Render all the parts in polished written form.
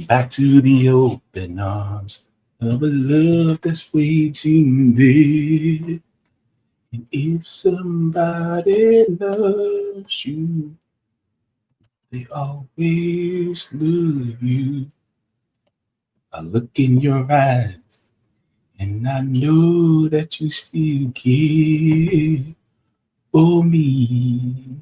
back to the open arms of a love that's way too deep. And if somebody loves you, they always love you. I look in your eyes, and I know that you still care for me.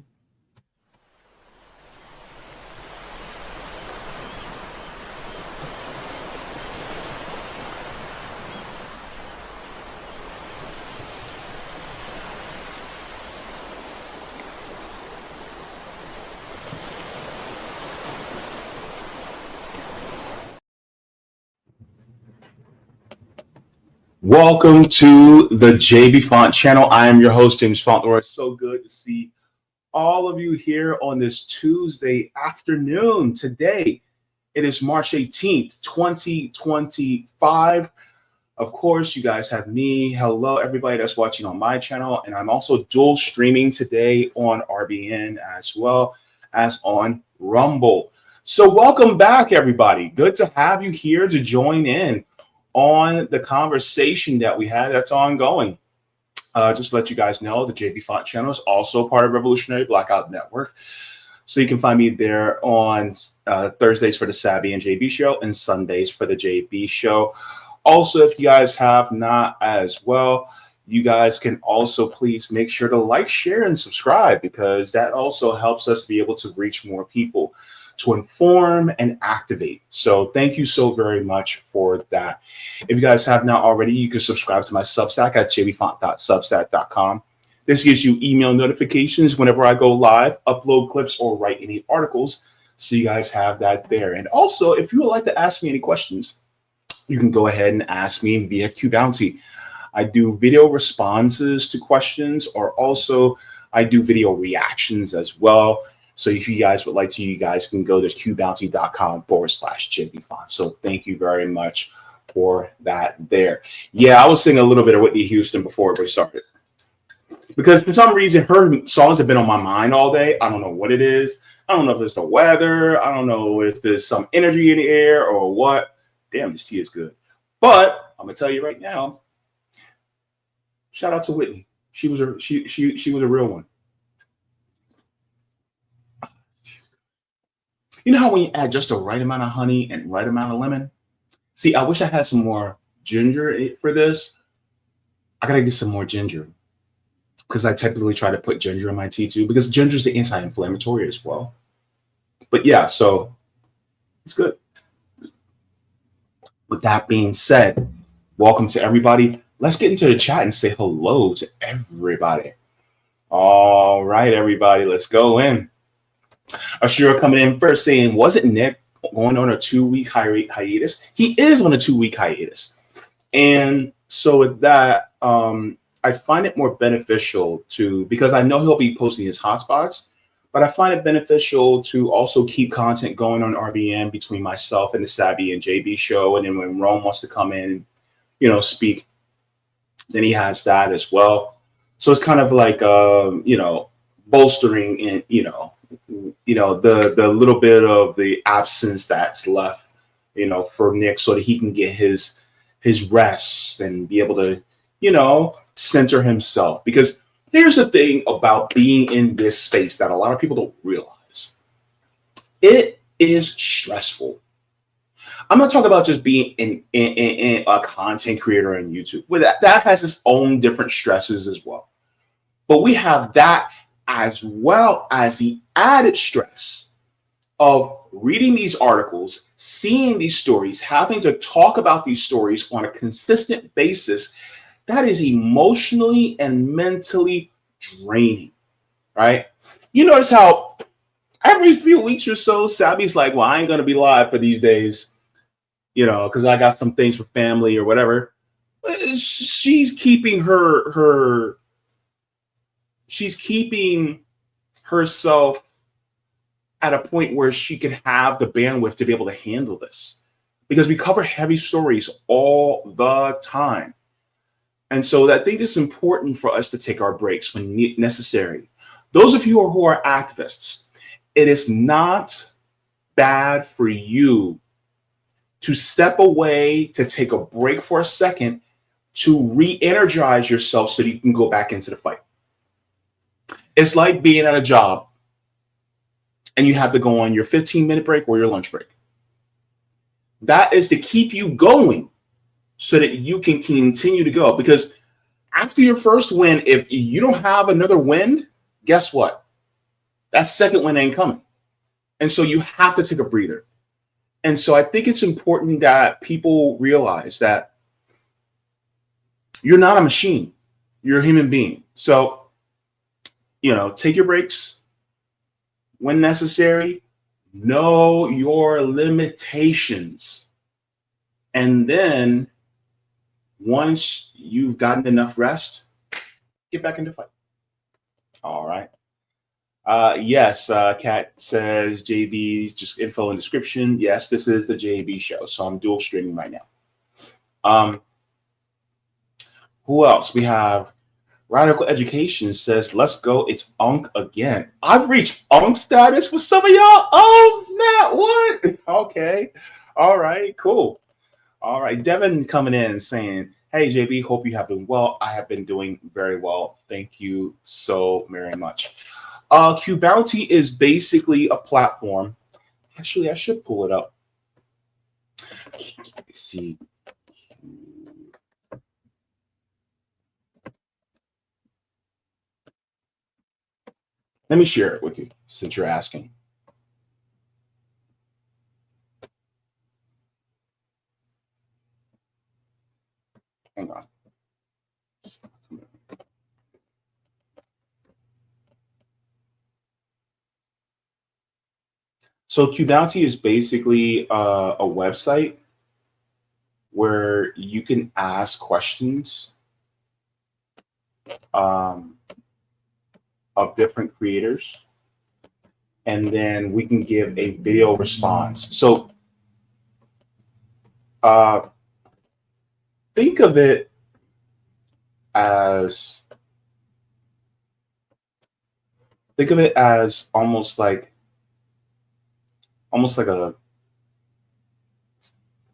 Welcome to the JB Font channel. I am your host, James Fauntleroy. So good to see all of you here on this Tuesday afternoon. Today, it is March 18th, 2025. Of course, you guys have me. Hello, everybody that's watching on my channel. And I'm also dual streaming today on RBN as well as on Rumble. So welcome back, everybody. Good to have you here to join in on the conversation that we had that's ongoing. Just to let you guys know, the JB Font channel is also part of Revolutionary Blackout Network. So you can find me there on Thursdays for the Savvy and JB show and Sundays for the JB show. Also, if you guys have not as well, you guys can also please make sure to like, share, and subscribe, because that also helps us be able to reach more people, to inform and activate. So thank you so very much for that. If you guys have not already, you can subscribe to my Substack at jbfaunt.substack.com. This gives you email notifications whenever I go live, upload clips, or write any articles. So you guys have that there. And also, if you would like to ask me any questions, you can go ahead and ask me via QBounty. I do video responses to questions, or also I do video reactions as well. So if you guys would like to, you guys can go to qbounty.com/JBFaunt. So thank you very much for that there. Yeah, I was singing a little bit of Whitney Houston before we started, because for some reason her songs have been on my mind all day. I don't know what it is. I don't know if it's the weather. I don't know if there's some energy in the air or what. Damn, this tea is good. But I'm gonna tell you right now, shout out to Whitney. She was a real one. You know how when you add just the right amount of honey and right amount of lemon? See, I wish I had some more ginger for this. I gotta get some more ginger, because I typically try to put ginger in my tea too, because ginger is the anti-inflammatory as well. But yeah, so it's good. With that being said, welcome to everybody. Let's get into the chat and say hello to everybody. All right, everybody, let's go in. Ashura coming in first saying, wasn't Nick going on a 2-week hiatus? He is on a 2-week hiatus. And so with that, I find it more beneficial to, because I know he'll be posting his hotspots, but I find it beneficial to also keep content going on RBN between myself and the Savvy and JB show. And then when Rome wants to come in, speak, then he has that as well. So it's kind of like, bolstering in, the little bit of the absence that's left, for Nick, so that he can get his rest and be able to, center himself. Because here's the thing about being in this space that a lot of people don't realize. It is stressful. I'm not talking about just being in a content creator on YouTube. Well, that has its own different stresses as well. But we have that as well as the added stress of reading these articles, seeing these stories, having to talk about these stories on a consistent basis. That is emotionally and mentally draining, right? You notice how every few weeks or so, Savvy's like, well, I ain't going to be live for these days, because I got some things for family or whatever. She's keeping she's keeping herself at a point where she can have the bandwidth to be able to handle this, because we cover heavy stories all the time. And so I think it's important for us to take our breaks when necessary. Those of you who are activists, it is not bad for you to step away, to take a break for a second, to re-energize yourself so that you can go back into the fight. It's like being at a job and you have to go on your 15-minute break or your lunch break. That is to keep you going so that you can continue to go. Because after your first win, if you don't have another win, guess what? That second win ain't coming. And so you have to take a breather. And so I think it's important that people realize that you're not a machine. You're a human being. So, take your breaks when necessary. Know your limitations. And then once you've gotten enough rest, get back into fight. All right. Yes, Kat says JB's just info and description. Yes, this is the JB show. So I'm dual streaming right now. Who else? We have Radical Education says, let's go. It's Unk again. I've reached Unk status for some of y'all. Oh, Matt, what? Okay. All right, cool. All right. Devin coming in saying, hey, JB, hope you have been well. I have been doing very well. Thank you so very much. Q Bounty is basically a platform. Actually, I should pull it up. Let's see. Let me share it with you since you're asking. Hang on. So Qbounty is basically a website where you can ask questions of different creators, and then we can give a video response. So think of it as almost like a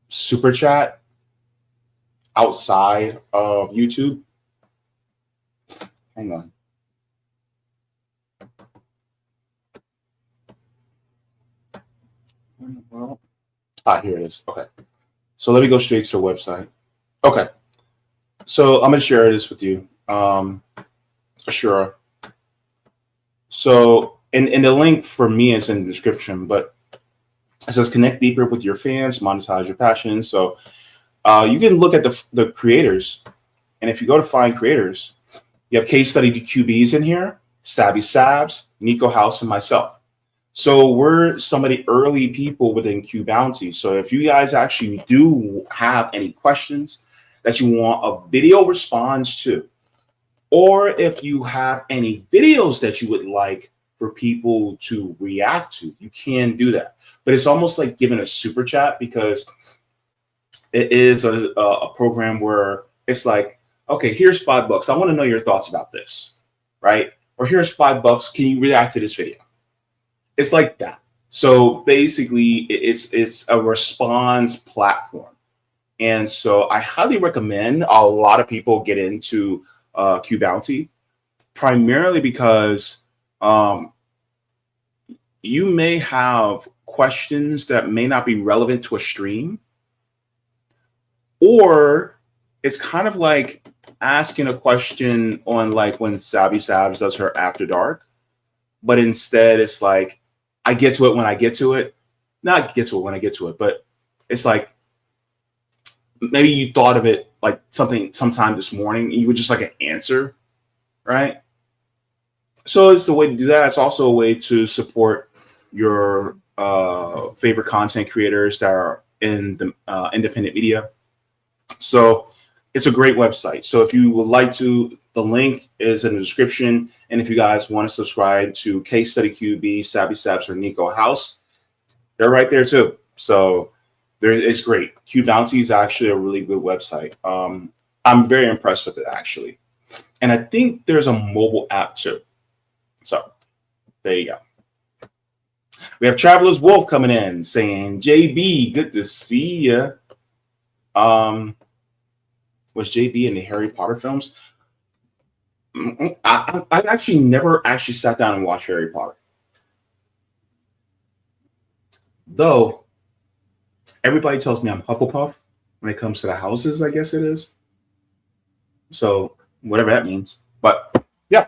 super chat outside of YouTube. Hang on. Well, here it is. Okay. So let me go straight to the website. Okay. So I'm going to share this with you. Sure. So, and the link for me is in the description, but it says connect deeper with your fans, monetize your passion. So you can look at the creators. And if you go to find creators, you have case study QBs in here, Sabby Sabs, Nico House, and myself. So we're some of the early people within Qbounty. So if you guys actually do have any questions that you want a video response to, or if you have any videos that you would like for people to react to, you can do that. But it's almost like giving a super chat, because it is a program where it's like, okay, here's $5. I want to know your thoughts about this, right? Or here's $5. Can you react to this video? It's like that. So basically, it's a response platform. And so I highly recommend a lot of people get into Qbounty, primarily because you may have questions that may not be relevant to a stream, or it's kind of like asking a question on like when Sabby Sabs does her After Dark, but instead it's like, I get to it when I get to it. Not get to it when I get to it, but it's like maybe you thought of it like sometime this morning. You would just like an answer, right? So it's a way to do that. It's also a way to support your favorite content creators that are in the independent media. So it's a great website. So if you would like to, the link is in the description. And if you guys want to subscribe to Case Study QB, Sabby Sabs, or Nico House, they're right there too. So it's great. Qbounty is actually a really good website. I'm very impressed with it, actually. And I think there's a mobile app too. So there you go. We have Traveler's Wolf coming in saying, JB, good to see ya. Was JB in the Harry Potter films? I actually never actually sat down and watched Harry Potter. Though, everybody tells me I'm Hufflepuff when it comes to the houses, I guess it is. So, whatever that means. But, yeah.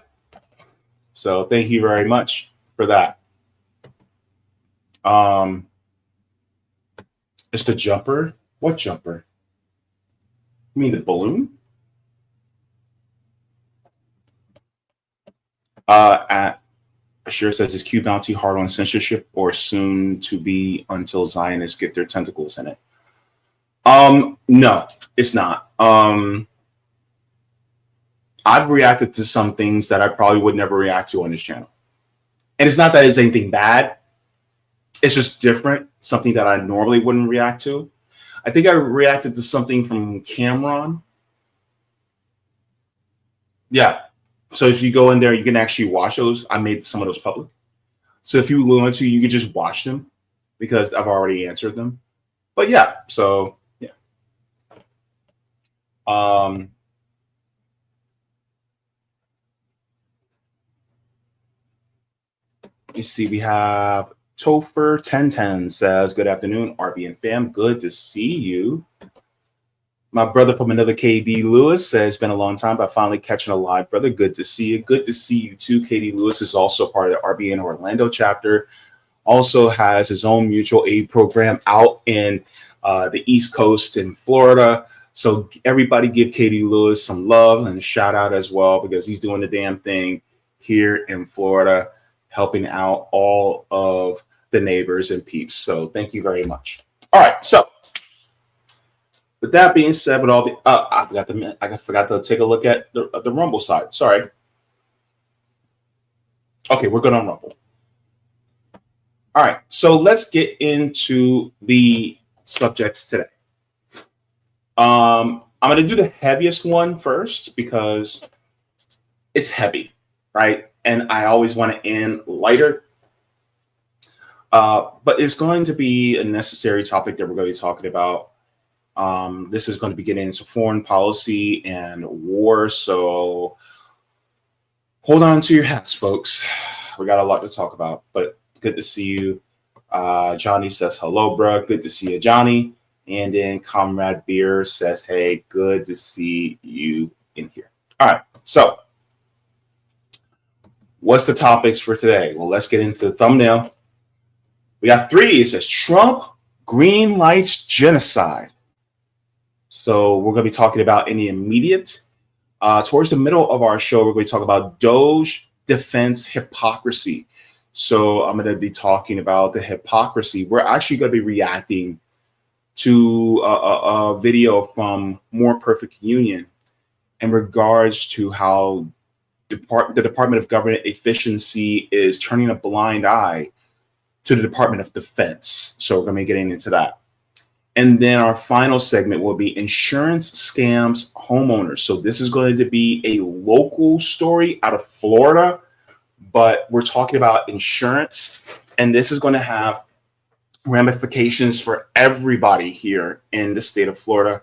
So, thank you very much for that. It's the jumper. What jumper? You mean the balloon? Sure says, is Q Bounty hard on censorship or soon to be until Zionists get their tentacles in it? No, it's not. I've reacted to some things that I probably would never react to on this channel. And it's not that it's anything bad. It's just different, something that I normally wouldn't react to. I think I reacted to something from Cameron. Yeah. So if you go in there, you can actually watch those. I made some of those public. So if you want to, you can just watch them because I've already answered them. But yeah, so yeah. You see, we have Topher 1010 says, good afternoon, RBN fam. Good to see you. My brother from another KD Lewis says, it's been a long time, but finally catching a live, brother. Good to see you. Good to see you too. KD Lewis is also part of the RBN Orlando chapter. Also has his own mutual aid program out in the East Coast in Florida. So everybody give KD Lewis some love and a shout out as well, because he's doing the damn thing here in Florida, helping out all of the neighbors and peeps. So thank you very much. All right. So with that being said, with all the I forgot to take a look at the Rumble side. Sorry. Okay, we're good on Rumble. All right, so let's get into the subjects today. I'm going to do the heaviest one first because it's heavy, right? And I always want to end lighter. But it's going to be a necessary topic that we're going to be talking about. This is going to be getting into foreign policy and war. So hold on to your hats, folks. We got a lot to talk about, but good to see you. Johnny says, hello, bro. Good to see you, Johnny. And then Comrade Beer says, hey, good to see you in here. All right. So what's the topics for today? Well, let's get into the thumbnail. We got three. It says Trump green lights genocide. So we're going to be talking about any immediate. Towards the middle of our show, we're going to talk about DOGE defense hypocrisy. So I'm going to be talking about the hypocrisy. We're actually going to be reacting to a video from More Perfect Union in regards to how the Department of Government Efficiency is turning a blind eye to the Department of Defense. So we're going to be getting into that. And then our final segment will be insurance scams homeowners. So this is going to be a local story out of Florida, but we're talking about insurance. And this is going to have ramifications for everybody here in the state of Florida.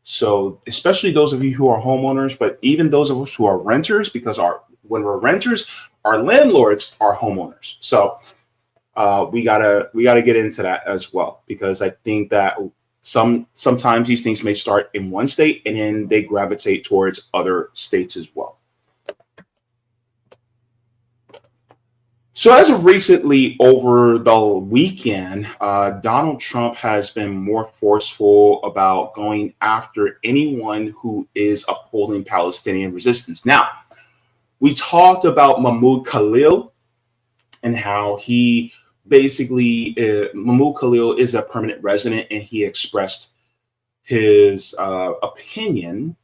So especially those of you who are homeowners, but even those of us who are renters, because when we're renters, our landlords are homeowners. So we gotta get into that as well, because I think that sometimes these things may start in one state and then they gravitate towards other states as well. So as of recently, over the weekend, Donald Trump has been more forceful about going after anyone who is upholding Palestinian resistance. Now, we talked about Mahmoud Khalil and how he basically, Mahmoud Khalil is a permanent resident, and he expressed his opinion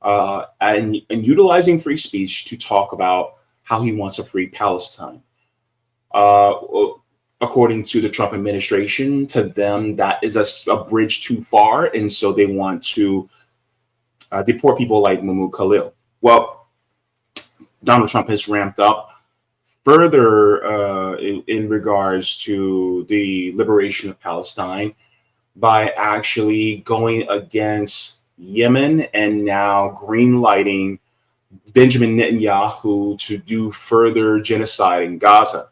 and utilizing free speech to talk about how he wants a free Palestine. According to the Trump administration, to them, that is a bridge too far. And so they want to deport people like Mahmoud Khalil. Well, Donald Trump has ramped up further in regards to the liberation of Palestine by actually going against Yemen and now green lighting Benjamin Netanyahu to do further genocide in Gaza.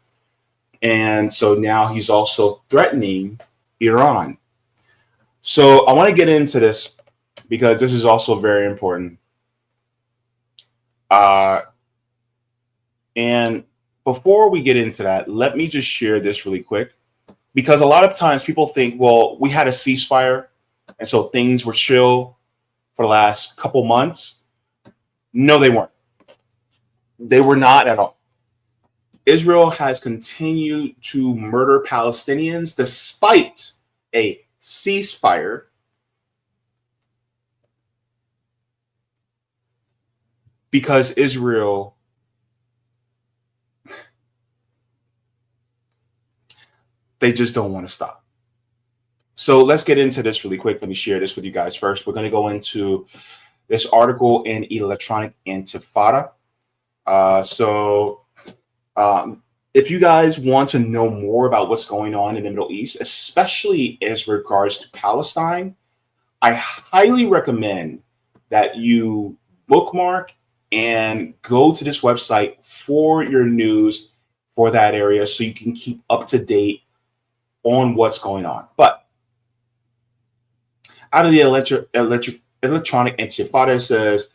And so now he's also threatening Iran. So I want to get into this because this is also very important. And before we get into that, let me just share this really quick, because a lot of times people think, well, we had a ceasefire and so things were chill for the last couple months. No, they weren't. They were not at all. Israel has continued to murder Palestinians despite a ceasefire, because Israel they just don't want to stop. So let's get into this really quick. Let me share this with you guys first. We're going to go into this article in Electronic Intifada. If you guys want to know more about what's going on in the Middle East, especially as regards to Palestine, I highly recommend that you bookmark and go to this website for your news for that area so you can keep up to date on what's going on. But out of the Electronic Intifada says,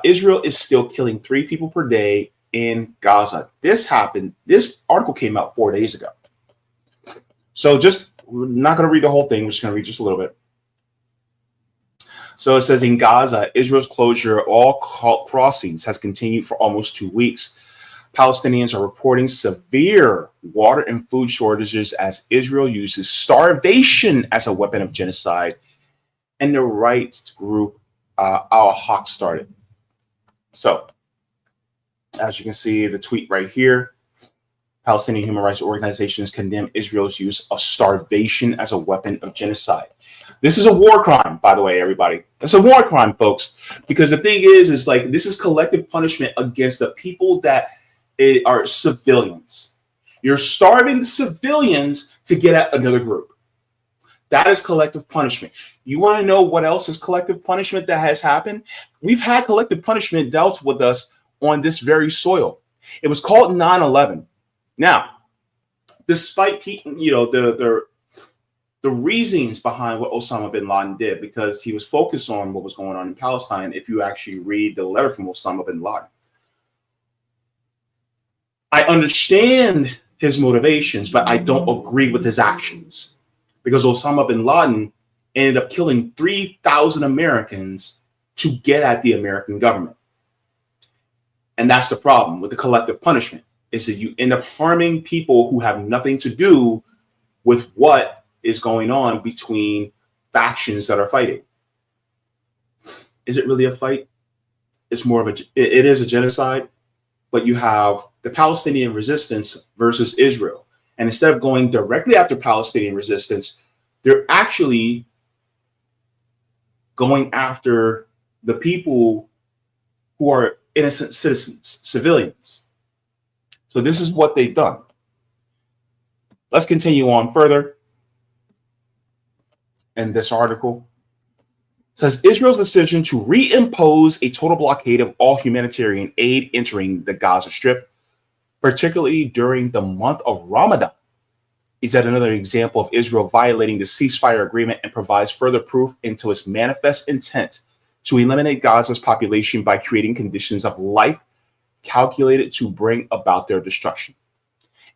Israel is still killing 3 people per day in Gaza. This article came out 4 days ago. So we're not going to read the whole thing. We're just going to read just a little bit. So it says, in Gaza, Israel's closure of all crossings has continued for almost 2 weeks. Palestinians are reporting severe water and food shortages as Israel uses starvation as a weapon of genocide, and the rights group Al-Haq started. So, as you can see, the tweet right here, Palestinian human rights organizations condemn Israel's use of starvation as a weapon of genocide. This is a war crime, by the way, everybody. It's a war crime, folks, because the thing is like, this is collective punishment against the people that are civilians. You're starving the civilians to get at another group. That is collective punishment. You want to know what else is collective punishment that has happened? We've had collective punishment dealt with us on this very soil. It was called 9/11. Now, despite the reasons behind what Osama bin Laden did, because he was focused on what was going on in Palestine, if you actually read the letter from Osama bin Laden. I understand his motivations, but I don't agree with his actions, because Osama bin Laden ended up killing 3,000 Americans to get at the American government. And that's the problem with the collective punishment, is that you end up harming people who have nothing to do with what is going on between factions that are fighting. Is it really a fight? It's more of it is a genocide, but you have the Palestinian resistance versus Israel. And instead of going directly after Palestinian resistance, they're actually going after the people who are innocent citizens, civilians. So this is what they've done. Let's continue on further. And this article says, Israel's decision to reimpose a total blockade of all humanitarian aid entering the Gaza Strip, particularly during the month of Ramadan, is yet another example of Israel violating the ceasefire agreement and provides further proof into its manifest intent to eliminate Gaza's population by creating conditions of life calculated to bring about their destruction,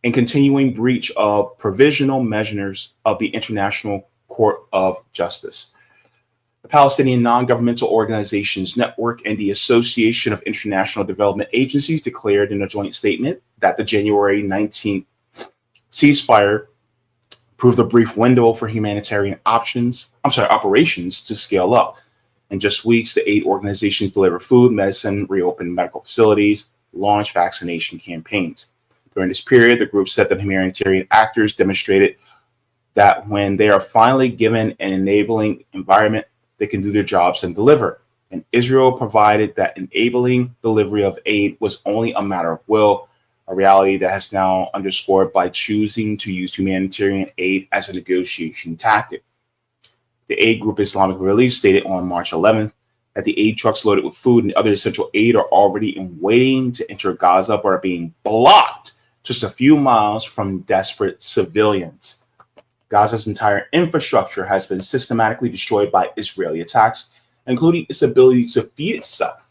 and continuing breach of provisional measures of the International Court of Justice. The Palestinian Non-Governmental Organizations Network and the Association of International Development Agencies declared in a joint statement that the January 19th ceasefire proved a brief window for humanitarian operations to scale up. In just weeks, the aid organizations delivered food, medicine, reopened medical facilities, launched vaccination campaigns. During this period, the group said that humanitarian actors demonstrated that when they are finally given an enabling environment, they can do their jobs and deliver. And Israel provided that enabling delivery of aid was only a matter of will. a reality that has now underscored by choosing to use humanitarian aid as a negotiation tactic. The aid group Islamic Relief stated on March 11th that the aid trucks loaded with food and other essential aid are already in waiting to enter Gaza, but are being blocked just a few miles from desperate civilians. Gaza's entire infrastructure has been systematically destroyed by Israeli attacks, including its ability to feed itself.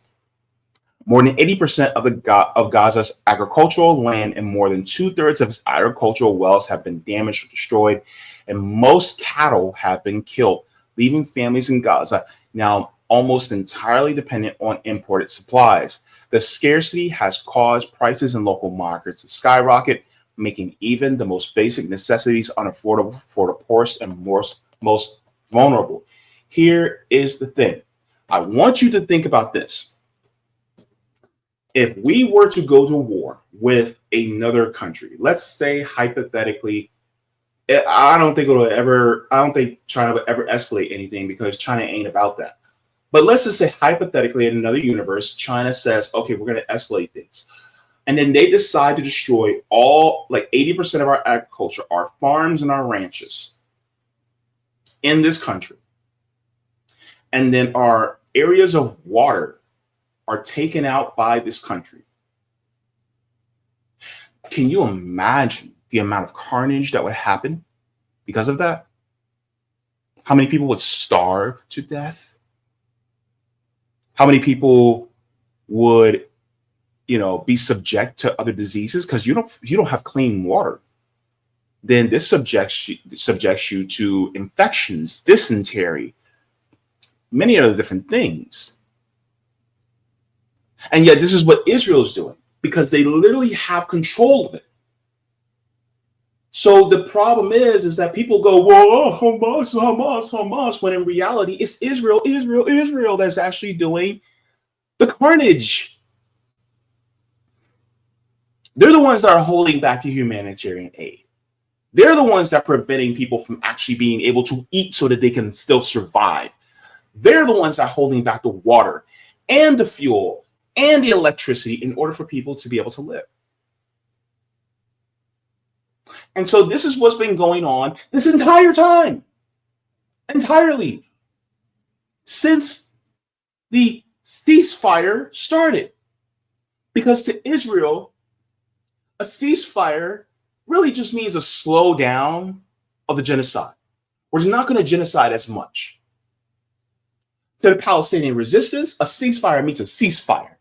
More than 80% of Gaza's agricultural land and more than 2/3 of its agricultural wells have been damaged or destroyed, and most cattle have been killed, leaving families in Gaza now almost entirely dependent on imported supplies. The scarcity has caused prices in local markets to skyrocket, making even the most basic necessities unaffordable for the poorest and most vulnerable. Here is the thing. I want you to think about this. If we were to go to war with another country, let's say hypothetically, I don't think China would ever escalate anything because China ain't about that. But let's just say hypothetically in another universe, China says, okay, we're going to escalate things. And then they decide to destroy all, like 80% of our agriculture, our farms and our ranches in this country. And then our areas of water are taken out by this country. Can you imagine the amount of carnage that would happen because of that? How many people would starve to death? How many people would, be subject to other diseases because you don't have clean water? Then this subjects you to infections, dysentery, many other different things. And yet this is what Israel is doing because they literally have control of it. So the problem is that people go, well, Hamas, when in reality it's Israel that's actually doing the carnage. They're the ones that are holding back the humanitarian aid. They're the ones that are preventing people from actually being able to eat so that they can still survive. They're the ones that are holding back the water and the fuel and the electricity in order for people to be able to live. And so this is what's been going on this entire time, entirely, since the ceasefire started. Because to Israel, a ceasefire really just means a slowdown of the genocide. We're not going to genocide as much. To the Palestinian resistance, a ceasefire means a ceasefire.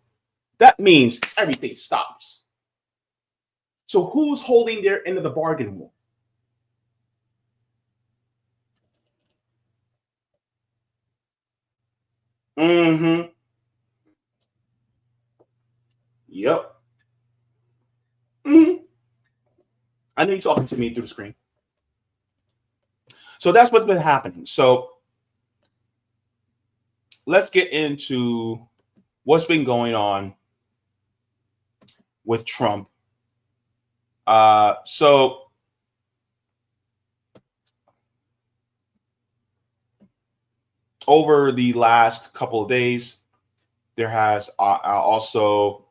That means everything stops. So who's holding their end of the bargain more? Mm-hmm. Yep. Mm-hmm. I know you're talking to me through the screen. So that's what's been happening. So let's get into what's been going on with Trump. So over the last couple of days, there has also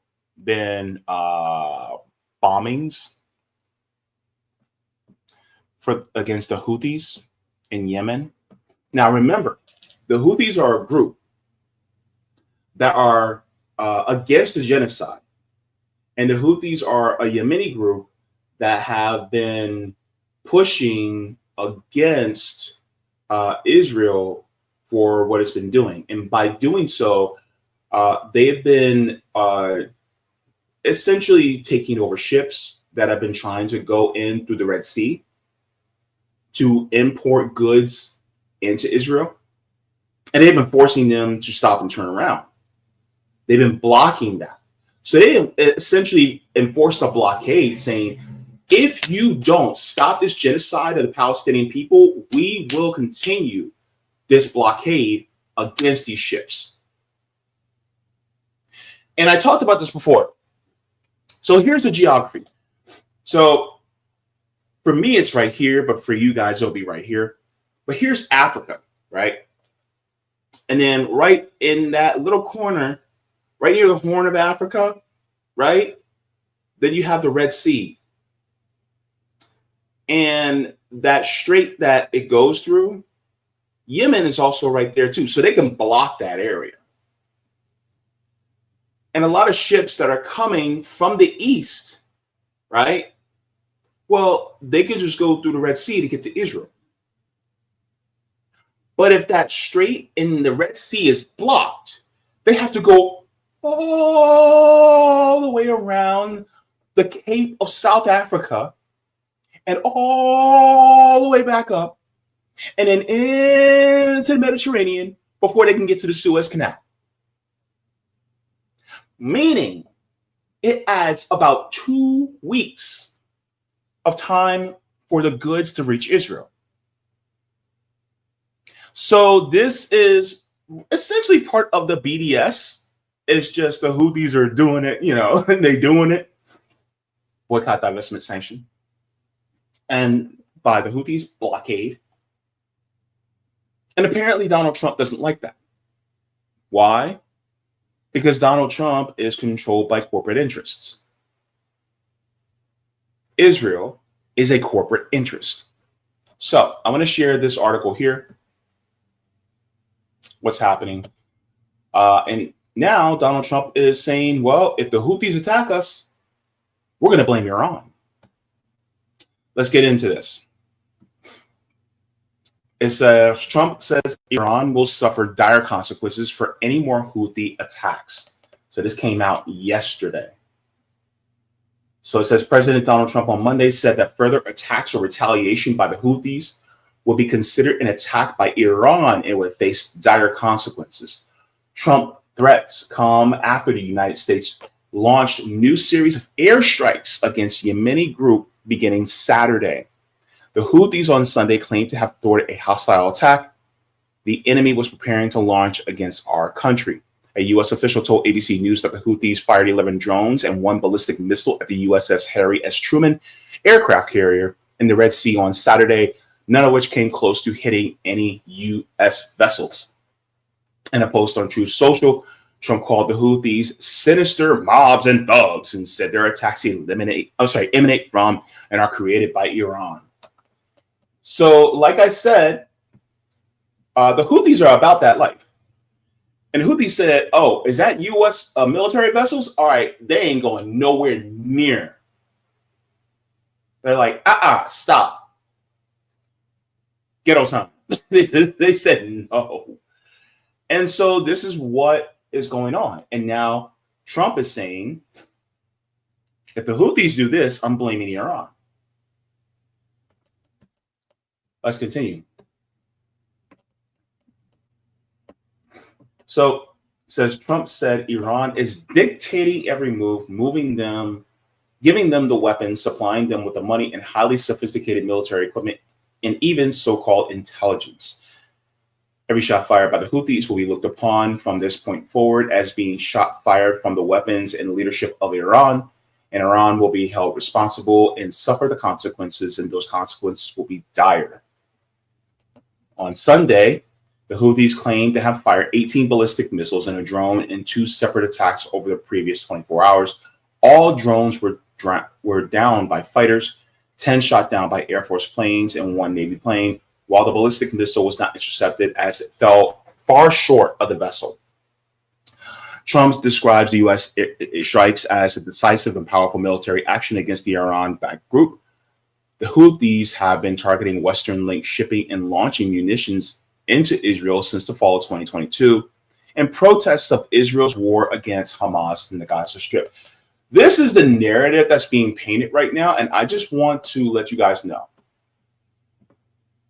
been bombings against the Houthis in Yemen. Now, remember, the Houthis are a group that are against the genocide. And the Houthis are a Yemeni group that have been pushing against Israel for what it's been doing. And by doing so, they've been essentially taking over ships that have been trying to go in through the Red Sea to import goods into Israel. And they've been forcing them to stop and turn around. They've been blocking that. So they essentially enforced a blockade saying, if you don't stop this genocide of the Palestinian people, we will continue this blockade against these ships. And I talked about this before. So here's the geography. So for me, it's right here, but for you guys, it'll be right here. But here's Africa, right? And then right in that little corner, right near the Horn of Africa, right? Then you have the Red Sea. And that strait that it goes through, Yemen is also right there too. So they can block that area. And a lot of ships that are coming from the east, right? Well, they can just go through the Red Sea to get to Israel. But if that strait in the Red Sea is blocked, they have to go all the way around the Cape of South Africa and all the way back up and then into the Mediterranean before they can get to the Suez Canal. Meaning it adds about 2 weeks of time for the goods to reach Israel. So this is essentially part of the BDS. It's just the Houthis are doing it, they doing it. Boycott, divestment, sanction. And by the Houthis, blockade. And apparently Donald Trump doesn't like that. Why? Because Donald Trump is controlled by corporate interests. Israel is a corporate interest. So I'm going to share this article here. What's happening? And now Donald Trump is saying, well, if the Houthis attack us, we're going to blame Iran. Let's get into this. It says, Trump says Iran will suffer dire consequences for any more Houthi attacks. So this came out yesterday. So it says President Donald Trump on Monday said that further attacks or retaliation by the Houthis will be considered an attack by Iran and would face dire consequences. Trump threats come after the United States launched a new series of airstrikes against Yemeni group beginning Saturday. The Houthis on Sunday claimed to have thwarted a hostile attack the enemy was preparing to launch against our country. A U.S. official told ABC News that the Houthis fired 11 drones and 1 ballistic missile at the USS Harry S. Truman aircraft carrier in the Red Sea on Saturday, none of which came close to hitting any U.S. vessels. In a post on Truth Social, Trump called the Houthis sinister mobs and thugs and said their attacks emanate from and are created by Iran. So, like I said, the Houthis are about that life. And the Houthis said, oh, is that U.S. Military vessels? All right, they ain't going nowhere near. They're like, stop. Get on something. They said no. And so this is what is going on. And now Trump is saying, if the Houthis do this, I'm blaming Iran. Let's continue. So it says Trump said Iran is dictating every move, giving them the weapons, supplying them with the money and highly sophisticated military equipment, and even so-called intelligence. Every shot fired by the Houthis will be looked upon from this point forward as being shot fired from the weapons and leadership of Iran, and Iran will be held responsible and suffer the consequences, and those consequences will be dire. On Sunday, the Houthis claimed to have fired 18 ballistic missiles and a drone in 2 separate attacks over the previous 24 hours. All drones were down by fighters, 10 shot down by Air Force planes and 1 Navy plane, while the ballistic missile was not intercepted as it fell far short of the vessel. Trump describes the U.S. strikes as a decisive and powerful military action against the Iran-backed group. The Houthis have been targeting Western-linked shipping and launching munitions into Israel since the fall of 2022 in protests of Israel's war against Hamas in the Gaza Strip. This is the narrative that's being painted right now, and I just want to let you guys know.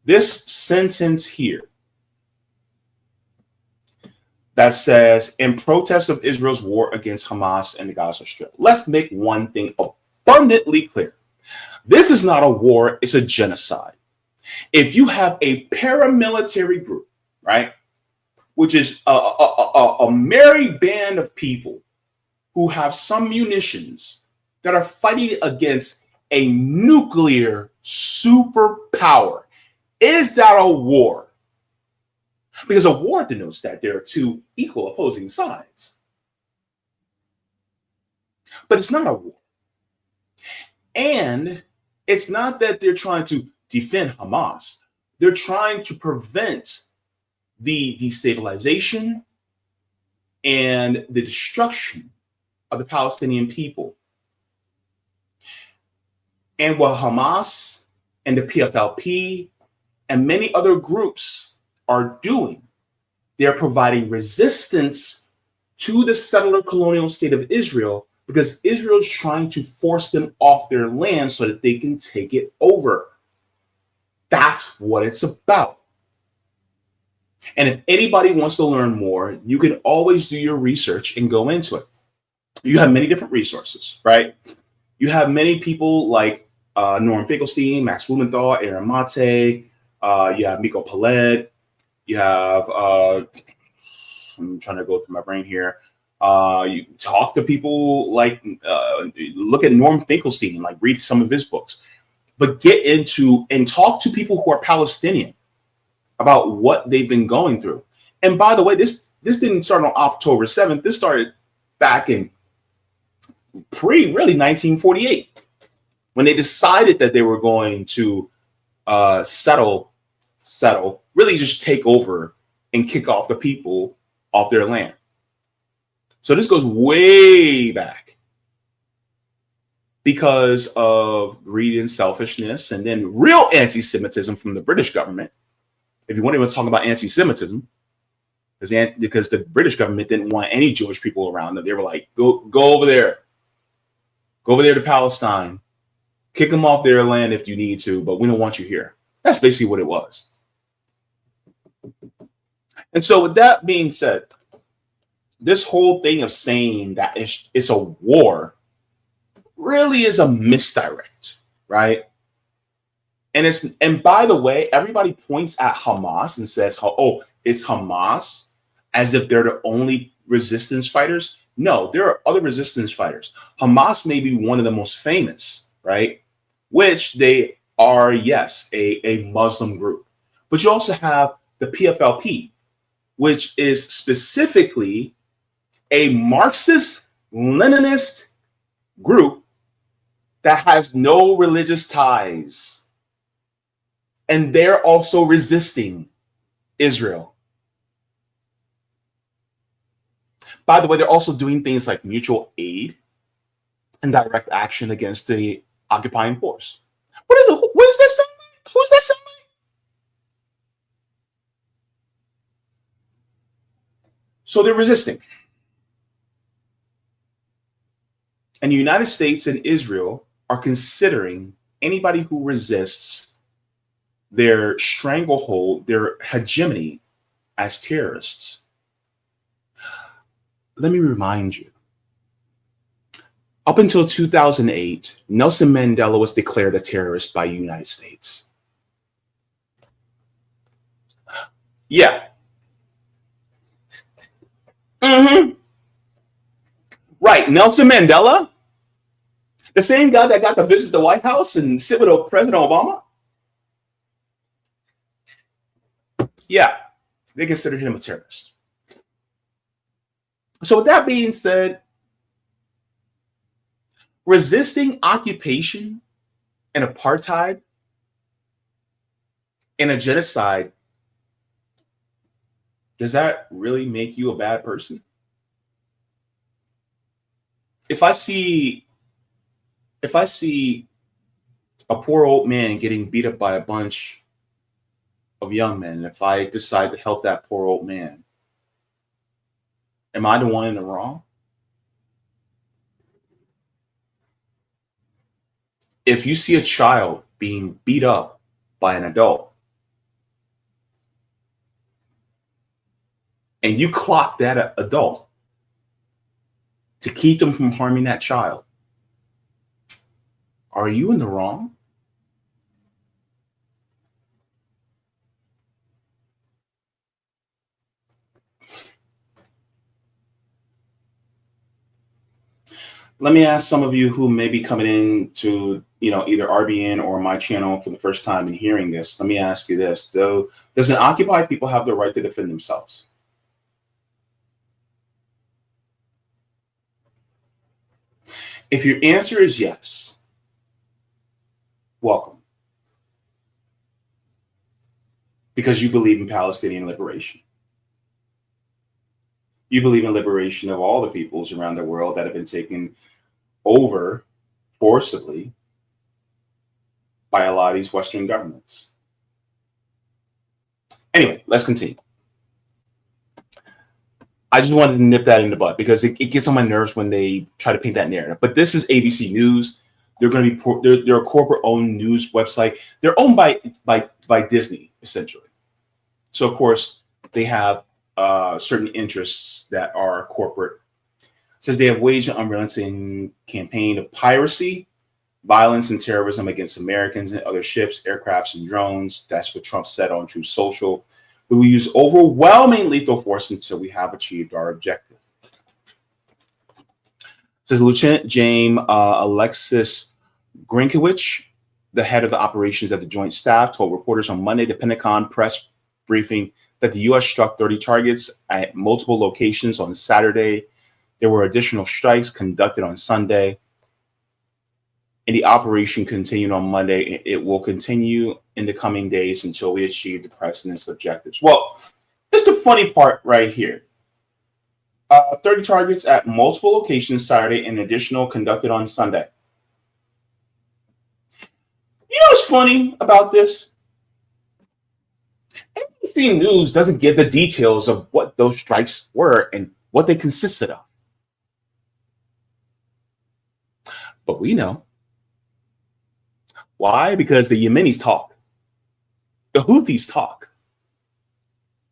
This sentence here that says, in protest of Israel's war against Hamas in the Gaza Strip. Let's make one thing abundantly clear. This is not a war, it's a genocide. If you have a paramilitary group, right, which is a merry band of people who have some munitions that are fighting against a nuclear superpower, is that a war? Because a war denotes that there are 2 equal opposing sides. But it's not a war. And it's not that they're trying to defend Hamas. They're trying to prevent the destabilization and the destruction of the Palestinian people. And what Hamas and the PFLP and many other groups are doing, they're providing resistance to the settler colonial state of Israel, because Israel is trying to force them off their land so that they can take it over. That's what it's about. And if anybody wants to learn more, you can always do your research and go into it. You have many different resources, right? You have many people like Norm Finkelstein, Max Blumenthal, Aaron Mate. You have Miko Peled. You have, I'm trying to go through my brain here. You talk to people like, look at Norm Finkelstein, like read some of his books, but get into and talk to people who are Palestinian about what they've been going through. And by the way, this didn't start on October 7th. This started back in really 1948, when they decided that they were going to settle, really just take over and kick off the people off their land. So this goes way back because of greed and selfishness, and then real anti-Semitism from the British government. If you want to even talk about anti-Semitism, because the British government didn't want any Jewish people around them. They were like, go over there. Go over there to Palestine. Kick them off their land if you need to, but we don't want you here. That's basically what it was. And so with that being said, this whole thing of saying that it's a war really is a misdirect, right? And by the way, everybody points at Hamas and says, oh, it's Hamas, as if they're the only resistance fighters. No, there are other resistance fighters. Hamas may be one of the most famous, right? Which they are, yes, a Muslim group. But you also have the PFLP, which is specifically a Marxist-Leninist group that has no religious ties. And they're also resisting Israel. By the way, they're also doing things like mutual aid and direct action against the occupying force. What is that sound like? Who's that sound like? So they're resisting. And the United States and Israel are considering anybody who resists their stranglehold, their hegemony, as terrorists. Let me remind you, up until 2008, Nelson Mandela was declared a terrorist by the United States. Yeah. Right, Nelson Mandela, the same guy that got to visit the White House and sit with President Obama. Yeah, they considered him a terrorist. So with that being said, resisting occupation and apartheid and a genocide, does that really make you a bad person? If I see a poor old man getting beat up by a bunch of young men, if I decide to help that poor old man, am I the one in the wrong? If you see a child being beat up by an adult and you clock that adult to keep them from harming that child, are you in the wrong? Let me ask some of you who may be coming in to, either RBN or my channel for the first time and hearing this. Let me ask you this, though. Does an occupied people have the right to defend themselves? If your answer is yes, welcome. Because you believe in Palestinian liberation. You believe in liberation of all the peoples around the world that have been taken over forcibly by a lot of these Western governments. Anyway, let's continue. I just wanted to nip that in the bud because it gets on my nerves when they try to paint that narrative. But this is ABC News. They're going to be they're a corporate-owned news website. They're owned by Disney, essentially. So of course they have certain interests that are corporate. It says they have waged an unrelenting campaign of piracy, violence, and terrorism against Americans and other ships, aircrafts, and drones. That's what Trump said on Truth Social. We will use overwhelming lethal force until we have achieved our objective. It says Lieutenant James Alexis Grinkewich, the head of the operations at the Joint Staff, told reporters on Monday, the Pentagon press briefing, that the U.S. struck 30 targets at multiple locations on Saturday. There were additional strikes conducted on Sunday. And the operation continued on Monday. It will continue in the coming days until we achieve the president's objectives. Well, it's the funny part right here. 30 targets at multiple locations Saturday and additional conducted on Sunday. You know what's funny about this? ABC News doesn't give the details of what those strikes were and what they consisted of. But we know. Why? Because the Yemenis talk. The Houthis talk.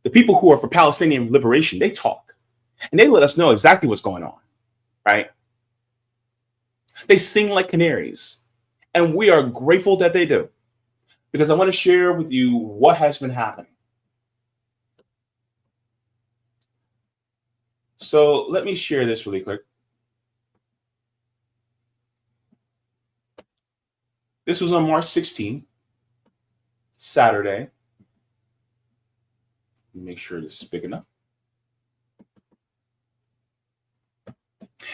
The people who are for Palestinian liberation, they talk. And they let us know exactly what's going on, right? They sing like canaries. And we are grateful that they do. Because I want to share with you what has been happening. So let me share this really quick. This was on March 16th, Saturday. Make sure this is big enough.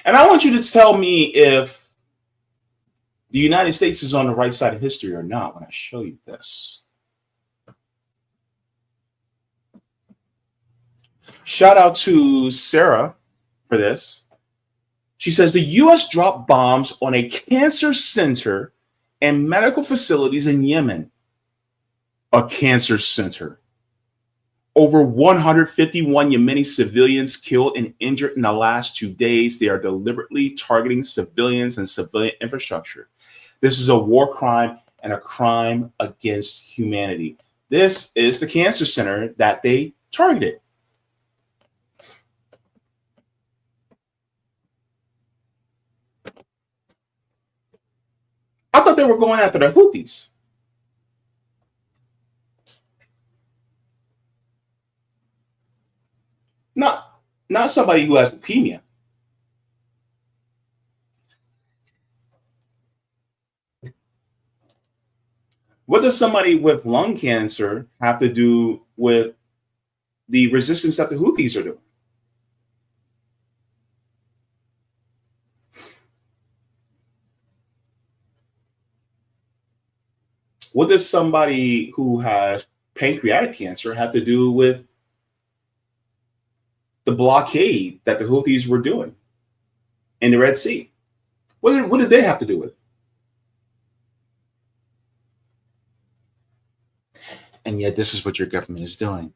And I want you to tell me if the United States is on the right side of history or not when I show you this. Shout out to Sarah for this. She says the U.S. dropped bombs on a cancer center and medical facilities in Yemen. A cancer center. Over 151 Yemeni civilians killed and injured in the last 2 days. They are deliberately targeting civilians and civilian infrastructure. This is a war crime and a crime against humanity. This is the cancer center that they targeted. I thought they were going after the Houthis. Not somebody who has leukemia. What does somebody with lung cancer have to do with the resistance that the Houthis are doing? What does somebody who has pancreatic cancer have to do with the blockade that the Houthis were doing in the Red Sea? What did they have to do with it? And yet this is what your government is doing.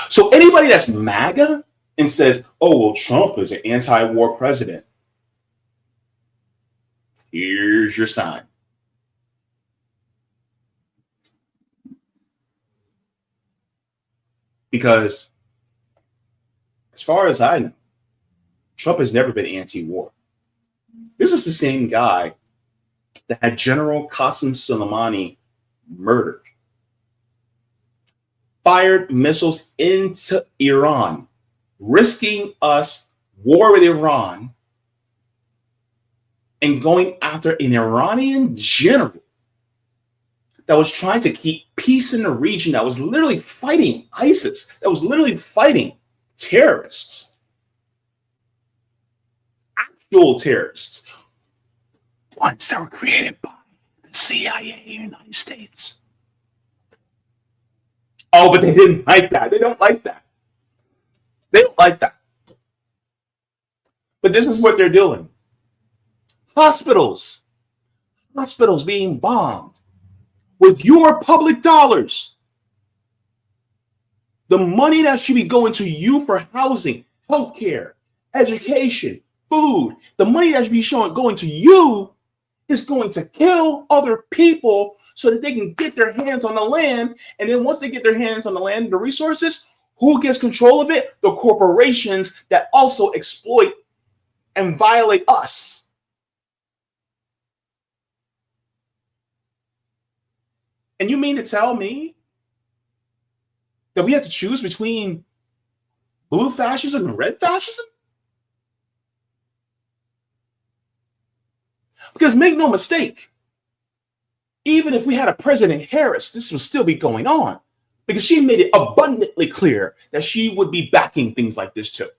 So anybody that's MAGA and says, oh, well, Trump is an anti-war president, here's your sign. Because as far as I know, Trump has never been anti-war. This is the same guy that had General Qasem Soleimani murdered, fired missiles into Iran, risking us war with Iran, and going after an Iranian general that was trying to keep peace in the region, that was literally fighting ISIS, that was literally fighting terrorists, actual terrorists. ones that were created by the CIA in the United States. Oh, but they didn't like that. They don't like that. They don't like that. But this is what they're doing. Hospitals being bombed with your public dollars. The money that should be going to you for housing, healthcare, education, food, the money that should be going to you is going to kill other people so that they can get their hands on the land. And then once they get their hands on the land, the resources, who gets control of it? The corporations that also exploit and violate us. And you mean to tell me that we have to choose between blue fascism and red fascism? Because make no mistake, even if we had a President Harris, this would still be going on, because she made it abundantly clear that she would be backing things like this too.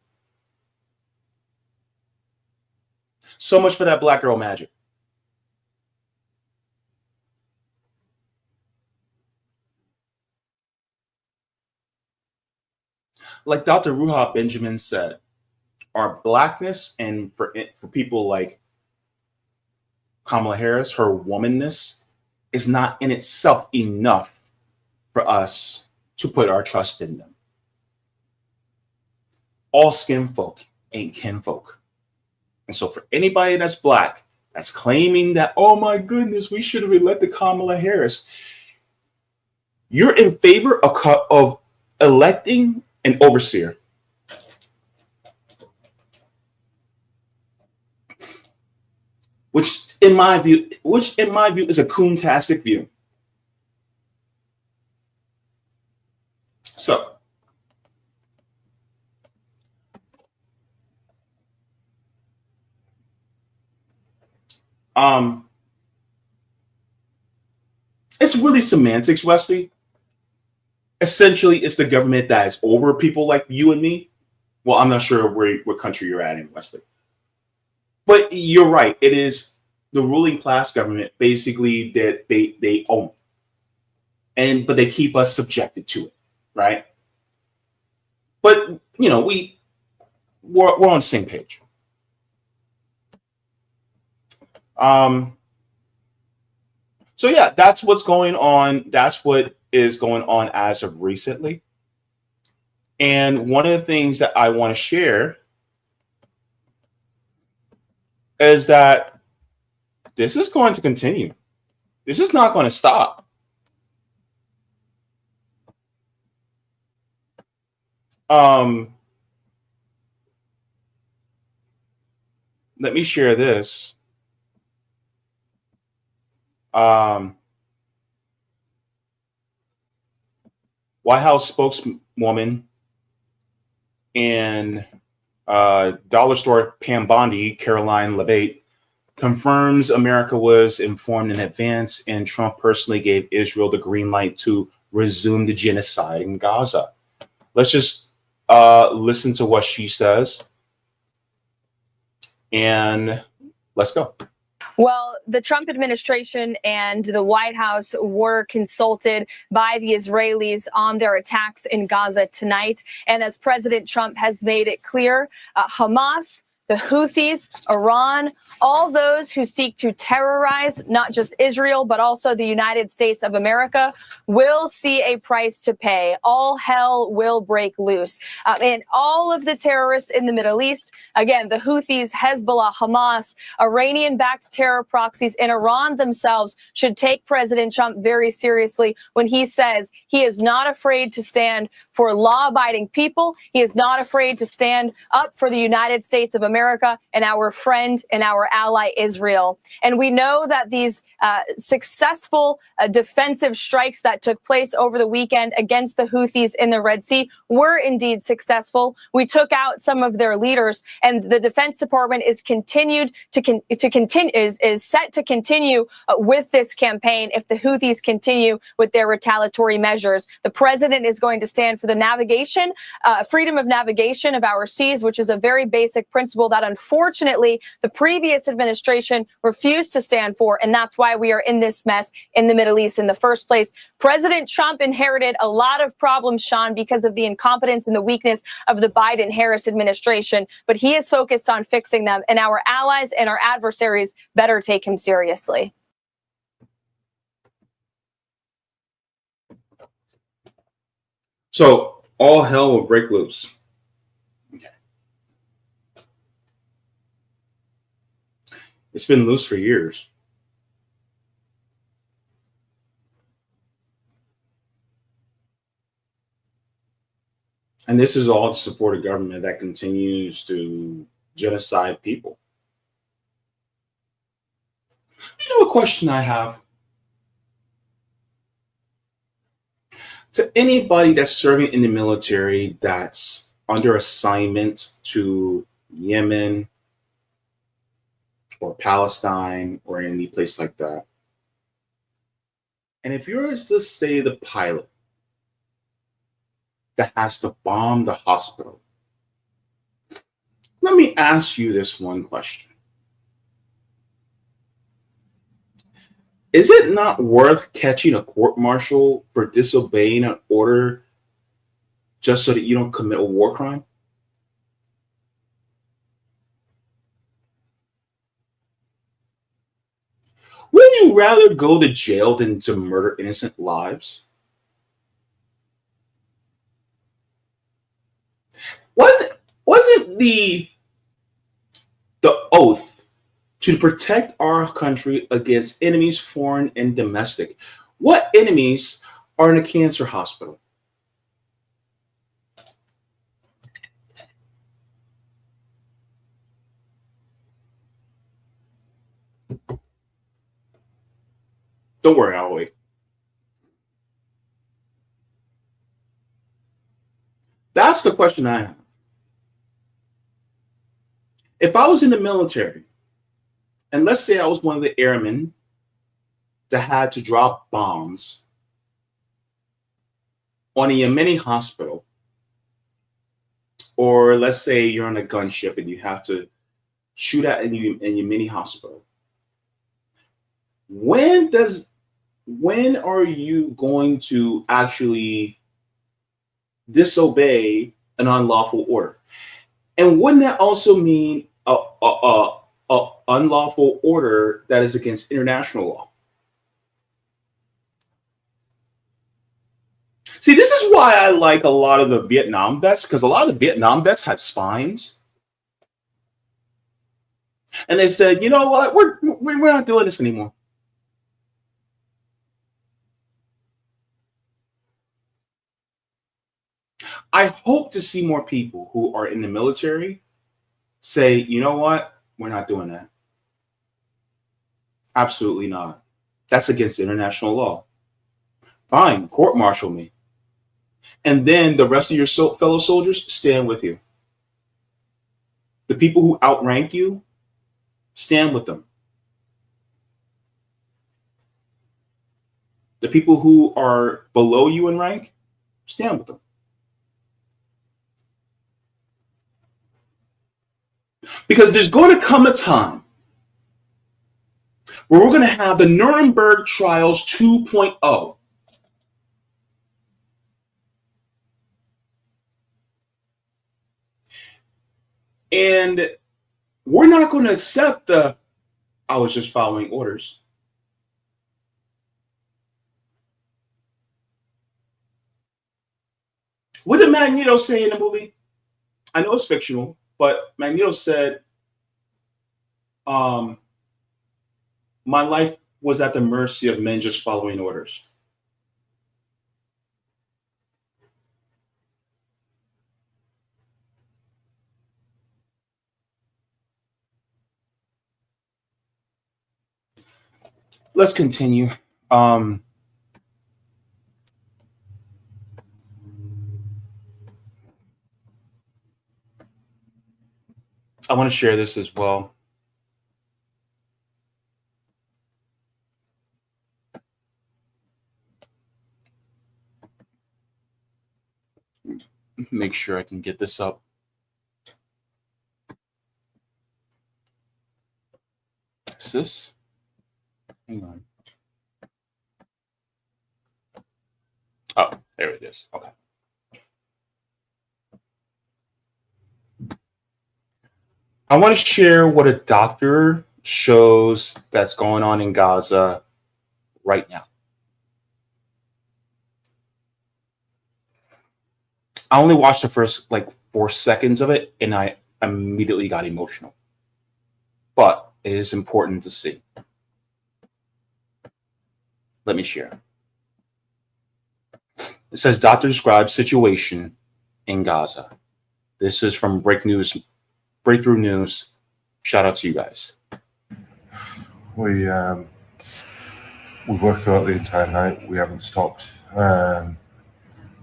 So much for that black girl magic. Like Dr. Ruha Benjamin said, our blackness, and for people like Kamala Harris, her womanness is not in itself enough for us to put our trust in them. All skin folk ain't kinfolk. And so for anybody that's black, that's claiming that, oh my goodness, we should have elected Kamala Harris, you're in favor of electing an overseer. Which in my view is a coontastic view. So it's really semantics, Wesley. Essentially, it's the government that is over people like you and me. Well, I'm not sure what country you're at in, Wesley. But you're right. It is the ruling class government, basically, that they own. But they keep us subjected to it, right? But, you know, we're on the same page. So yeah, that's what's going on. That's what is going on as of recently. And one of the things that I want to share is that this is going to continue. This is not going to stop. Let me share this. White House spokeswoman and dollar store Pam Bondi, Caroline Levitt, confirms America was informed in advance and Trump personally gave Israel the green light to resume the genocide in Gaza. Let's just listen to what she says. And let's go. Well, the Trump administration and the White House were consulted by the Israelis on their attacks in Gaza tonight. And as President Trump has made it clear, Hamas, the Houthis, Iran, all those who seek to terrorize not just Israel, but also the United States of America will see a price to pay. All hell will break loose. And all of the terrorists in the Middle East, again, the Houthis, Hezbollah, Hamas, Iranian-backed terror proxies, and Iran themselves should take President Trump very seriously when he says he is not afraid to stand for law-abiding people. He is not afraid to stand up for the United States of America and our friend and our ally Israel. And we know that these successful defensive strikes that took place over the weekend against the Houthis in the Red Sea were indeed successful. We took out some of their leaders, and the Defense Department is set to continue with this campaign if the Houthis continue with their retaliatory measures. The president is going to stand for the navigation, freedom of navigation of our seas, which is a very basic principle approval that unfortunately the previous administration refused to stand for. And that's why we are in this mess in the Middle East in the first place. President Trump inherited a lot of problems, Sean, because of the incompetence and the weakness of the Biden-Harris administration. But he is focused on fixing them, and our allies and our adversaries better take him seriously. So all hell will break loose. Okay. It's been loose for years. And this is all to support a government that continues to genocide people. You know, a question I have to anybody that's serving in the military that's under assignment to Yemen or Palestine or any place like that. And if you're, let's say, the pilot that has to bomb the hospital, let me ask you this one question. Is it not worth catching a court-martial for disobeying an order just so that you don't commit a war crime? Wouldn't you rather go to jail than to murder innocent lives? Wasn't the oath to protect our country against enemies, foreign and domestic? What enemies are in a cancer hospital? Don't worry, I'll wait. That's the question I have. If I was in the military, and let's say I was one of the airmen that had to drop bombs on a Yemeni hospital, or let's say you're on a gunship and you have to shoot at a Yemeni hospital, when are you going to actually disobey an unlawful order? And wouldn't that also mean a unlawful order that is against international law? See, this is why I like a lot of the Vietnam vets, because a lot of the Vietnam vets had spines. And they said, you know what, we're not doing this anymore. I hope to see more people who are in the military say, you know what, we're not doing that. Absolutely not. That's against international law. Fine, court-martial me. And then the rest of your fellow soldiers stand with you. The people who outrank you, stand with them. The people who are below you in rank, stand with them. Because there's going to come a time where we're going to have the Nuremberg trials 2.0. And we're not going to accept I was just following orders. What did Magneto say in the movie? I know it's fictional, but Magneto said, my life was at the mercy of men just following orders. Let's continue. I want to share this as well. Make sure I can get this up. Is this? Hang on. Oh, there it is. Okay. I want to share what a doctor shows that's going on in Gaza right now. I only watched the first 4 seconds of it, and I immediately got emotional. But it is important to see. Let me share. It says, doctor describes situation in Gaza. This is from Breakthrough News. Shout out to you guys. We've worked throughout the entire night. We haven't stopped. The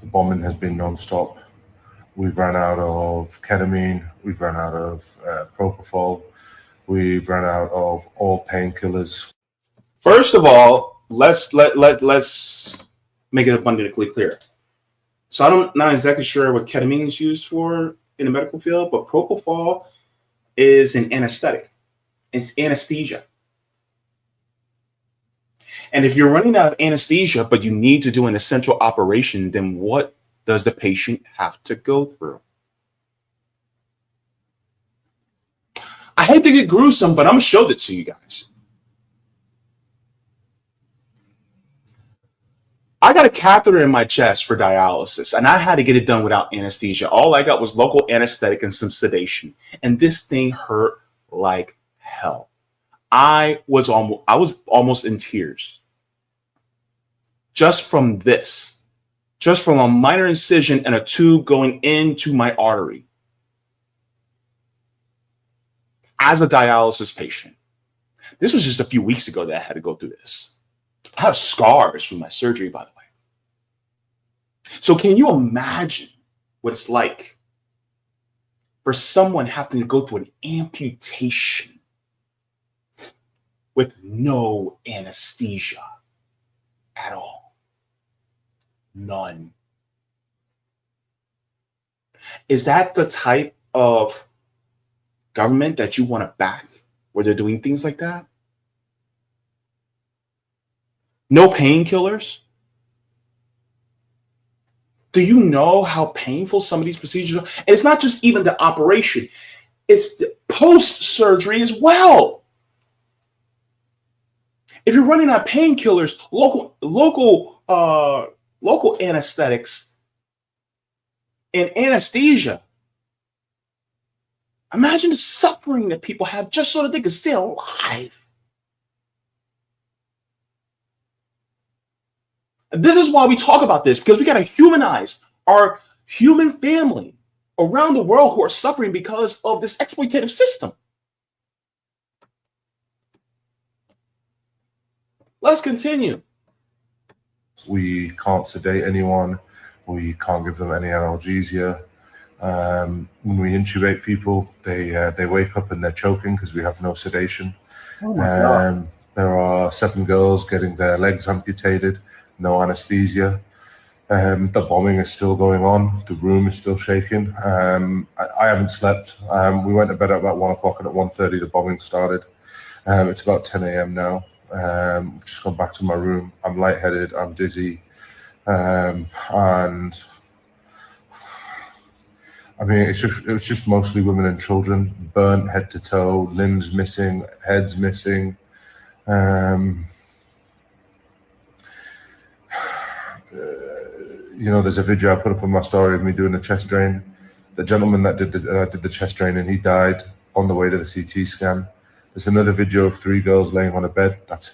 bombing has been non-stop. We've run out of ketamine. We've run out of propofol. We've run out of all painkillers. First of all, let's make it abundantly clear. So I'm not exactly sure what ketamine is used for in the medical field, but propofol is an anesthetic. It's anesthesia. And if you're running out of anesthesia, but you need to do an essential operation, then what does the patient have to go through? I hate to get gruesome, but I'm going to show that to you guys. I got a catheter in my chest for dialysis, and I had to get it done without anesthesia. All I got was local anesthetic and some sedation, and this thing hurt like hell. I was almost in tears. Just from this, just from a minor incision and a tube going into my artery. As a dialysis patient, this was just a few weeks ago that I had to go through this. I have scars from my surgery, by the way. So can you imagine what it's like for someone having to go through an amputation with no anesthesia at all? None. Is that the type of government that you want to back, where they're doing things like that? No painkillers? Do you know how painful some of these procedures are? And it's not just even the operation, it's the post-surgery as well. If you're running out of painkillers, local anesthetics, and anesthesia, imagine the suffering that people have just so that they can stay alive. This is why we talk about this, because we got to humanize our human family around the world who are suffering because of this exploitative system. Let's continue. We can't sedate anyone. We can't give them any analgesia. When we intubate people, they wake up and they're choking because we have no sedation. Oh my God. There are 7 girls getting their legs amputated, no anesthesia. The bombing is still going on. The room is still shaking. I haven't slept. We went to bed at about 1 o'clock, and at 1:30 the bombing started. It's about 10 a.m. now. Just gone back to my room. I'm lightheaded. I'm dizzy. And I mean, it was just mostly women and children, burnt head to toe, limbs missing, heads missing. There's a video I put up on my story of me doing the chest drain. The gentleman that did the chest drain, and he died on the way to the CT scan. There's another video of 3 girls laying on a bed. That's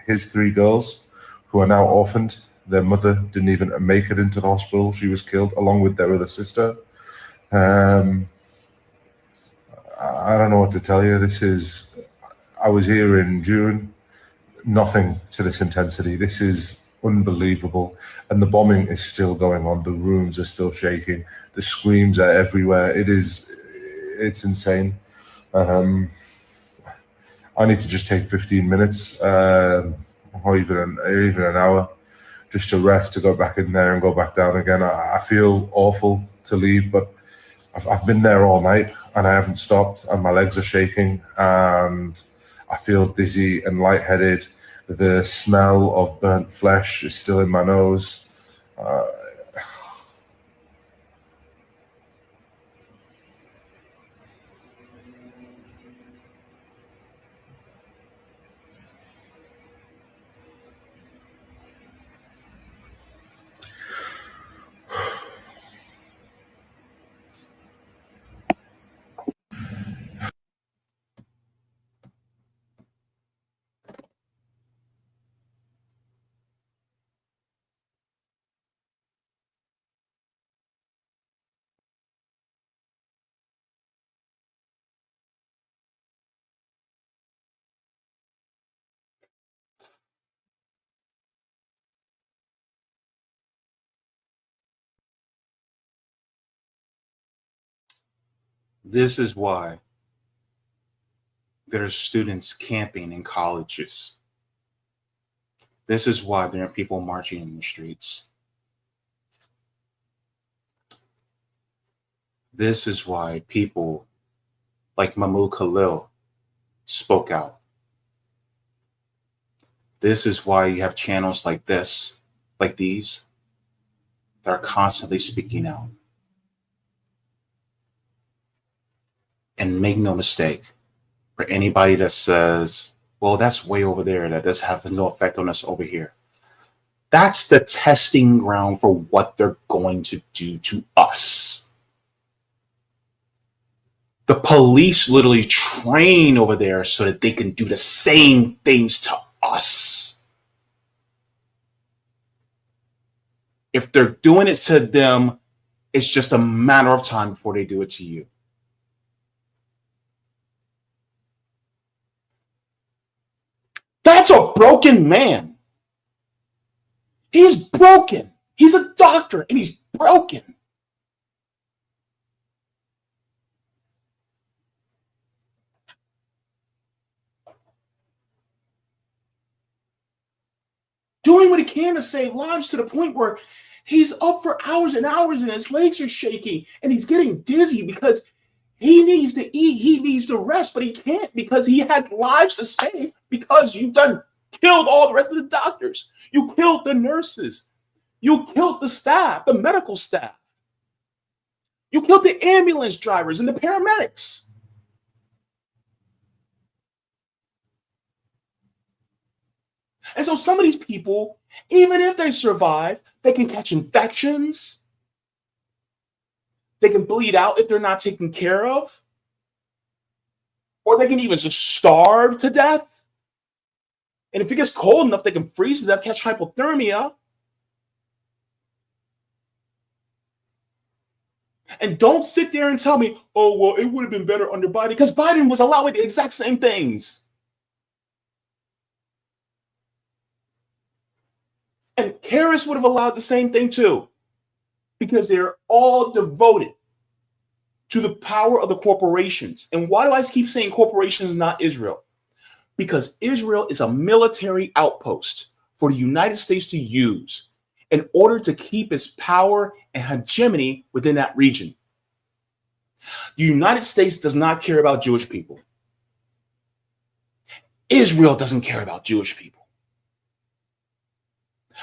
his 3 girls who are now orphaned. Their mother didn't even make it into the hospital. She was killed along with their other sister. I don't know what to tell you. I was here in June, nothing to this intensity. This is unbelievable. And the bombing is still going on. The rooms are still shaking. The screams are everywhere. It's insane. I need to just take 15 minutes, or even an hour, just to rest, to go back in there and go back down again. I feel awful to leave, but I've been there all night and I haven't stopped, and my legs are shaking, and I feel dizzy and lightheaded. The smell of burnt flesh is still in my nose. This is why there's students camping in colleges. This is why there are people marching in the streets. This is why people like Mahmoud Khalil spoke out. This is why you have channels like this, like these, that are constantly speaking out. And make no mistake, for anybody that says, well, that's way over there, that does have no effect on us over here. That's the testing ground for what they're going to do to us. The police literally train over there so that they can do the same things to us. If they're doing it to them, it's just a matter of time before they do it to you. That's a broken man. He's broken. He's a doctor and he's broken. Doing what he can to save lives to the point where he's up for hours and hours and his legs are shaking and he's getting dizzy because he needs to eat, he needs to rest, but he can't because he has lives to save because you've killed all the rest of the doctors. You killed the nurses. You killed the staff, the medical staff. You killed the ambulance drivers and the paramedics. And so some of these people, even if they survive, they can catch infections. They can bleed out if they're not taken care of. Or they can even just starve to death. And if it gets cold enough, they can freeze to death, catch hypothermia. And don't sit there and tell me, oh, well, it would have been better under Biden, because Biden was allowing the exact same things. And Harris would have allowed the same thing too, because they're all devoted to the power of the corporations. And why do I keep saying corporations, not Israel? Because Israel is a military outpost for the United States to use in order to keep its power and hegemony within that region. The United States does not care about Jewish people. Israel doesn't care about Jewish people.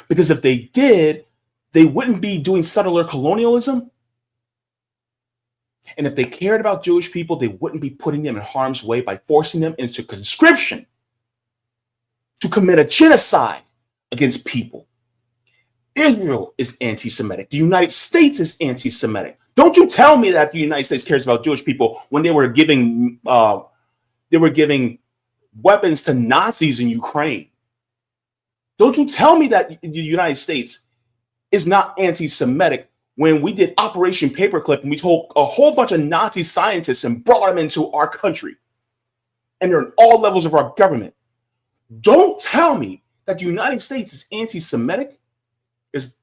Because if they did, they wouldn't be doing settler colonialism. And if they cared about Jewish people, they wouldn't be putting them in harm's way by forcing them into conscription to commit a genocide against people. Israel is anti-Semitic. The United States is anti-Semitic. Don't you tell me that the United States cares about Jewish people when they were giving weapons to Nazis in Ukraine. Don't you tell me that the United States is not anti-Semitic when we did Operation Paperclip and we told a whole bunch of Nazi scientists and brought them into our country. And they're in all levels of our government. Don't tell me that the United States is anti-Semitic, is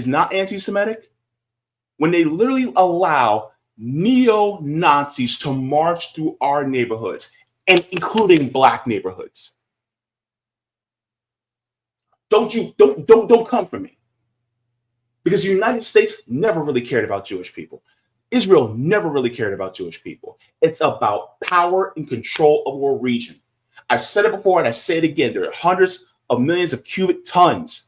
not anti-Semitic, when they literally allow neo-Nazis to march through our neighborhoods, and including Black neighborhoods. Don't come for me. Because the United States never really cared about Jewish people. Israel never really cared about Jewish people. It's about power and control of our region. I've said it before and I say it again. There are hundreds of millions of cubic tons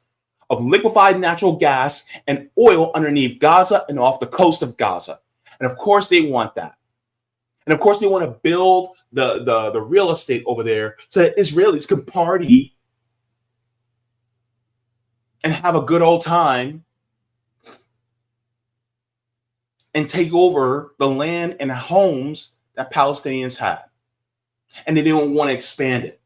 of liquefied natural gas and oil underneath Gaza and off the coast of Gaza. And of course they want that. And of course they want to build the real estate over there so that Israelis can party and have a good old time and take over the land and homes that Palestinians had. And they don't want to expand it.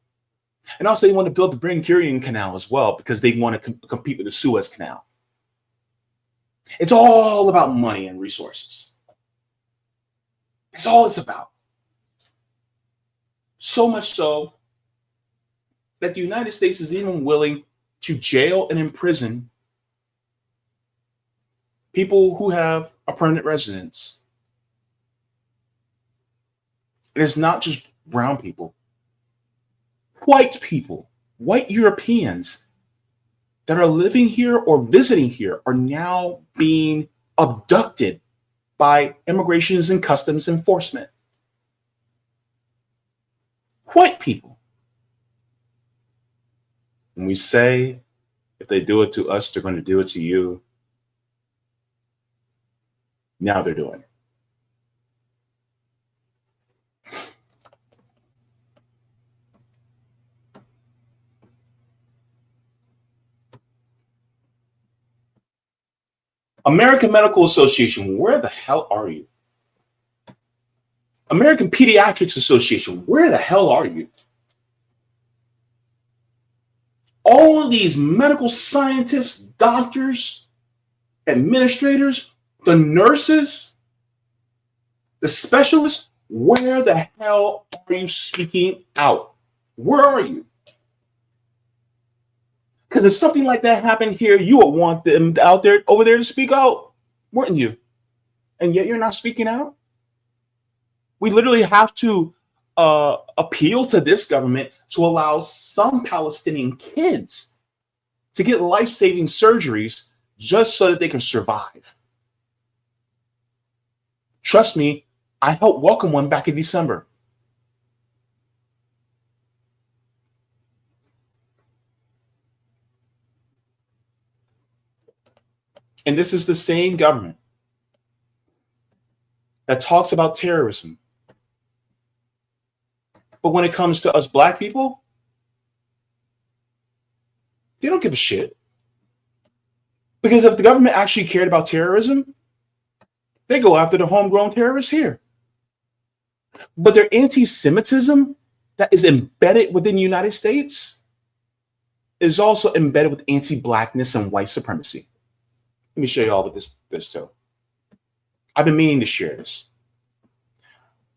And also they want to build the Ben Gurion Canal as well because they want to compete with the Suez Canal. It's all about money and resources. It's all it's about. So much so that the United States is even willing to jail and imprison people who have a permanent residence. And it's not just brown people. White people, white Europeans that are living here or visiting here are now being abducted by Immigration and Customs Enforcement. White people. And we say, if they do it to us, they're going to do it to you. Now they're doing it. American Medical Association, where the hell are you? American Pediatrics Association, where the hell are you? All of these medical scientists, doctors, administrators, the nurses, the specialists, where the hell are you speaking out? Where are you? Because if something like that happened here, you would want them out there, over there to speak out, wouldn't you? And yet you're not speaking out. We literally have to appeal to this government to allow some Palestinian kids to get life-saving surgeries just so that they can survive. Trust me, I helped welcome one back in December. And this is the same government that talks about terrorism. But when it comes to us black people, they don't give a shit. Because if the government actually cared about terrorism, they go after the homegrown terrorists here. But their anti-Semitism that is embedded within the United States is also embedded with anti-blackness and white supremacy. Let me show you all what this too. I've been meaning to share this.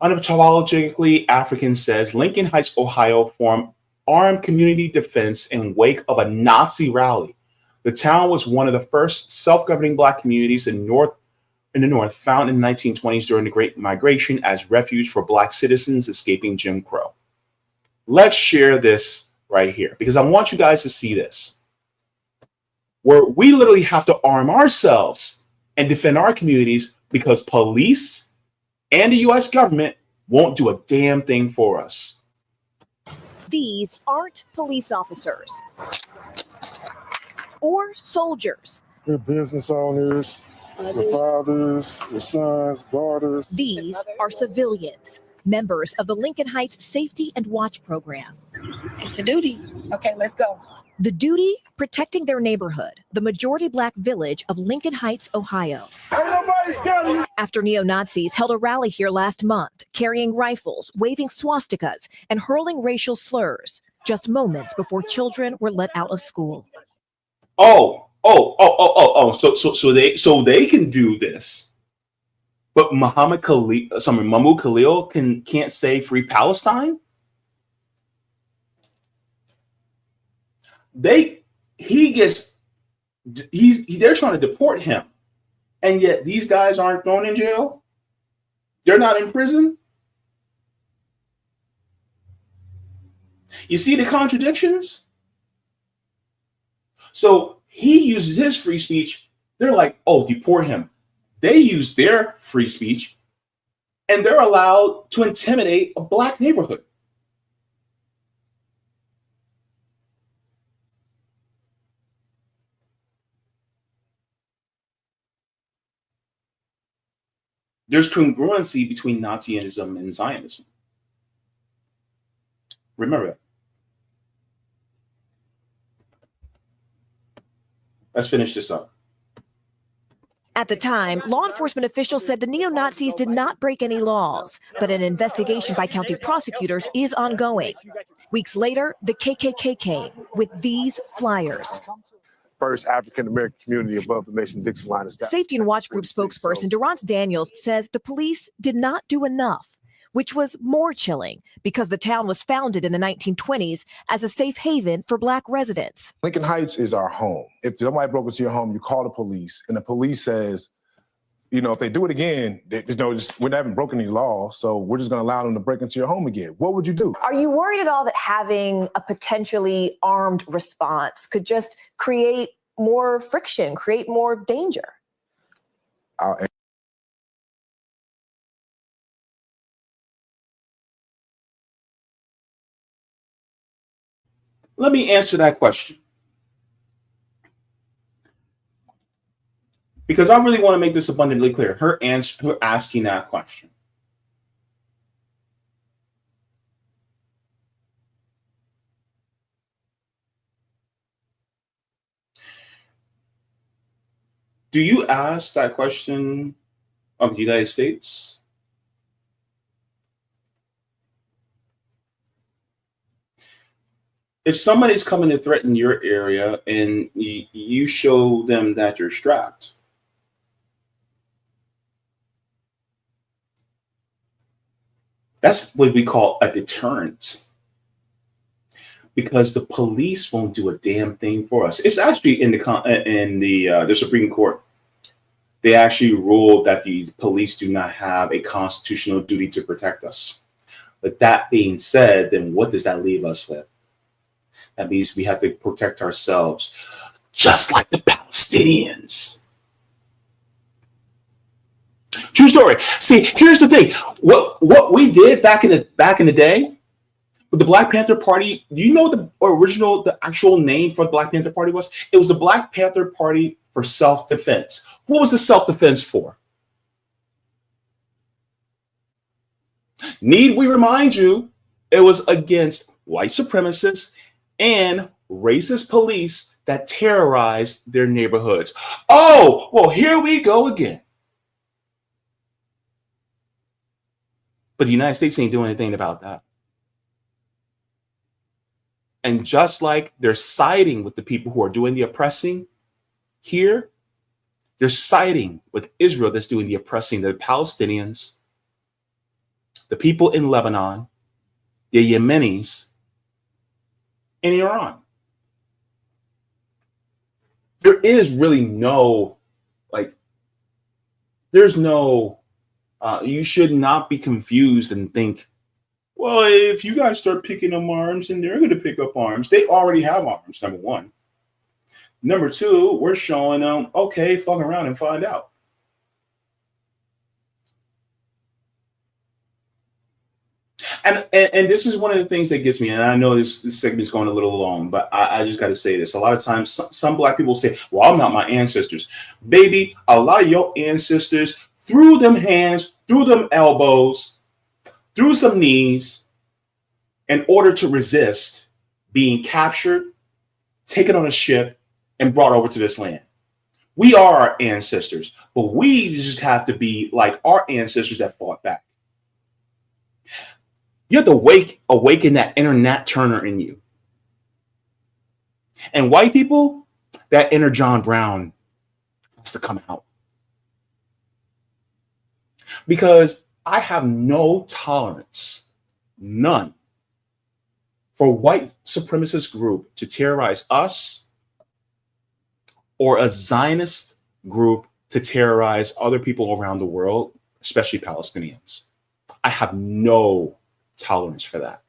Unapologetically African says Lincoln Heights, Ohio formed armed community defense in wake of a Nazi rally. The town was one of the first self-governing black communities in the North, found in the 1920s during the Great Migration as refuge for black citizens escaping Jim Crow. Let's share this right here because I want you guys to see this. Where we literally have to arm ourselves and defend our communities because police and the U.S. government won't do a damn thing for us. These aren't police officers or soldiers. They're business owners, their fathers, their sons, daughters. These are civilians, members of the Lincoln Heights Safety and Watch Program. It's a duty. Okay, let's go. The duty, protecting their neighborhood, the majority black village of Lincoln Heights, Ohio. After neo-Nazis held a rally here last month, carrying rifles, waving swastikas, and hurling racial slurs, just moments before children were let out of school. So they can do this, but Mahmoud Khalil can't say free Palestine. They're trying to deport him, and yet these guys aren't thrown in jail. They're not in prison. You see the contradictions? So he uses his free speech. They're like, oh, deport him. They use their free speech, and they're allowed to intimidate a black neighborhood. There's congruency between Nazism and Zionism. Remember that. Let's finish this up. At the time, law enforcement officials said the neo-Nazis did not break any laws, but an investigation by county prosecutors is ongoing. Weeks later, the KKK came with these flyers. First African-American community above the Mason-Dixon line of staff. Safety and Watch Group spokesperson Durrance Daniels says the police did not do enough, which was more chilling because the town was founded in the 1920s as a safe haven for black residents. Lincoln Heights is our home. If somebody broke into your home, you call the police, and the police says, you know, if they do it again, we haven't broken any law, so we're just going to allow them to break into your home again. What would you do? Are you worried at all that having a potentially armed response could just create more friction, create more danger? Let me answer that question, because I really want to make this abundantly clear. Her asking that question. Do you ask that question of the United States? If somebody's coming to threaten your area and you show them that you're strapped, that's what we call a deterrent, because the police won't do a damn thing for us. It's actually in the Supreme Court. They actually ruled that the police do not have a constitutional duty to protect us. But that being said, then what does that leave us with? That means we have to protect ourselves, just like the Palestinians. True story. See, here's the thing. What we did back in the day with the Black Panther Party. Do you know what the actual name for the Black Panther Party was? It was the Black Panther Party for self-defense. What was the self-defense for? Need we remind you, it was against white supremacists and racist police that terrorized their neighborhoods. Oh, well, here we go again. But the United States ain't doing anything about that. And just like they're siding with the people who are doing the oppressing here, they're siding with Israel that's doing the oppressing, the Palestinians, the people in Lebanon, the Yemenis, and Iran. There is really no, you should not be confused and think, well, if you guys start picking up arms, then they're going to pick up arms. They already have arms, number one. Number two, we're showing them, okay, fuck around and find out. And this is one of the things that gets me, and I know this segment is going a little long, but I just got to say this. A lot of times, some black people say, well, I'm not my ancestors. Baby, a lot of your ancestors threw them hands, threw them elbows, threw some knees in order to resist being captured, taken on a ship, and brought over to this land. We are our ancestors, but we just have to be like our ancestors that fought back. You have to awaken that inner Nat Turner in you. And white people, that inner John Brown has to come out. Because I have no tolerance, none, for white supremacist group to terrorize us or a Zionist group to terrorize other people around the world, especially Palestinians. I have no tolerance for that.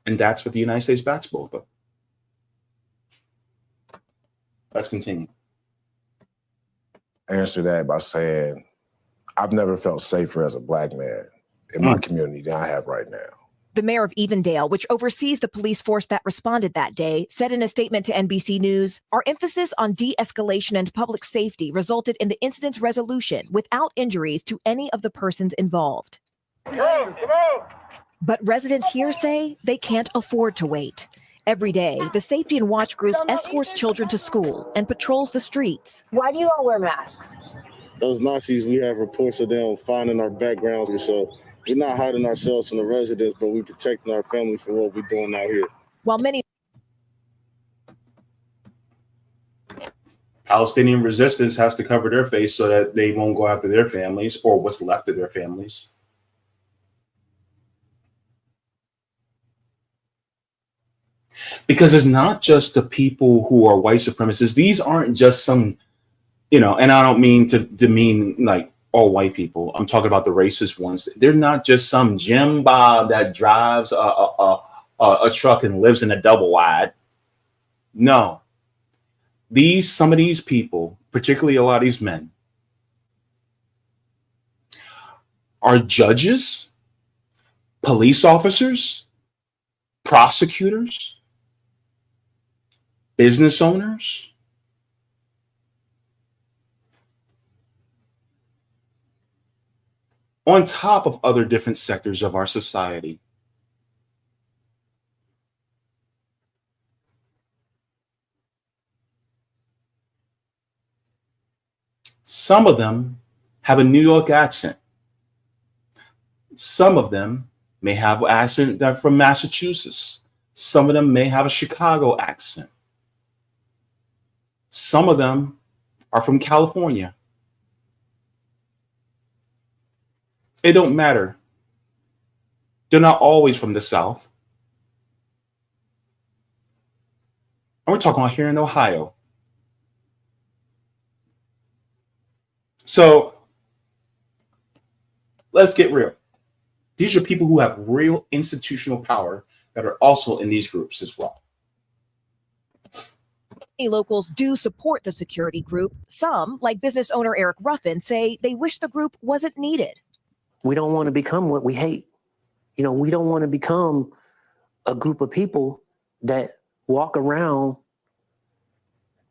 And that's what the United States backs both of. Let's continue. Answer that by saying, I've never felt safer as a Black man in my community than I have right now. The mayor of Evendale, which oversees the police force that responded that day, said in a statement to NBC News, "Our emphasis on de-escalation and public safety resulted in the incident's resolution without injuries to any of the persons involved." But residents here say they can't afford to wait. Every day, the Safety and Watch group escorts children to school and patrols the streets. Why do you all wear masks? Those Nazis, we have reports of them finding our backgrounds. So we're not hiding ourselves from the residents, but we're protecting our family from what we're doing out here. While many Palestinian resistance has to cover their face so that they won't go after their families or what's left of their families. Because it's not just the people who are white supremacists. These aren't just some, and I don't mean to demean like all white people. I'm talking about the racist ones. They're not just some Jim Bob that drives a truck and lives in a double wide. No. Some of these people, particularly a lot of these men, are judges, police officers, prosecutors, business owners, on top of other different sectors of our society. Some of them have a New York accent. Some of them may have an accent that from Massachusetts. Some of them may have a Chicago accent. Some of them are from California. It don't matter. They're not always from the South. And we're talking about here in Ohio. So let's get real. These are people who have real institutional power that are also in these groups as well. Many locals do support the security group. Some, like business owner Eric Ruffin, say they wish the group wasn't needed. We don't want to become what we hate. We don't want to become a group of people that walk around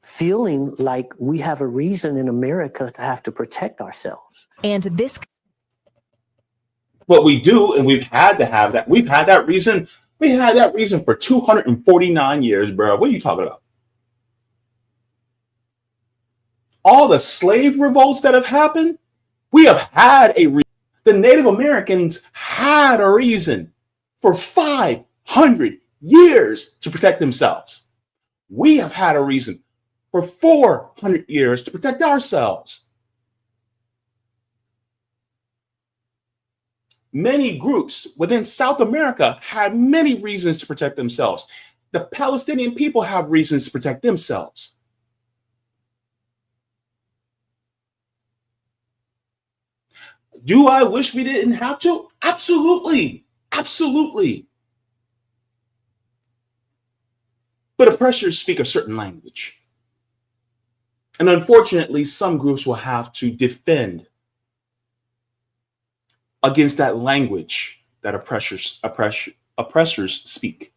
feeling like we have a reason in America to have to protect ourselves. And this. What we do, and we've had to have that. We've had that reason. We had that reason for 249 years, bro. What are you talking about? All the slave revolts that have happened, we have had a reason. The Native Americans had a reason for 500 years to protect themselves. We have had a reason for 400 years to protect ourselves. Many groups within South America had many reasons to protect themselves. The Palestinian people have reasons to protect themselves. Do I wish we didn't have to? Absolutely. Absolutely. But oppressors speak a certain language. And unfortunately, some groups will have to defend against that language that oppressors speak.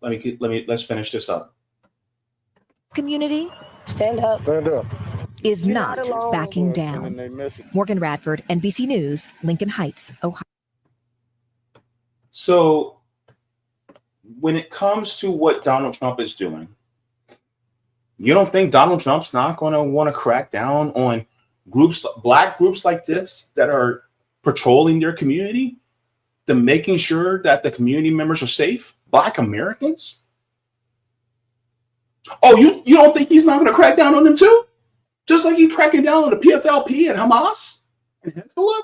Let's finish this up. Community Stand up. Stand up. is You're not not alone. backing Sending down. their message. Morgan Radford, NBC News, Lincoln Heights, Ohio. So when it comes to what Donald Trump is doing, you don't think Donald Trump's not going to want to crack down on groups, black groups like this that are patrolling their community, to making sure that the community members are safe? Black Americans? Oh, you don't think he's not going to crack down on them too? Just like he's cracking down on the PFLP and Hamas and Hezbollah?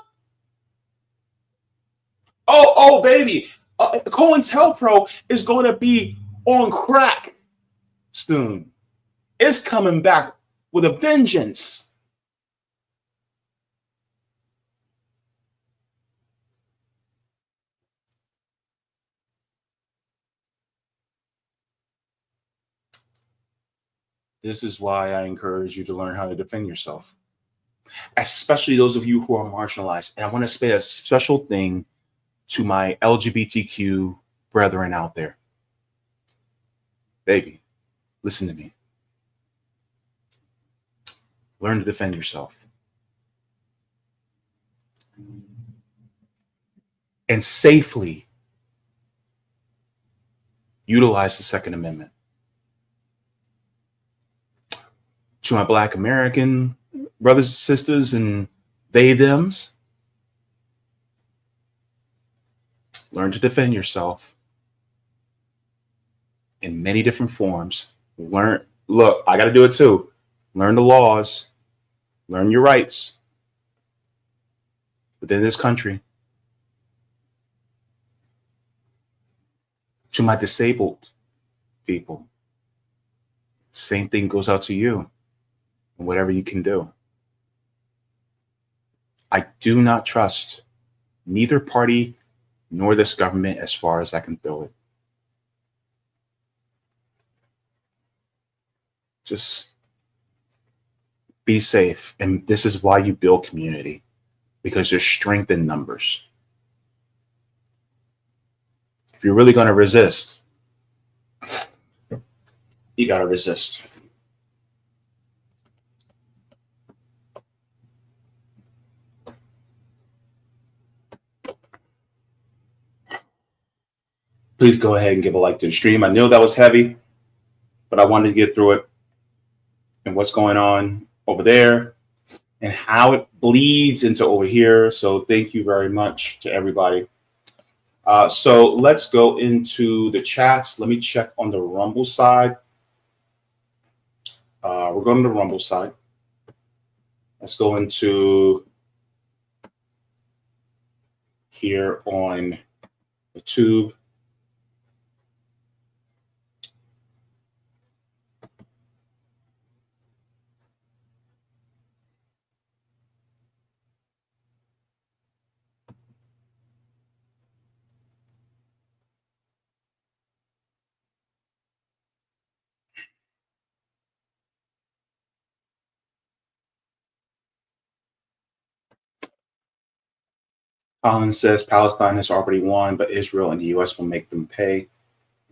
Oh, baby. COINTELPRO is going to be on crack soon. It's coming back with a vengeance. This is why I encourage you to learn how to defend yourself, especially those of you who are marginalized. And I want to say a special thing to my LGBTQ brethren out there. Baby, listen to me. Learn to defend yourself. And safely utilize the Second Amendment. To my Black American brothers and sisters and they, thems, learn to defend yourself in many different forms. Look, I got to do it too. Learn the laws, learn your rights within this country. To my disabled people, same thing goes out to you and whatever you can do. I do not trust neither party nor this government as far as I can throw it. Just be safe. And this is why you build community, because there's strength in numbers. If you're really going to resist, you got to resist. Please go ahead and give a like to the stream. I know that was heavy, but I wanted to get through it and what's going on over there and how it bleeds into over here. So thank you very much to everybody. So let's go into the chats. Let me check on the Rumble side. We're going to the Rumble side. Let's go into here on the tube. Collins says Palestine has already won, but Israel and the U.S. will make them pay,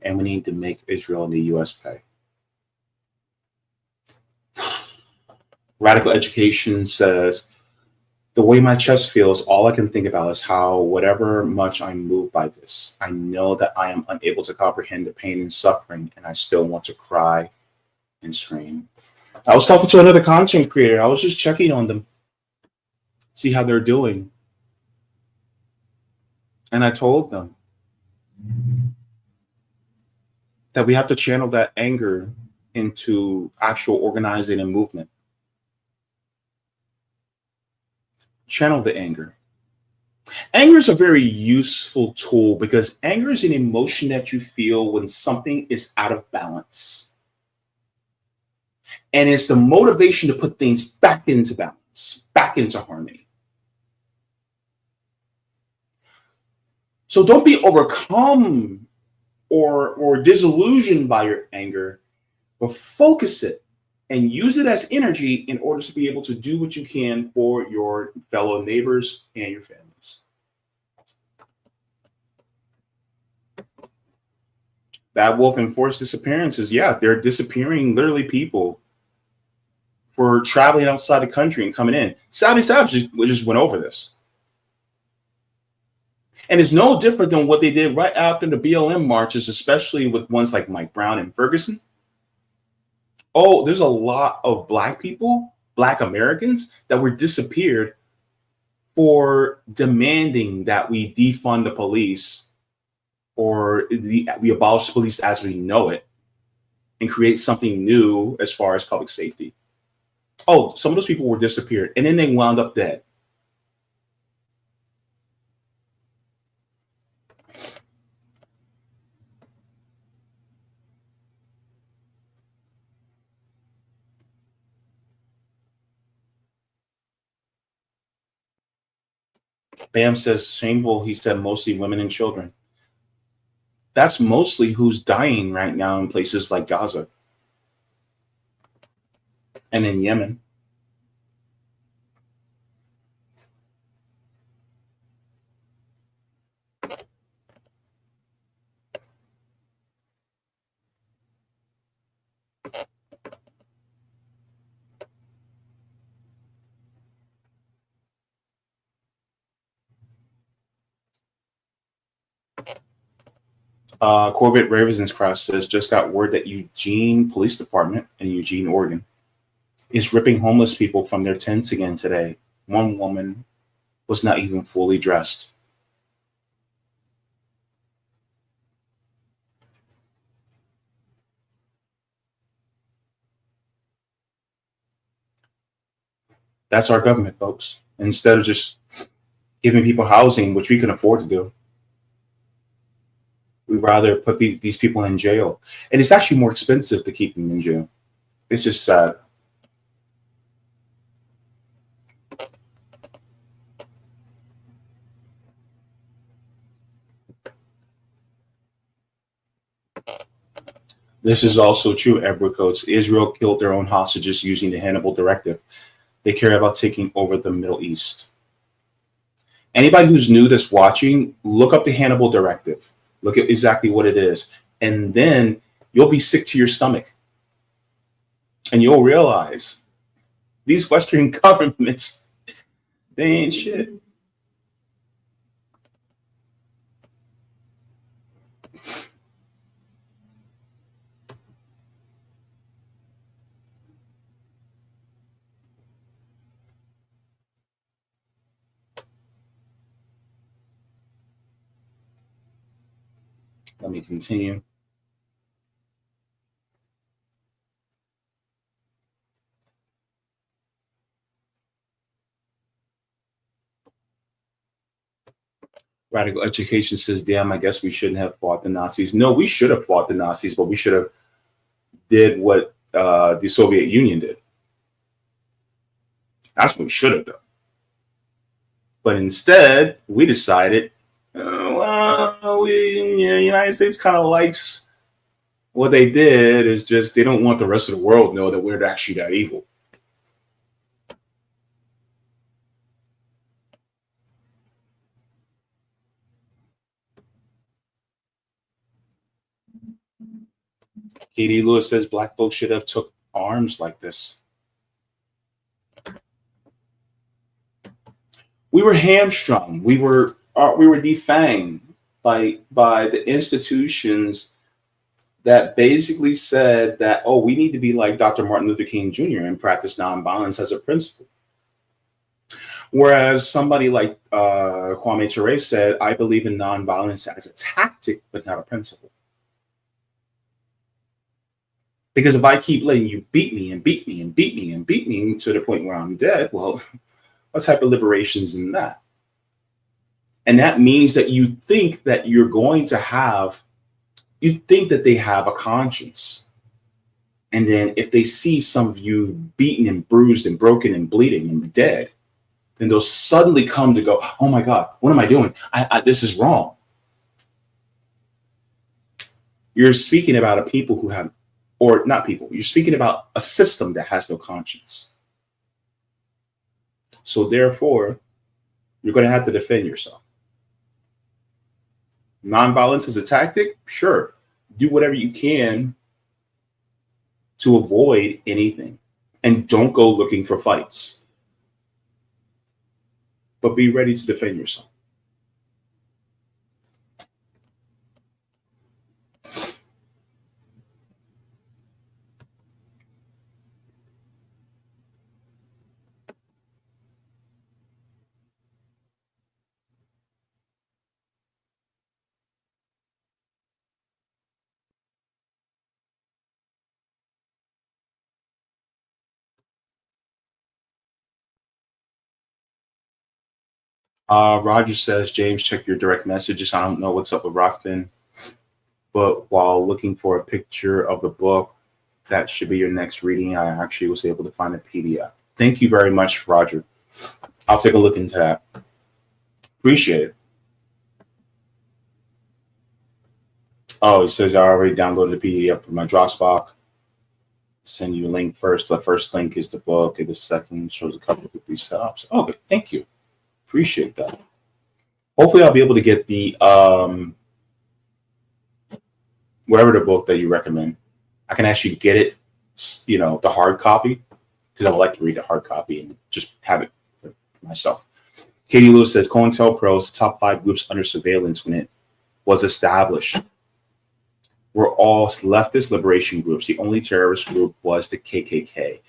and we need to make Israel and the U.S. pay. Radical Education says, the way my chest feels, all I can think about is how, whatever much I'm moved by this, I know that I am unable to comprehend the pain and suffering, and I still want to cry and scream. I was talking to another content creator. I was just checking on them, see how they're doing. And I told them that we have to channel that anger into actual organizing and movement. Channel the anger. Anger is a very useful tool because anger is an emotion that you feel when something is out of balance. And it's the motivation to put things back into balance, back into harmony. So don't be overcome or disillusioned by your anger, but focus it and use it as energy in order to be able to do what you can for your fellow neighbors and your families. Bad Wolf and forced disappearances. Yeah, they're disappearing literally people for traveling outside the country and coming in. Savage just went over this. And it's no different than what they did right after the BLM marches, especially with ones like Mike Brown and Ferguson. Oh, there's a lot of Black people, Black Americans, that were disappeared for demanding that we defund the police or we abolish the police as we know it and create something new as far as public safety. Oh, some of those people were disappeared and then they wound up dead. Bam says shameful. He said mostly women and children. That's mostly who's dying right now in places like Gaza. and in Yemen. Corbett Ravenscraft says, just got word that Eugene Police Department in Eugene, Oregon, is ripping homeless people from their tents again today. One woman was not even fully dressed. That's our government, folks. Instead of just giving people housing, which we can afford to do, we'd rather put these people in jail. And it's actually more expensive to keep them in jail. It's just sad. This is also true, Edward Coates. Israel killed their own hostages using the Hannibal Directive. They care about taking over the Middle East. Anybody who's new that's watching, look up the Hannibal Directive. Look at exactly what it is. And then you'll be sick to your stomach. And you'll realize these Western governments, they ain't shit. Let me continue. Radical Education says, damn, I guess we shouldn't have fought the Nazis. No, we should have fought the Nazis, but we should have did what the Soviet Union did. That's what we should have done. But instead, we decided, the United States kind of likes what they did. Is just they don't want the rest of the world to know that we're actually that evil. Katie Lewis says black folks should have took arms like this. We were hamstrung. We were defanged by the institutions that basically said that, oh, we need to be like Dr. Martin Luther King Jr. and practice nonviolence as a principle. Whereas somebody like Kwame Ture said, I believe in nonviolence as a tactic, but not a principle. Because if I keep letting you beat me and beat me and beat me and beat me to the point where I'm dead, well, what type of liberations in that? And that means that you think that you're going to have, you think that they have a conscience. And then if they see some of you beaten and bruised and broken and bleeding and dead, then they'll suddenly come to go, oh my God, what am I doing? This is wrong. You're speaking about a people who have, or not people, you're speaking about a system that has no conscience. So therefore, you're going to have to defend yourself. Nonviolence is a tactic? Sure. Do whatever you can to avoid anything. And don't go looking for fights. But be ready to defend yourself. Roger says, James, check your direct messages. I don't know what's up with Rockfin, but while looking for a picture of the book, that should be your next reading. I actually was able to find a PDF. Thank you very much, Roger. I'll take a look into that. Appreciate it. Oh, he says I already downloaded the PDF from my Dropbox. send you a link first. The first link is the book, and the second shows a couple of these setups. Okay, thank you. Appreciate that. Hopefully I'll be able to get the whatever the book that you recommend. I can actually get it, you know, the hard copy, because I would like to read the hard copy and just have it for myself. Katie Lewis says COINTELPRO's top 5 groups under surveillance when it was established were all leftist liberation groups. The only terrorist group was the KKK.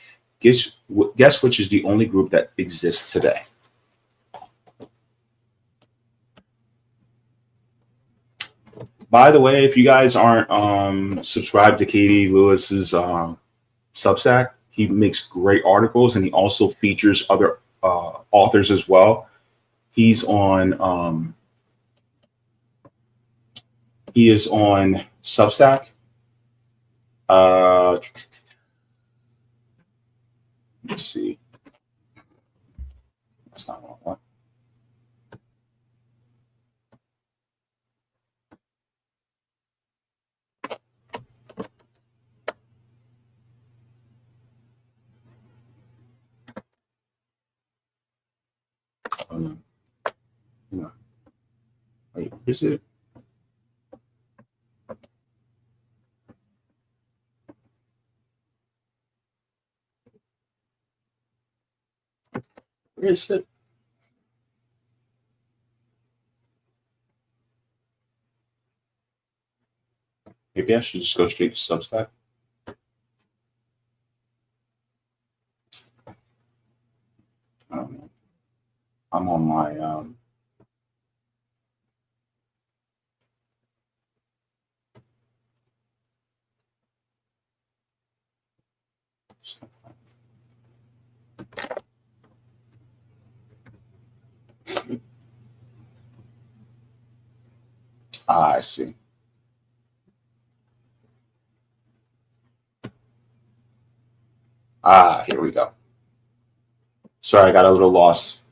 Guess which is the only group that exists today? By the way, if you guys aren't subscribed to Katie Lewis's Substack, he makes great articles, and he also features other authors as well. He is on Substack. Let's see. That's not what I want. No. Wait, is it? Where is it? Maybe I should just go straight to Substack. I don't know. I'm on my I see. Here we go. Sorry, I got a little lost.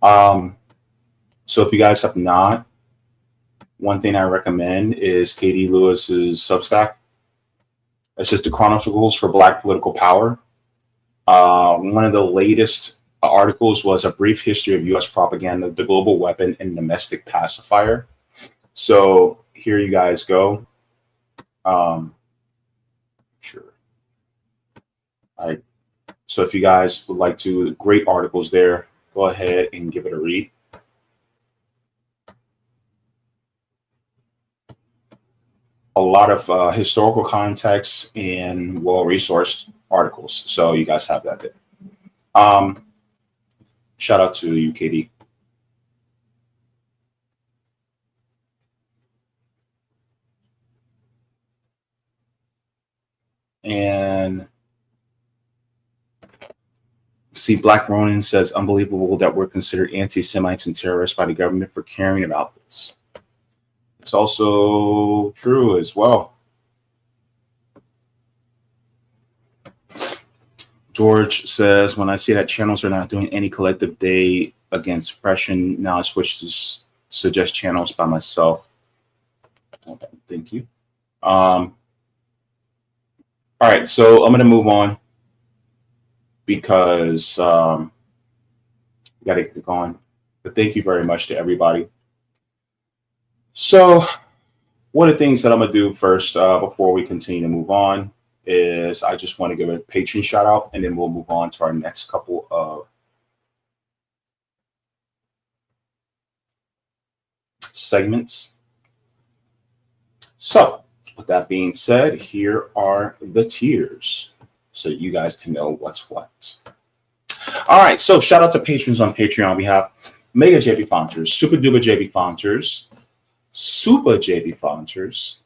So if you guys have not, one thing I recommend is Katie Lewis's Substack. It's just the Chronicles for Black Political Power. One of the latest articles was a brief history of U.S. propaganda, the global weapon, and domestic pacifier. So here you guys go. Sure. So if you guys would like to, great articles there, go ahead and give it a read. A lot of historical context and well-resourced articles. So you guys have that there. Shout out to you, Katie. And see, Black Ronin says, unbelievable that we're considered anti-Semites and terrorists by the government for caring about this. It's also true as well. George says, when I see that channels are not doing any collective day against suppression, now I switch to suggest channels by myself. Okay, thank you. All right, so I'm going to move on because we got to get going. But thank you very much to everybody. So one of the things that I'm going to do first before we continue to move on is I just want to give a Patreon shout out, and then we'll move on to our next couple of segments. So with that being said, here are the tiers so you guys can know what's what. All right, so shout out to patrons on Patreon. We have Mega JB Faunters, Super Duper JB Faunters, Super JB Faunters.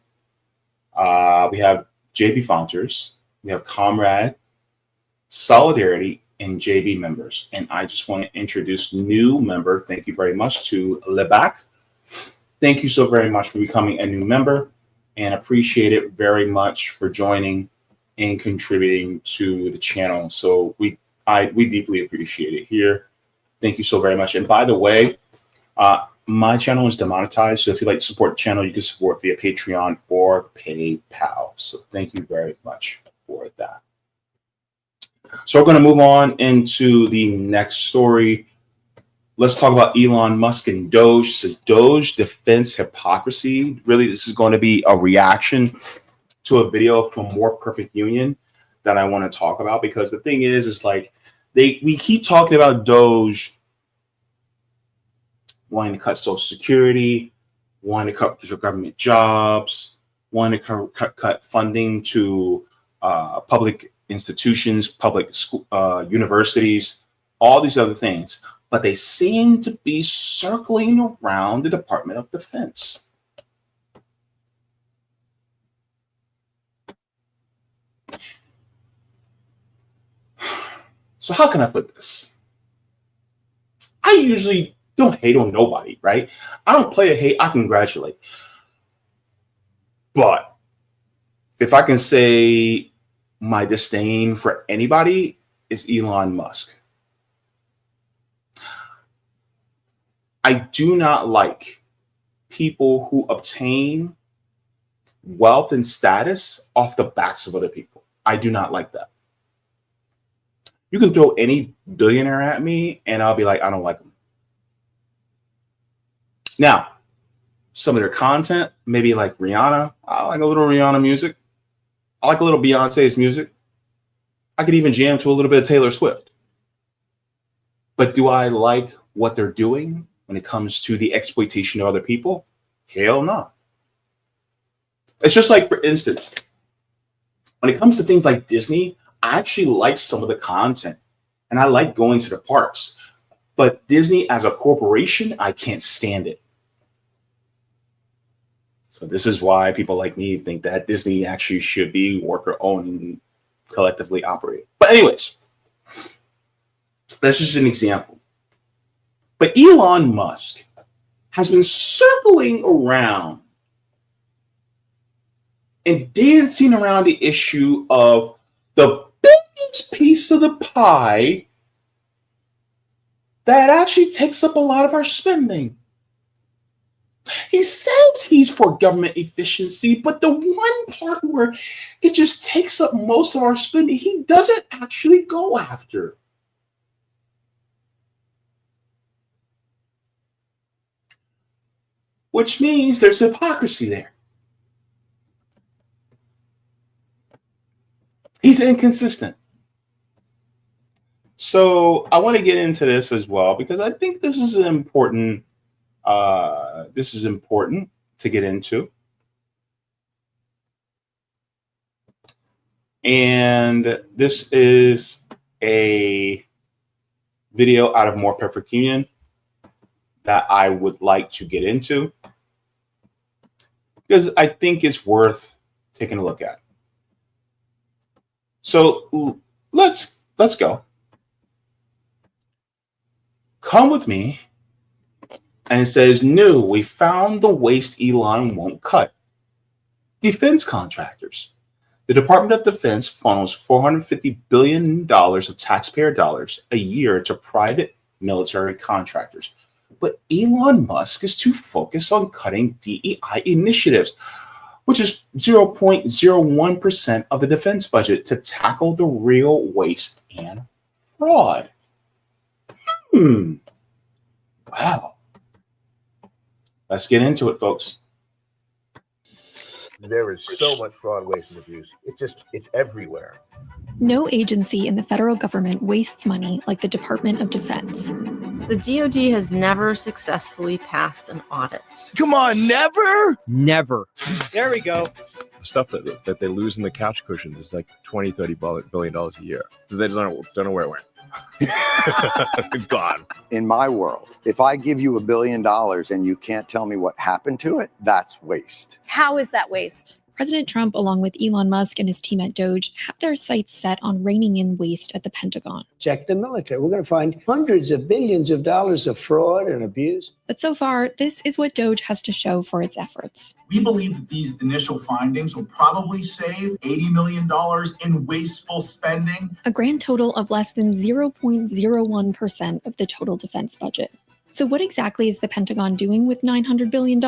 We have JB Faunters. We have Comrade, Solidarity, and JB members. And I just want to introduce new member. Thank you very much to Lebac. Thank you so very much for becoming a new member, and appreciate it very much for joining and contributing to the channel. So we deeply appreciate it here. Thank you so very much. And by the way, my channel is demonetized, so if you'd like to support the channel, you can support via Patreon or PayPal. So thank you very much for that. So we're going to move on into the next story. Let's talk about Elon Musk and DOGE. So DOGE defense hypocrisy. Really, this is going to be a reaction to a video from More Perfect Union that I want to talk about, because the thing is like we keep talking about DOGE wanting to cut Social Security, wanting to cut government jobs, wanting to cut funding to public institutions, public school, universities, all these other things. But they seem to be circling around the Department of Defense. So how can I put this? I usually don't hate on nobody, right? I don't play a hate, I congratulate. But if I can say my disdain for anybody, is Elon Musk. I do not like people who obtain wealth and status off the backs of other people. I do not like that. You can throw any billionaire at me and I'll be like, I don't like them. Now, some of their content, maybe like Rihanna. I like a little Rihanna music. I like a little Beyonce's music. I could even jam to a little bit of Taylor Swift. But do I like what they're doing when it comes to the exploitation of other people? Hell no. It's just like, for instance, when it comes to things like Disney, I actually like some of the content and I like going to the parks. But Disney as a corporation, I can't stand it. So this is why people like me think that Disney actually should be worker-owned and collectively operated. But anyways, that's just an example. But Elon Musk has been circling around and dancing around the issue of the biggest piece of the pie that actually takes up a lot of our spending. He says he's for government efficiency, but the one part where it just takes up most of our spending, he doesn't actually go after. Which means there's hypocrisy there. He's inconsistent. So I want to get into this as well, because I think this is an important to get into. And this is a video out of More Perfect Union that I would like to get into, because I think it's worth taking a look at. So let's go. Come with me. And it says, new, we found the waste Elon won't cut. Defense contractors. The Department of Defense funnels $450 billion of taxpayer dollars a year to private military contractors. But Elon Musk is too focused on cutting DEI initiatives, which is 0.01% of the defense budget, to tackle the real waste and fraud. Wow. Let's get into it, folks. There is so much fraud, waste, and abuse. It's everywhere. No agency in the federal government wastes money like the Department of Defense. The DOD has never successfully passed an audit. Come on, never? Never. There we go. The stuff that they lose in the couch cushions is like $20-30 billion a year. They just don't know where it went. It's gone. In my world, if I give you $1 billion and you can't tell me what happened to it, that's waste. How is that waste? President Trump, along with Elon Musk and his team at DOGE, have their sights set on reining in waste at the Pentagon. Check the military. We're going to find hundreds of billions of dollars of fraud and abuse. But so far, this is what DOGE has to show for its efforts. We believe that these initial findings will probably save $80 million in wasteful spending. A grand total of less than 0.01% of the total defense budget. So what exactly is the Pentagon doing with $900 billion?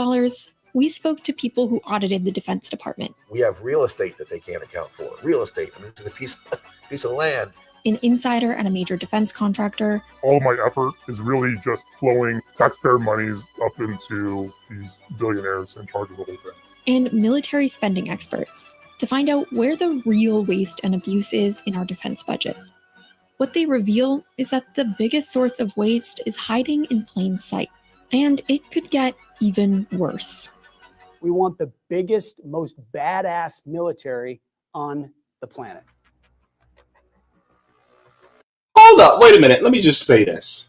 We spoke to people who audited the Defense Department. We have real estate that they can't account for. Real estate. I mean, it's a piece of land. an insider at a major defense contractor. All of my effort is really just flowing taxpayer monies up into these billionaires in charge of the whole thing. And military spending experts to find out where the real waste and abuse is in our defense budget. What they reveal is that the biggest source of waste is hiding in plain sight, and it could get even worse. We want the biggest, most badass military on the planet. Hold up, wait a minute. Let me just say this.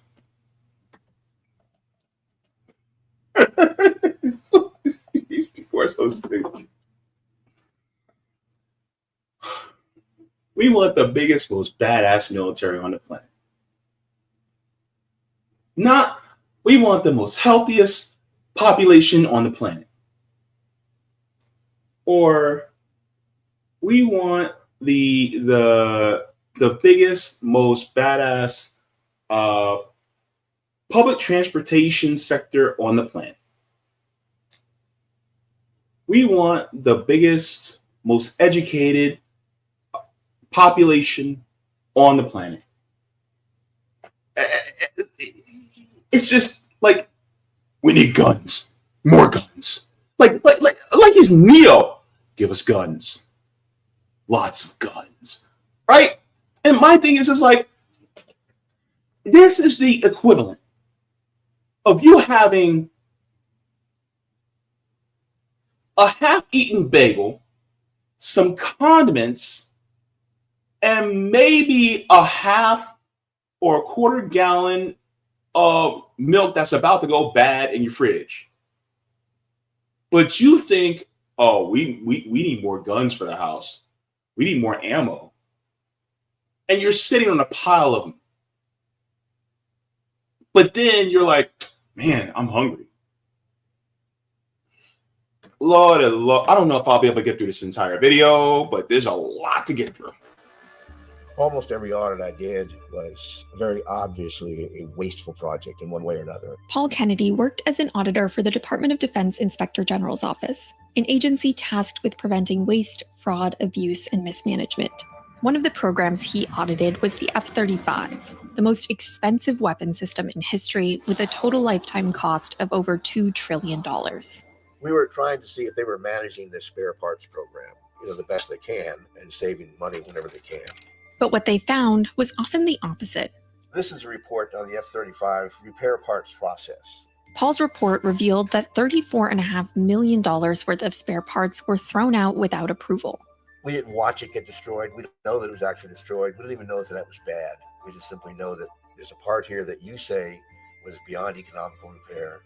These people are so stupid. We want the biggest, most badass military on the planet. Not, we want the most healthiest population on the planet. Or we want the biggest, most badass public transportation sector on the planet. We want the biggest, most educated population on the planet. It's just like, we need guns, more guns. Like he's Neo. Give us guns, lots of guns, right? And my thing is like, this is the equivalent of you having a half-eaten bagel, some condiments, and maybe a half or a quarter gallon of milk that's about to go bad in your fridge. But you think, oh, we need more guns for the house. We need more ammo. And you're sitting on a pile of them. But then you're like, man, I'm hungry. Lord, I don't know if I'll be able to get through this entire video, but there's a lot to get through. Almost every audit I did was very obviously a wasteful project in one way or another. Paul Kennedy worked as an auditor for the Department of Defense Inspector General's Office, an agency tasked with preventing waste, fraud, abuse, and mismanagement. One of the programs he audited was the F-35, the most expensive weapon system in history with a total lifetime cost of over $2 trillion. We were trying to see if they were managing the spare parts program, the best they can and saving money whenever they can. But what they found was often the opposite. This is a report on the F-35 repair parts process. Paul's report revealed that $34.5 million worth of spare parts were thrown out without approval. We didn't watch it get destroyed. We didn't know that it was actually destroyed. We didn't even know that that was bad. We just simply know that there's a part here that you say was beyond economical repair,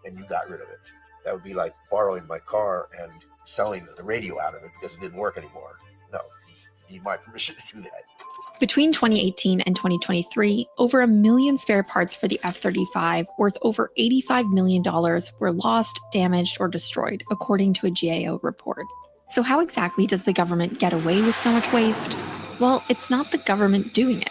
and you got rid of it. That would be like borrowing my car and selling the radio out of it because it didn't work anymore. No, you need my permission to do that. Between 2018 and 2023, over 1 million spare parts for the F-35 worth over $85 million were lost, damaged, or destroyed, according to a GAO report. So how exactly does the government get away with so much waste? Well, it's not the government doing it.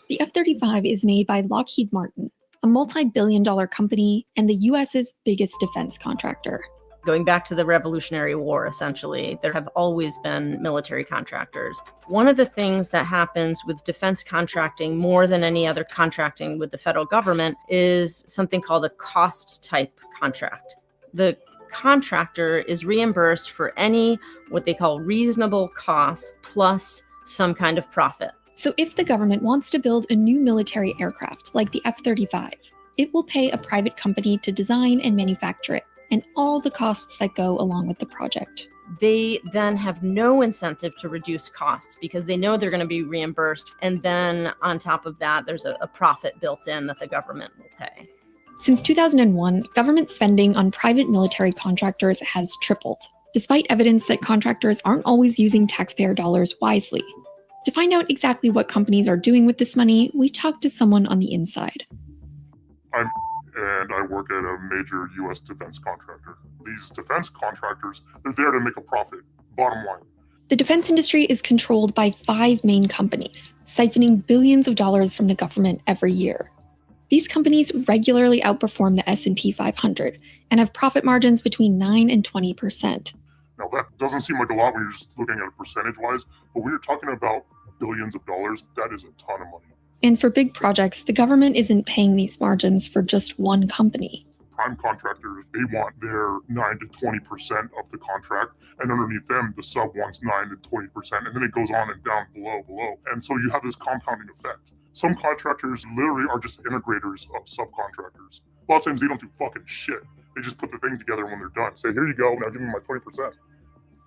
The F-35 is made by Lockheed Martin, a multi-billion-dollar company and the US's biggest defense contractor. Going back to the Revolutionary War, essentially, there have always been military contractors. One of the things that happens with defense contracting more than any other contracting with the federal government is something called a cost type contract. The contractor is reimbursed for any what they call reasonable cost plus some kind of profit. So if the government wants to build a new military aircraft like the F-35, it will pay a private company to design and manufacture it, and all the costs that go along with the project. They then have no incentive to reduce costs because they know they're going to be reimbursed. And then on top of that, there's a profit built in that the government will pay. Since 2001, government spending on private military contractors has tripled, despite evidence that contractors aren't always using taxpayer dollars wisely. To find out exactly what companies are doing with this money, we talked to someone on the inside. I work at a major U.S. defense contractor. These defense contractors, they're there to make a profit, bottom line. The defense industry is controlled by 5 main companies, siphoning billions of dollars from the government every year. These companies regularly outperform the S&P 500 and have profit margins between 9 and 20%. Now that doesn't seem like a lot when you're just looking at it percentage-wise, but we are talking about billions of dollars, that is a ton of money. And for big projects, the government isn't paying these margins for just one company. Prime contractors, they want their 9 to 20% of the contract, and underneath them, the sub wants 9 to 20%, and then it goes on and down below. And so you have this compounding effect. Some contractors literally are just integrators of subcontractors. A lot of times they don't do fucking shit. They just put the thing together when they're done. Say, here you go, now give me my 20%.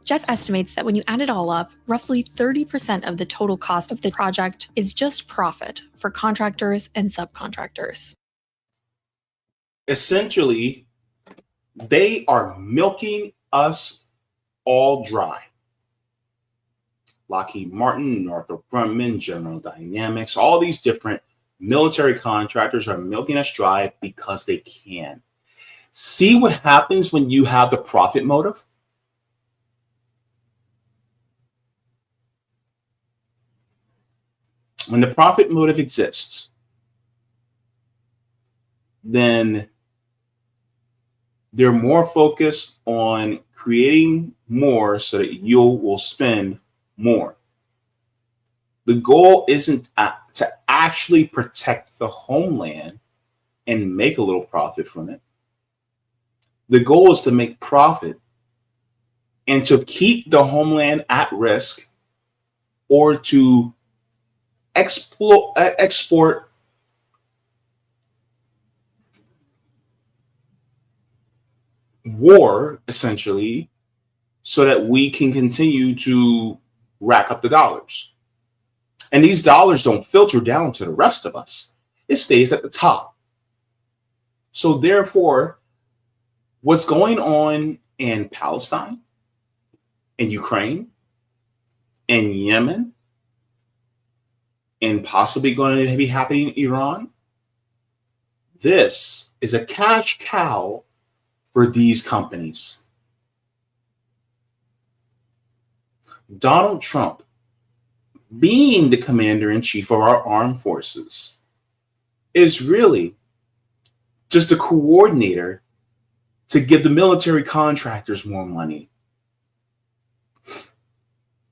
Jeff estimates that when you add it all up, roughly 30% of the total cost of the project is just profit for contractors and subcontractors. Essentially, they are milking us all dry. Lockheed Martin, Northrop Grumman, General Dynamics, all these different military contractors are milking us dry because they can. See what happens when you have the profit motive? When the profit motive exists, then they're more focused on creating more so that you will spend more. The goal isn't to actually protect the homeland and make a little profit from it. The goal is to make profit and to keep the homeland at risk, or to export war, essentially, so that we can continue to rack up the dollars. And these dollars don't filter down to the rest of us. It stays at the top. So therefore, what's going on in Palestine, in Ukraine, in Yemen, and possibly going to be happening in Iran, this is a cash cow for these companies. Donald Trump, being the commander-in-chief of our armed forces, is really just a coordinator to give the military contractors more money.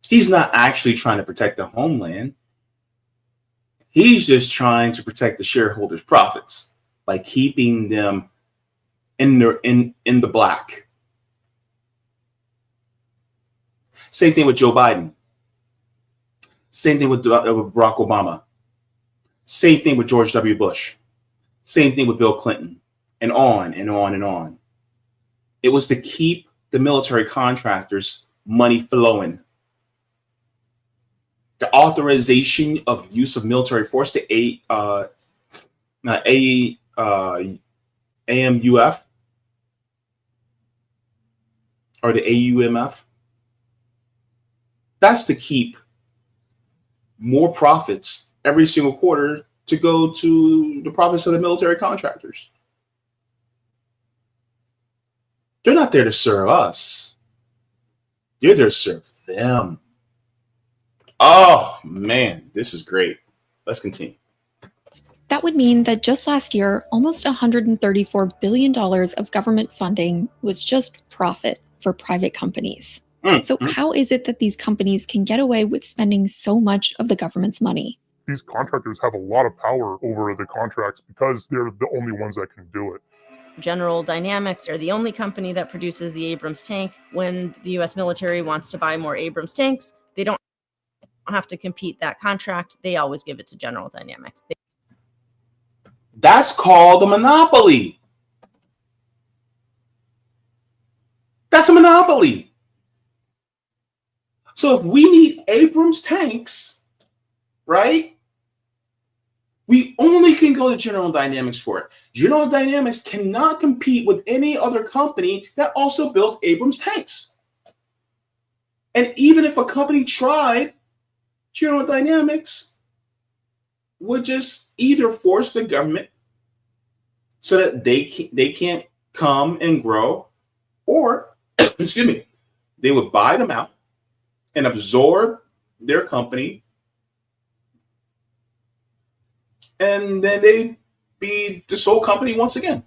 He's not actually trying to protect the homeland. He's just trying to protect the shareholders' profits by keeping them in the black. Same thing with Joe Biden. Same thing with Barack Obama. Same thing with George W. Bush. Same thing with Bill Clinton, and on and on and on. It was to keep the military contractors' money flowing. The authorization of use of military force to AMUF or the AUMF, that's to keep more profits every single quarter to go to the profits of the military contractors. They're not there to serve us. They're there to serve them. Oh, man, this is great. Let's continue. That would mean that just last year, almost $134 billion of government funding was just profit for private companies. So how is it that these companies can get away with spending so much of the government's money? These contractors have a lot of power over the contracts because they're the only ones that can do it. General Dynamics are the only company that produces the Abrams tank. When the U.S. military wants to buy more Abrams tanks, they don't have to compete that contract. They always give it to General Dynamics. That's called a monopoly. That's a monopoly. So if we need Abrams tanks, right, we only can go to General Dynamics for it. General Dynamics cannot compete with any other company that also builds Abrams tanks. And even if a company tried, General Dynamics would just either force the government so that they can't come and grow, or, excuse me, they would buy them out and absorb their company, and then they'd be the sole company once again.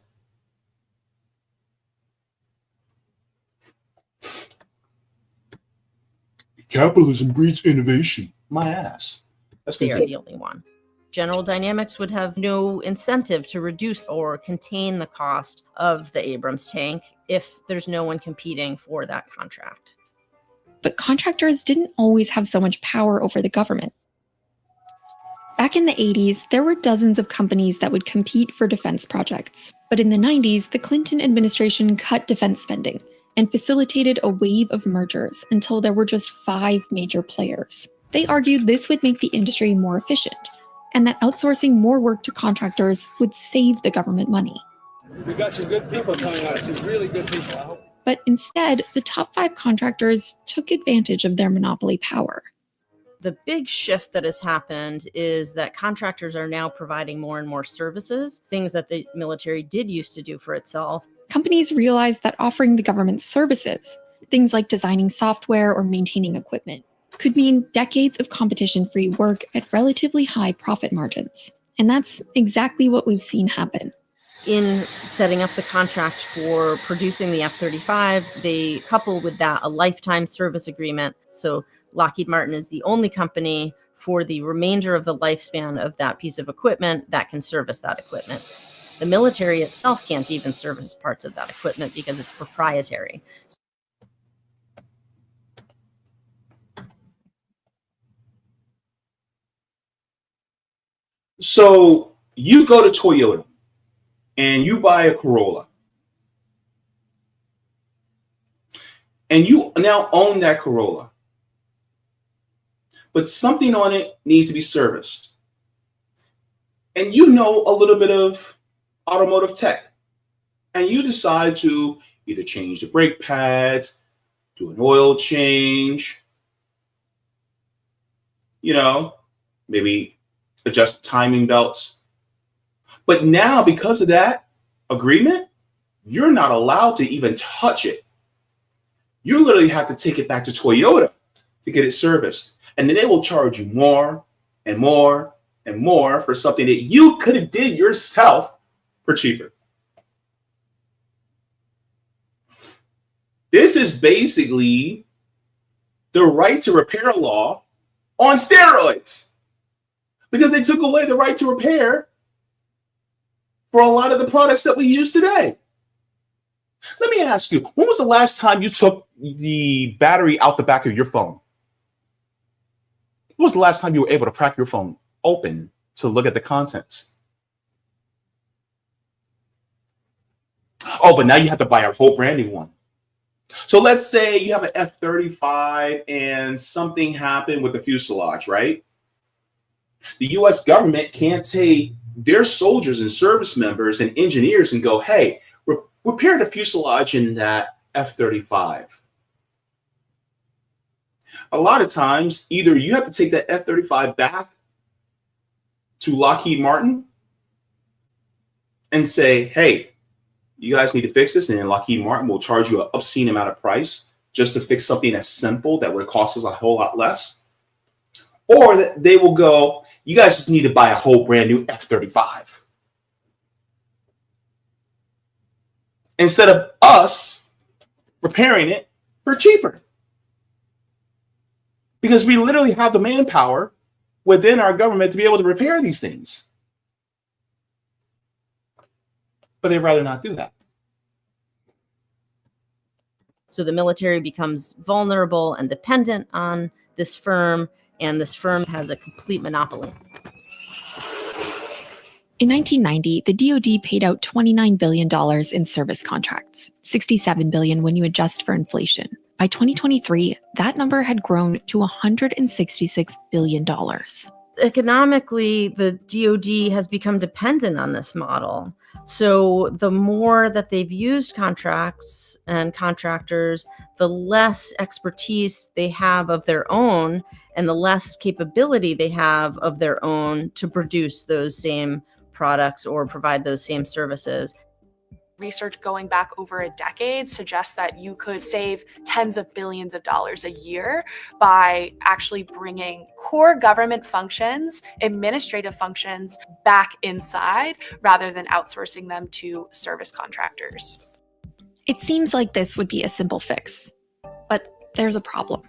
Capitalism breeds innovation. My ass. Let's they are continue. the only one. General Dynamics would have no incentive to reduce or contain the cost of the Abrams tank if there's no one competing for that contract. But contractors didn't always have so much power over the government. Back in the 80s, there were dozens of companies that would compete for defense projects. But in the 90s, the Clinton administration cut defense spending and facilitated a wave of mergers until there were just 5 major players. They argued this would make the industry more efficient, and that outsourcing more work to contractors would save the government money. We got some good people coming out, some really good people. I hope. But instead, the top 5 contractors took advantage of their monopoly power. The big shift that has happened is that contractors are now providing more and more services, things that the military did used to do for itself. Companies realized that offering the government services, things like designing software or maintaining equipment, could mean decades of competition-free work at relatively high profit margins. And that's exactly what we've seen happen. In setting up the contract for producing the F-35, they couple with that a lifetime service agreement. So Lockheed Martin is the only company for the remainder of the lifespan of that piece of equipment that can service that equipment. The military itself can't even service parts of that equipment because it's proprietary. So you go to Toyota and you buy a Corolla. And you now own that Corolla. But something on it needs to be serviced. And you know a little bit of automotive tech. And you decide to either change the brake pads, do an oil change, maybe adjust the timing belts. But now, because of that agreement, you're not allowed to even touch it. You literally have to take it back to Toyota to get it serviced. And then they will charge you more and more and more for something that you could have did yourself for cheaper. This is basically the right to repair law on steroids, because they took away the right to repair for a lot of the products that we use today. Let me ask you, when was the last time you took the battery out the back of your phone? When was the last time you were able to crack your phone open to look at the contents? Oh, but now you have to buy a whole brand new one. So let's say you have an F-35 and something happened with the fuselage, right? The US government can't take their soldiers and service members and engineers and go, hey, repair the fuselage in that F-35. A lot of times, either you have to take that F-35 back to Lockheed Martin and say, hey, you guys need to fix this, and then Lockheed Martin will charge you an obscene amount of price just to fix something as simple that would cost us a whole lot less. Or they will go, you guys just need to buy a whole brand new F-35. Instead of us repairing it for cheaper. Because we literally have the manpower within our government to be able to repair these things. But they'd rather not do that. So the military becomes vulnerable and dependent on this firm, and this firm has a complete monopoly. In 1990, the DoD paid out $29 billion in service contracts, $67 billion when you adjust for inflation. By 2023, that number had grown to $166 billion. Economically, the DoD has become dependent on this model. So the more that they've used contracts and contractors, the less expertise they have of their own and the less capability they have of their own to produce those same products or provide those same services. Research going back over a decade suggests that you could save tens of billions of dollars a year by actually bringing core government functions, administrative functions back inside rather than outsourcing them to service contractors. It seems like this would be a simple fix, but there's a problem.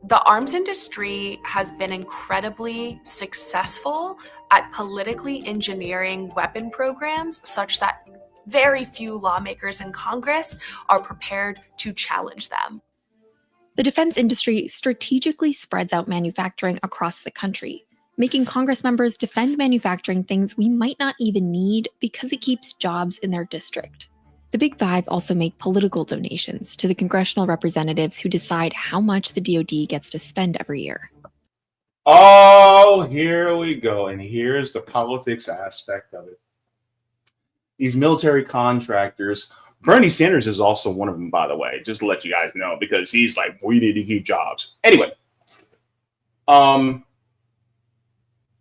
The arms industry has been incredibly successful at politically engineering weapon programs such that very few lawmakers in Congress are prepared to challenge them. The defense industry strategically spreads out manufacturing across the country, making Congress members defend manufacturing things we might not even need because it keeps jobs in their district. The Big Five also make political donations to the congressional representatives who decide how much the DoD gets to spend every year. Oh, here we go. And here's the politics aspect of it. These military contractors, Bernie Sanders is also one of them, by the way, just to let you guys know, because he's like, we need to keep jobs. Anyway,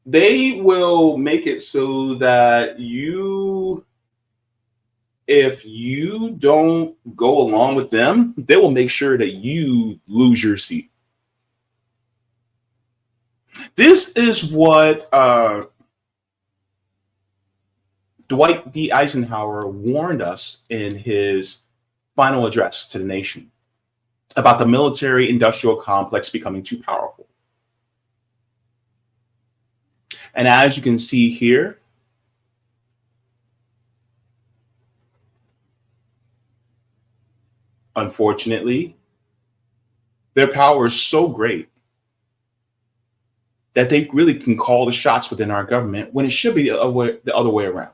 they will make it so that if you don't go along with them, they will make sure that you lose your seat. This is what Dwight D. Eisenhower warned us in his final address to the nation about the military-industrial complex becoming too powerful. And as you can see here, unfortunately, their power is so great that they really can call the shots within our government when it should be the other way around.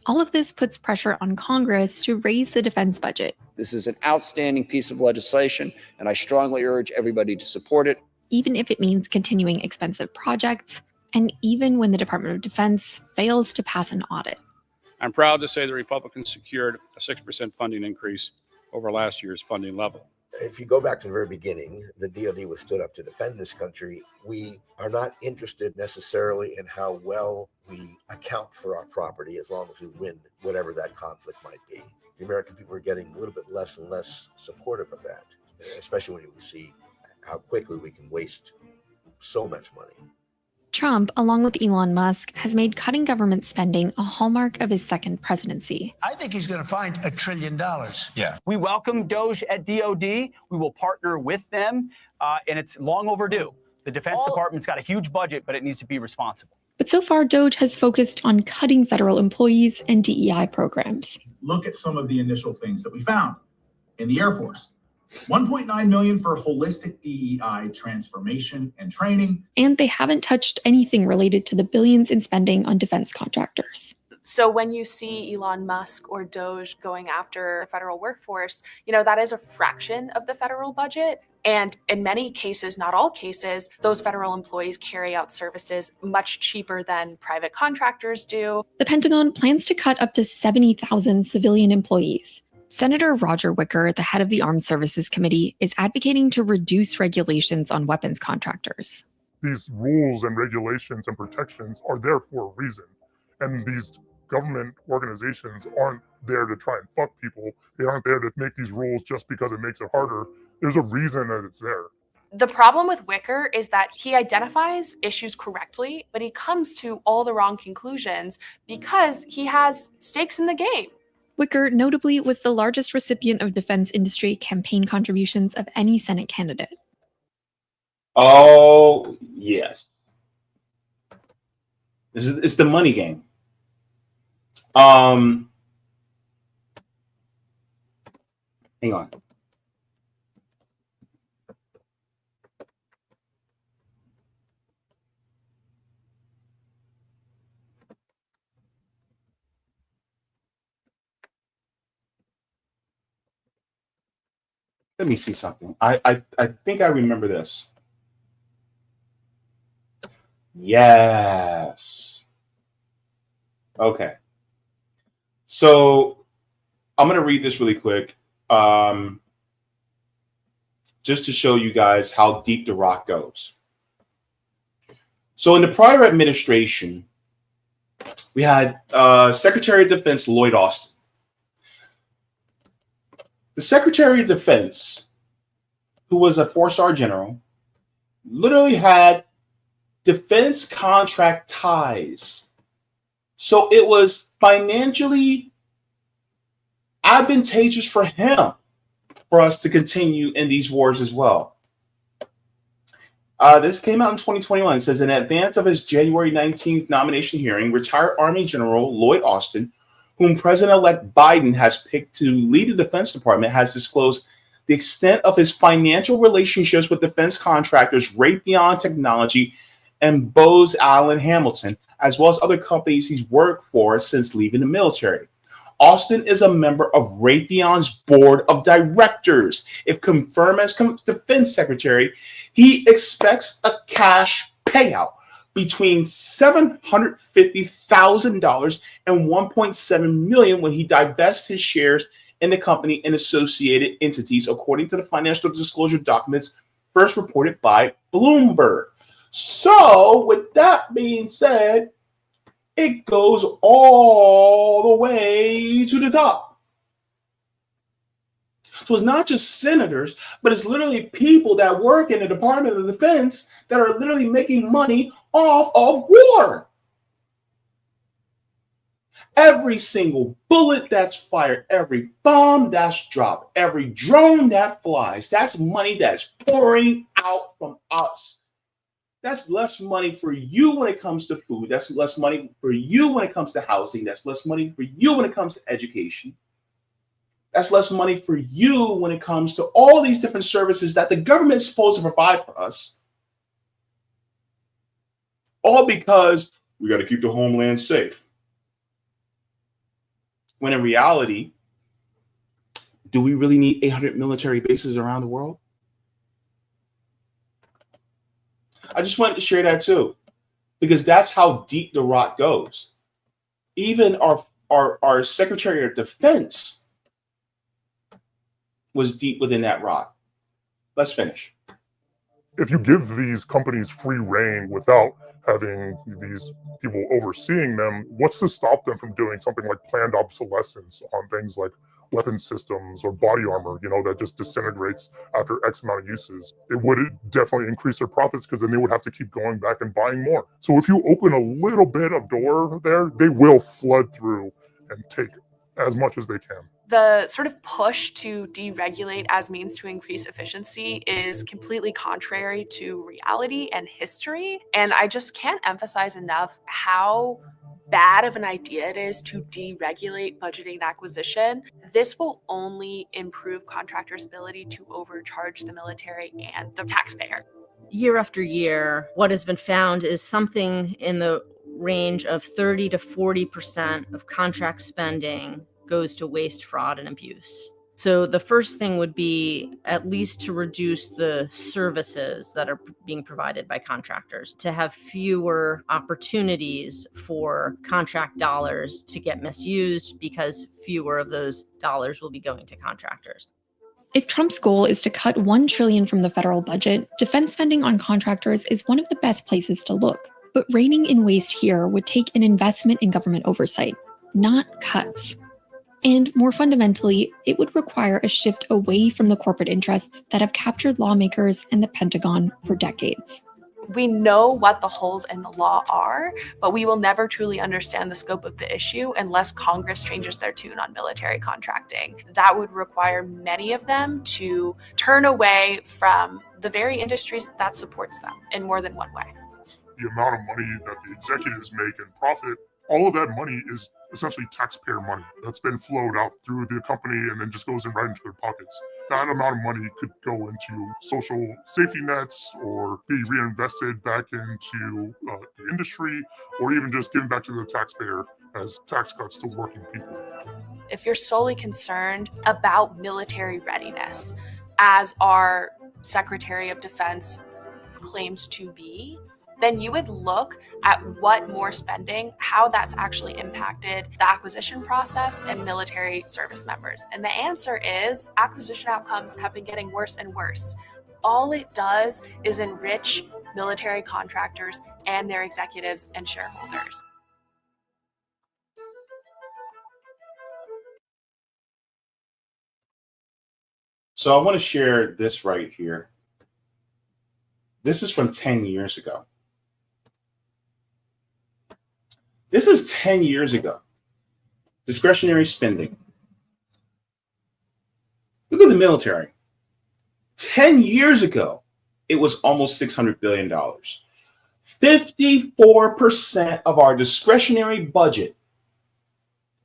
All of this puts pressure on Congress to raise the defense budget. This is an outstanding piece of legislation, and I strongly urge everybody to support it. Even if it means continuing expensive projects, and even when the Department of Defense fails to pass an audit. I'm proud to say the Republicans secured a 6% funding increase over last year's funding level. If you go back to the very beginning, the DoD was stood up to defend this country. We are not interested necessarily in how well we account for our property as long as we win whatever that conflict might be. The American people are getting a little bit less and less supportive of that, especially when you see how quickly we can waste so much money. Trump, along with Elon Musk, has made cutting government spending a hallmark of his second presidency. I think he's going to find $1 trillion. Yeah. We welcome DOGE at DOD. We will partner with them, and it's long overdue. The Defense Department's got a huge budget, but it needs to be responsible. But so far, DOGE has focused on cutting federal employees and DEI programs. Look at some of the initial things that we found in the Air Force. $1.9 million for holistic DEI transformation and training. And they haven't touched anything related to the billions in spending on defense contractors. So when you see Elon Musk or DOGE going after the federal workforce, that is a fraction of the federal budget. And in many cases, not all cases, those federal employees carry out services much cheaper than private contractors do. The Pentagon plans to cut up to 70,000 civilian employees. Senator Roger Wicker, the head of the Armed Services Committee, is advocating to reduce regulations on weapons contractors. These rules and regulations and protections are there for a reason. And these government organizations aren't there to try and fuck people. They aren't there to make these rules just because it makes it harder. There's a reason that it's there. The problem with Wicker is that he identifies issues correctly, but he comes to all the wrong conclusions because he has stakes in the game. Wicker notably was the largest recipient of defense industry campaign contributions of any Senate candidate. Oh, yes. It's the money game. Hang on. Let me see something. I think I remember this. Yes. Okay. So I'm going to read this really quick, just to show you guys how deep the rock goes. So in the prior administration, we had Secretary of Defense Lloyd Austin. The Secretary of Defense, who was a 4-star general, literally had defense contract ties. So it was financially advantageous for him for us to continue in these wars as well. This came out in 2021. It says, in advance of his January 19th nomination hearing, retired Army General Lloyd Austin, whom President-elect Biden has picked to lead the Defense Department, has disclosed the extent of his financial relationships with defense contractors Raytheon Technology and Bose Allen Hamilton, as well as other companies he's worked for since leaving the military. Austin is a member of Raytheon's board of directors. If confirmed as defense secretary, he expects a cash payout between $750,000 and $1.7 million when he divests his shares in the company and associated entities, according to the financial disclosure documents first reported by Bloomberg. So, with that being said, it goes all the way to the top. So it's not just senators, but it's literally people that work in the Department of Defense that are literally making money off of war. Every single bullet that's fired, every bomb that's dropped, every drone that flies, that's money that's pouring out from us. That's less money for you when it comes to food. That's less money for you when it comes to housing. That's less money for you when it comes to education. That's less money for you when it comes to all these different services that the government is supposed to provide for us. All because we got to keep the homeland safe. When in reality, do we really need 800 military bases around the world? I just wanted to share that too, because that's how deep the rot goes. Even our Secretary of Defense was deep within that rot. Let's finish. If you give these companies free reign without having these people overseeing them, what's to stop them from doing something like planned obsolescence on things like weapon systems or body armor, that just disintegrates after X amount of uses? It would definitely increase their profits because then they would have to keep going back and buying more. So if you open a little bit of door there, they will flood through and take as much as they can. The sort of push to deregulate as means to increase efficiency is completely contrary to reality and history. And I just can't emphasize enough how bad of an idea it is to deregulate budgeting and acquisition. This will only improve contractors' ability to overcharge the military and the taxpayer. Year after year, what has been found is something in the range of 30 to 40% of contract spending goes to waste, fraud, and abuse. So the first thing would be at least to reduce the services that are being provided by contractors, to have fewer opportunities for contract dollars to get misused because fewer of those dollars will be going to contractors. If Trump's goal is to cut $1 trillion from the federal budget, defense spending on contractors is one of the best places to look. But reining in waste here would take an investment in government oversight, not cuts. And more fundamentally, it would require a shift away from the corporate interests that have captured lawmakers and the Pentagon for decades. We know what the holes in the law are, but we will never truly understand the scope of the issue unless Congress changes their tune on military contracting. That would require many of them to turn away from the very industries that supports them in more than one way. The amount of money that the executives make in profit, all of that money is essentially taxpayer money that's been flowed out through the company and then just goes right into their pockets. That amount of money could go into social safety nets or be reinvested back into the industry, or even just given back to the taxpayer as tax cuts to working people. If you're solely concerned about military readiness, as our Secretary of Defense claims to be, then you would look at what more spending, how that's actually impacted the acquisition process and military service members. And the answer is acquisition outcomes have been getting worse and worse. All it does is enrich military contractors and their executives and shareholders. So I want to share this right here. This is from 10 years ago. This is 10 years ago. Discretionary spending. Look at the military. 10 years ago, it was almost $600 billion. 54% of our discretionary budget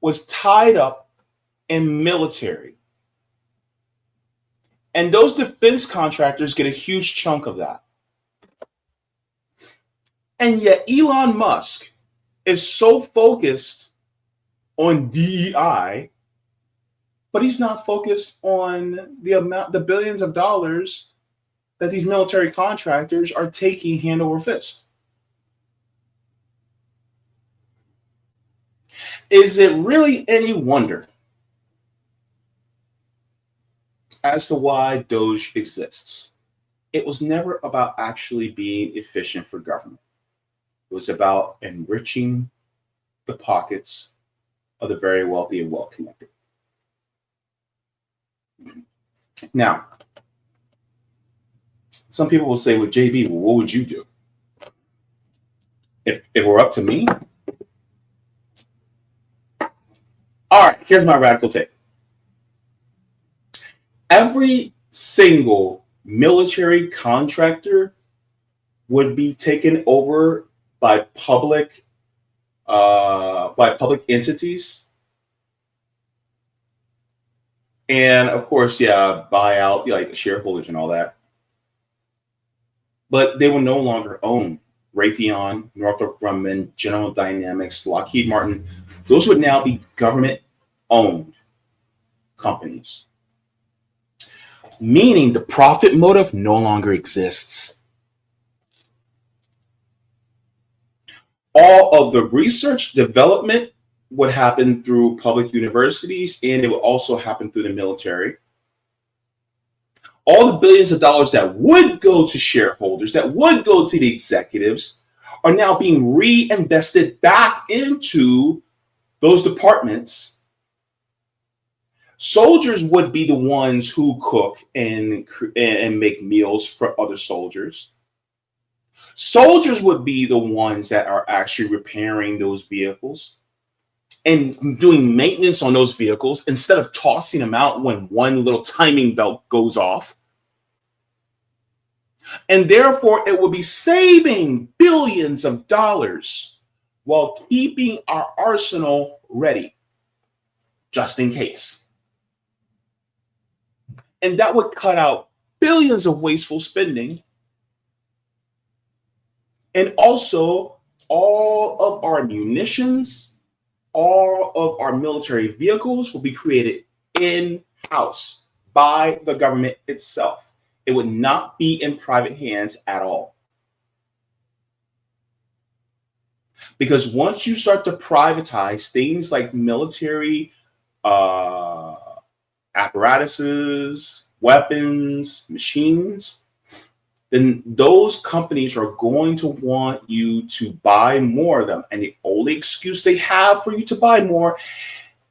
was tied up in military. And those defense contractors get a huge chunk of that. And yet Elon Musk is so focused on DEI, but he's not focused on the billions of dollars that these military contractors are taking hand over fist. Is it really any wonder as to why DOGE exists? It was never about actually being efficient for government. It was about enriching the pockets of the very wealthy and well-connected. Now, some people will say, well, JB, what would you do? If it were up to me? All right, here's my radical take. Every single military contractor would be taken over by public entities. And of course, yeah, buy out like shareholders and all that. But they will no longer own Raytheon, Northrop Grumman, General Dynamics, Lockheed Martin. Those would now be government-owned companies. Meaning the profit motive no longer exists. All of the research development would happen through public universities, and it would also happen through the military. All the billions of dollars that would go to shareholders, that would go to the executives, are now being reinvested back into those departments. Soldiers would be the ones who cook and make meals for other soldiers. Soldiers would be the ones that are actually repairing those vehicles and doing maintenance on those vehicles instead of tossing them out when one little timing belt goes off. And therefore, it will be saving billions of dollars while keeping our arsenal ready, just in case. And that would cut out billions of wasteful spending. And also, all of our munitions, all of our military vehicles will be created in-house by the government itself. It would not be in private hands at all. Because once you start to privatize things like military apparatuses, weapons, machines, then those companies are going to want you to buy more of them. And the only excuse they have for you to buy more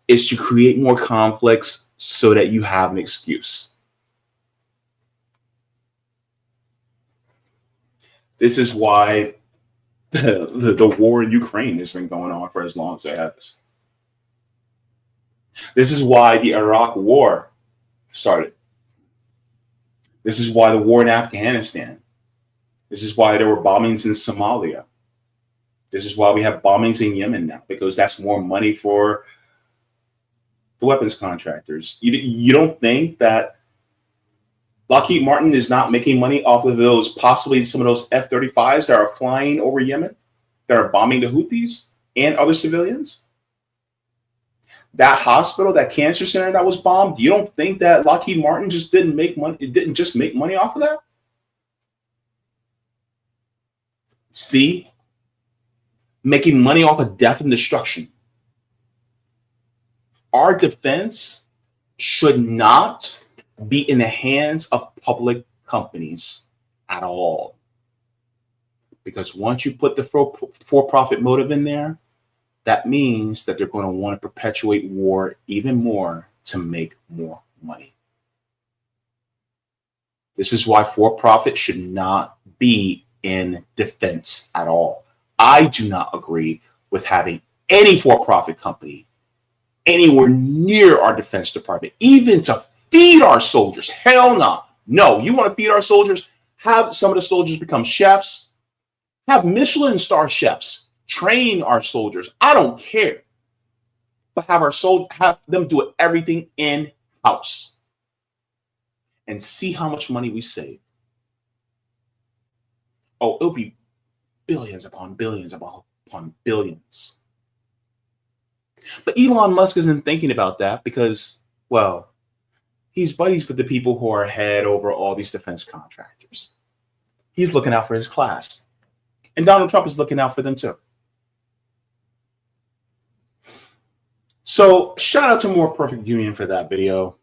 is to create more conflicts so that you have an excuse. This is why the war in Ukraine has been going on for as long as it has. This is why the Iraq war started. This is why the war in Afghanistan. This is why there were bombings in Somalia. This is why we have bombings in Yemen now, because that's more money for the weapons contractors. You don't think that Lockheed Martin is not making money off of those, possibly some of those F-35s that are flying over Yemen, that are bombing the Houthis and other civilians? That hospital, that cancer center that was bombed, you don't think that Lockheed Martin just didn't make money? It didn't just make money off of that? See? Making money off of death and destruction. Our defense should not be in the hands of public companies at all. Because once you put the for-profit motive in there, that means that they're going to want to perpetuate war even more to make more money. This is why for-profit should not be in defense at all. I do not agree with having any for-profit company anywhere near our Defense Department, even to feed our soldiers. Hell no. No, you want to feed our soldiers? Have some of the soldiers become chefs. Have Michelin star chefs train our soldiers. I don't care. But have them do everything in-house. And see how much money we save. Oh, it'll be billions upon billions upon billions. But Elon Musk isn't thinking about that because, well, he's buddies with the people who are head over all these defense contractors. He's looking out for his class. And Donald Trump is looking out for them too. So shout out to More Perfect Union for that video,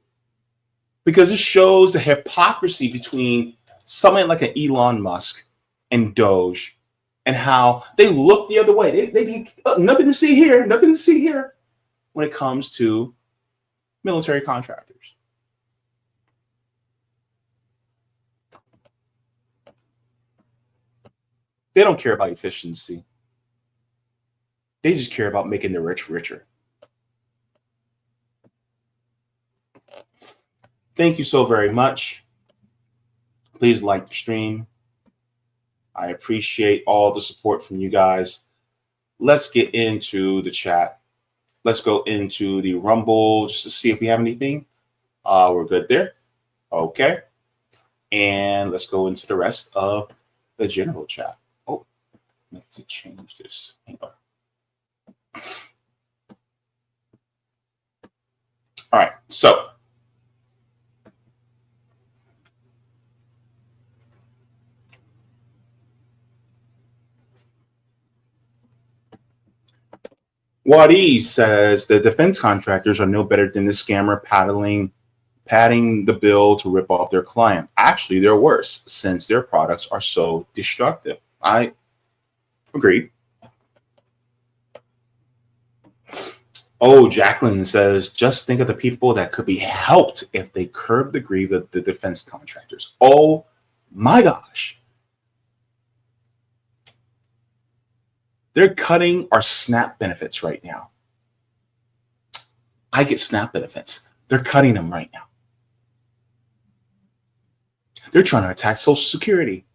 because it shows the hypocrisy between someone like an Elon Musk and Doge, and how they look the other way. They nothing to see here, nothing to see here when it comes to military contractors. They don't care about efficiency. They just care about making the rich richer. Thank you so very much. Please like the stream. I appreciate all the support from you guys. Let's get into the chat. Let's go into the Rumble just to see if we have anything. We're good there. Okay. And let's go into the rest of the general chat. Oh, I need to change this. Hang on. All right. So, Wadi says the defense contractors are no better than the scammer padding the bill to rip off their client. Actually, they're worse since their products are so destructive. I agree. Oh, Jacqueline says, just think of the people that could be helped if they curb the greed of the defense contractors. Oh my gosh. They're cutting our SNAP benefits right now. I get SNAP benefits. They're cutting them right now. They're trying to attack Social Security.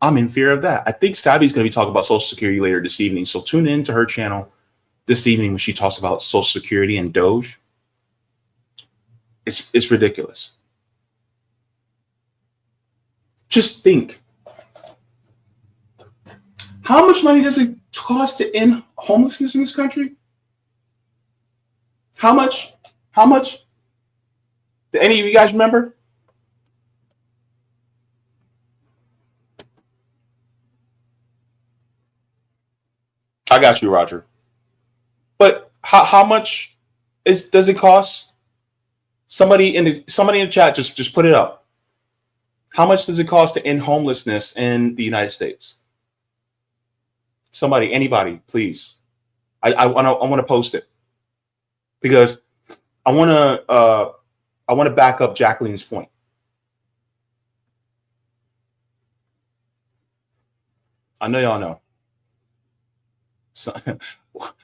I'm in fear of that. I think Sabby's going to be talking about Social Security later this evening. So tune in to her channel this evening when she talks about Social Security and Doge. It's ridiculous. Just think. How much money does it cost to end homelessness in this country? How much? How much? Do any of you guys remember? I got you, Roger. But how much does it cost? Somebody in the chat just put it up. How much does it cost to end homelessness in the United States? Somebody, anybody, please. I want to post it because I want to back up Jacqueline's point. I know y'all know.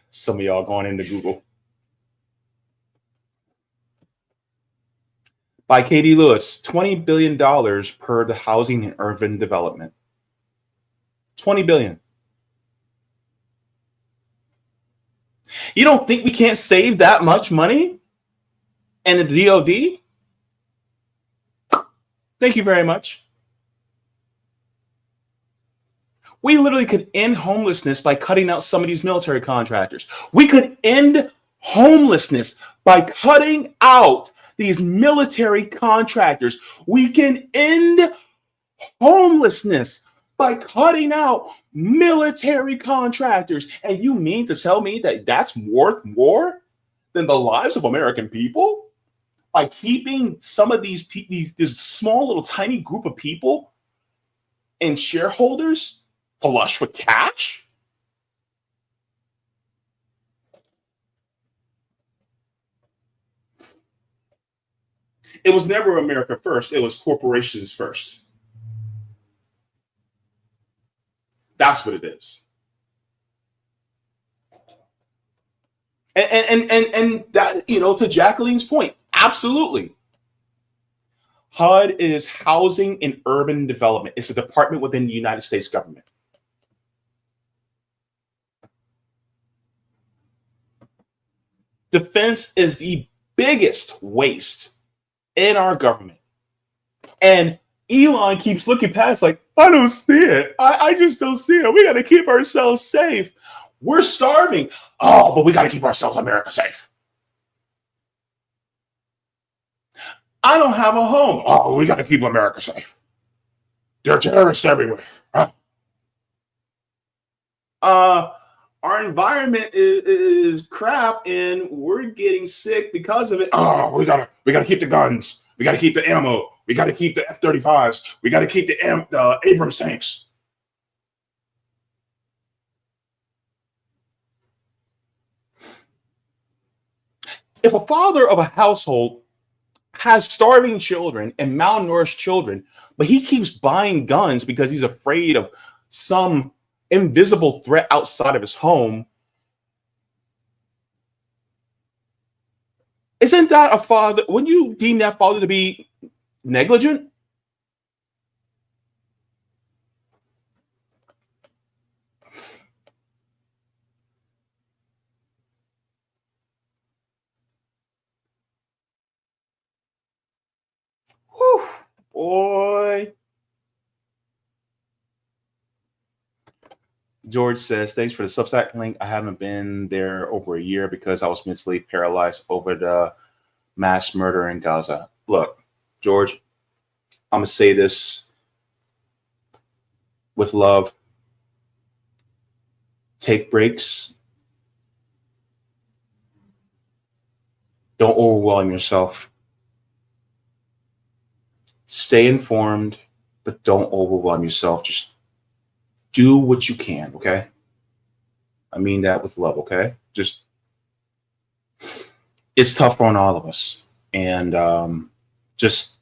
Some of y'all going into Google. By Katie Lewis, $20 billion per the Housing and Urban Development. $20 billion. You don't think we can't save that much money in the DOD? Thank you very much. We literally could end homelessness by cutting out some of these military contractors. We could end homelessness by cutting out these military contractors. We can end homelessness by cutting out military contractors. And you mean to tell me that that's worth more than the lives of American people? By keeping some of this small little tiny group of people and shareholders flush with cash? It was never America first. It was corporations first. That's what it is. And that, to Jacqueline's point, absolutely. HUD is Housing and Urban Development. It's a department within the United States government. Defense is the biggest waste in our government. And Elon keeps looking past like, I don't see it. I just don't see it. We got to keep ourselves safe. We're starving. Oh, but we got to keep ourselves, America, safe. I don't have a home. Oh, we got to keep America safe. There are terrorists everywhere. Our environment is crap, and we're getting sick because of it. Oh, we gotta keep the guns. We gotta keep the ammo. We gotta keep the F-35s. We gotta keep the Abrams tanks. If a father of a household has starving children and malnourished children, but he keeps buying guns because he's afraid of some invisible threat outside of his home, isn't that a father? Wouldn't you deem that father to be negligent? Whew, boy. George says, thanks for the Substack link. I haven't been there over a year because I was mentally paralyzed over the mass murder in Gaza. Look, George, I'm going to say this with love. Take breaks. Don't overwhelm yourself. Stay informed, but don't overwhelm yourself. Just do what you can, okay? I mean that with love, okay? Just, it's tough on all of us. And just,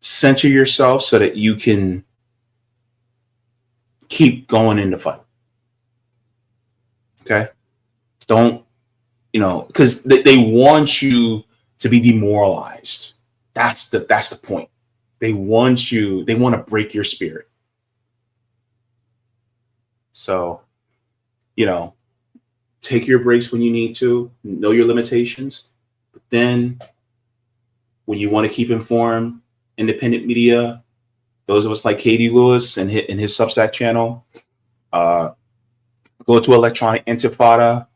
center yourself so that you can keep going in the fight. Okay? Don't, because they want you to be demoralized. That's the point. They want to break your spirit. So, take your breaks when you need to, know your limitations. But then when you want to keep informed, independent media, those of us like Katie Lewis and his Substack channel, go to Electronic Intifada,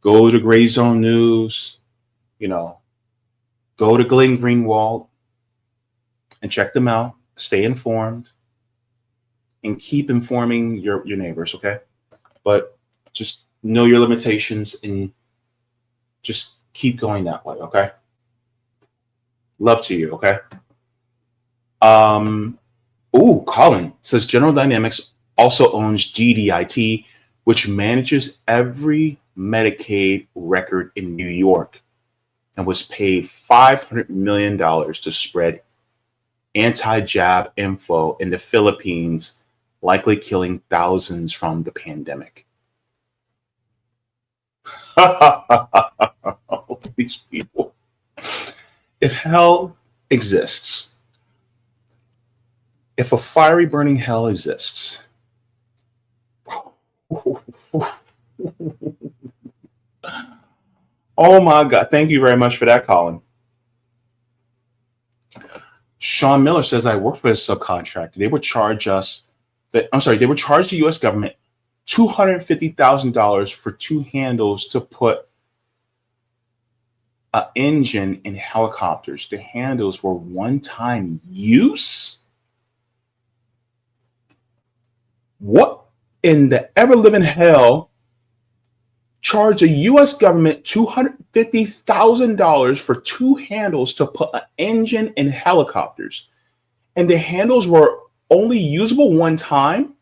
go to Gray Zone News, go to Glenn Greenwald and check them out. Stay informed and keep informing your neighbors, okay? But just know your limitations and just keep going that way, okay? Love to you, okay? Colin says General Dynamics also owns GDIT, which manages every Medicaid record in New York and was paid $500 million to spread anti-jab info in the Philippines, likely killing thousands from the pandemic. These people. If hell exists, if a fiery burning hell exists, oh my God. Thank you very much for that, Colin. Sean Miller says, I work for a subcontractor. They would charge they would charge the U.S. government $250,000 for two handles to put an engine in helicopters. The handles were one-time use? What in the ever-living hell charge the U.S. government $250,000 for two handles to put an engine in helicopters? And the handles were only usable one time?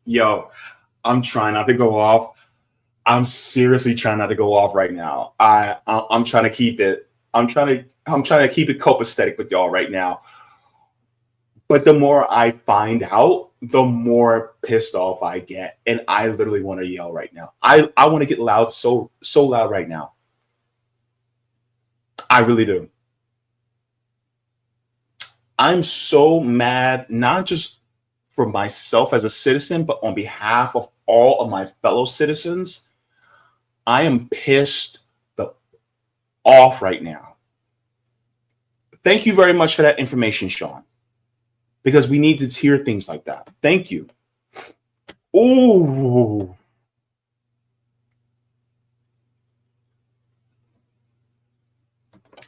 Yo, I'm trying not to go off, I'm seriously trying not to go off right now. I'm trying to keep it. I'm trying to keep it copacetic with y'all right now. But the more I find out, the more pissed off I get, and I literally want to yell right now. I want to get loud, so loud right now. I really do. I'm so mad, not just for myself as a citizen, but on behalf of all of my fellow citizens. I am pissed off right now. Thank you very much for that information, Sean, because we need to hear things like that. Thank you. Ooh.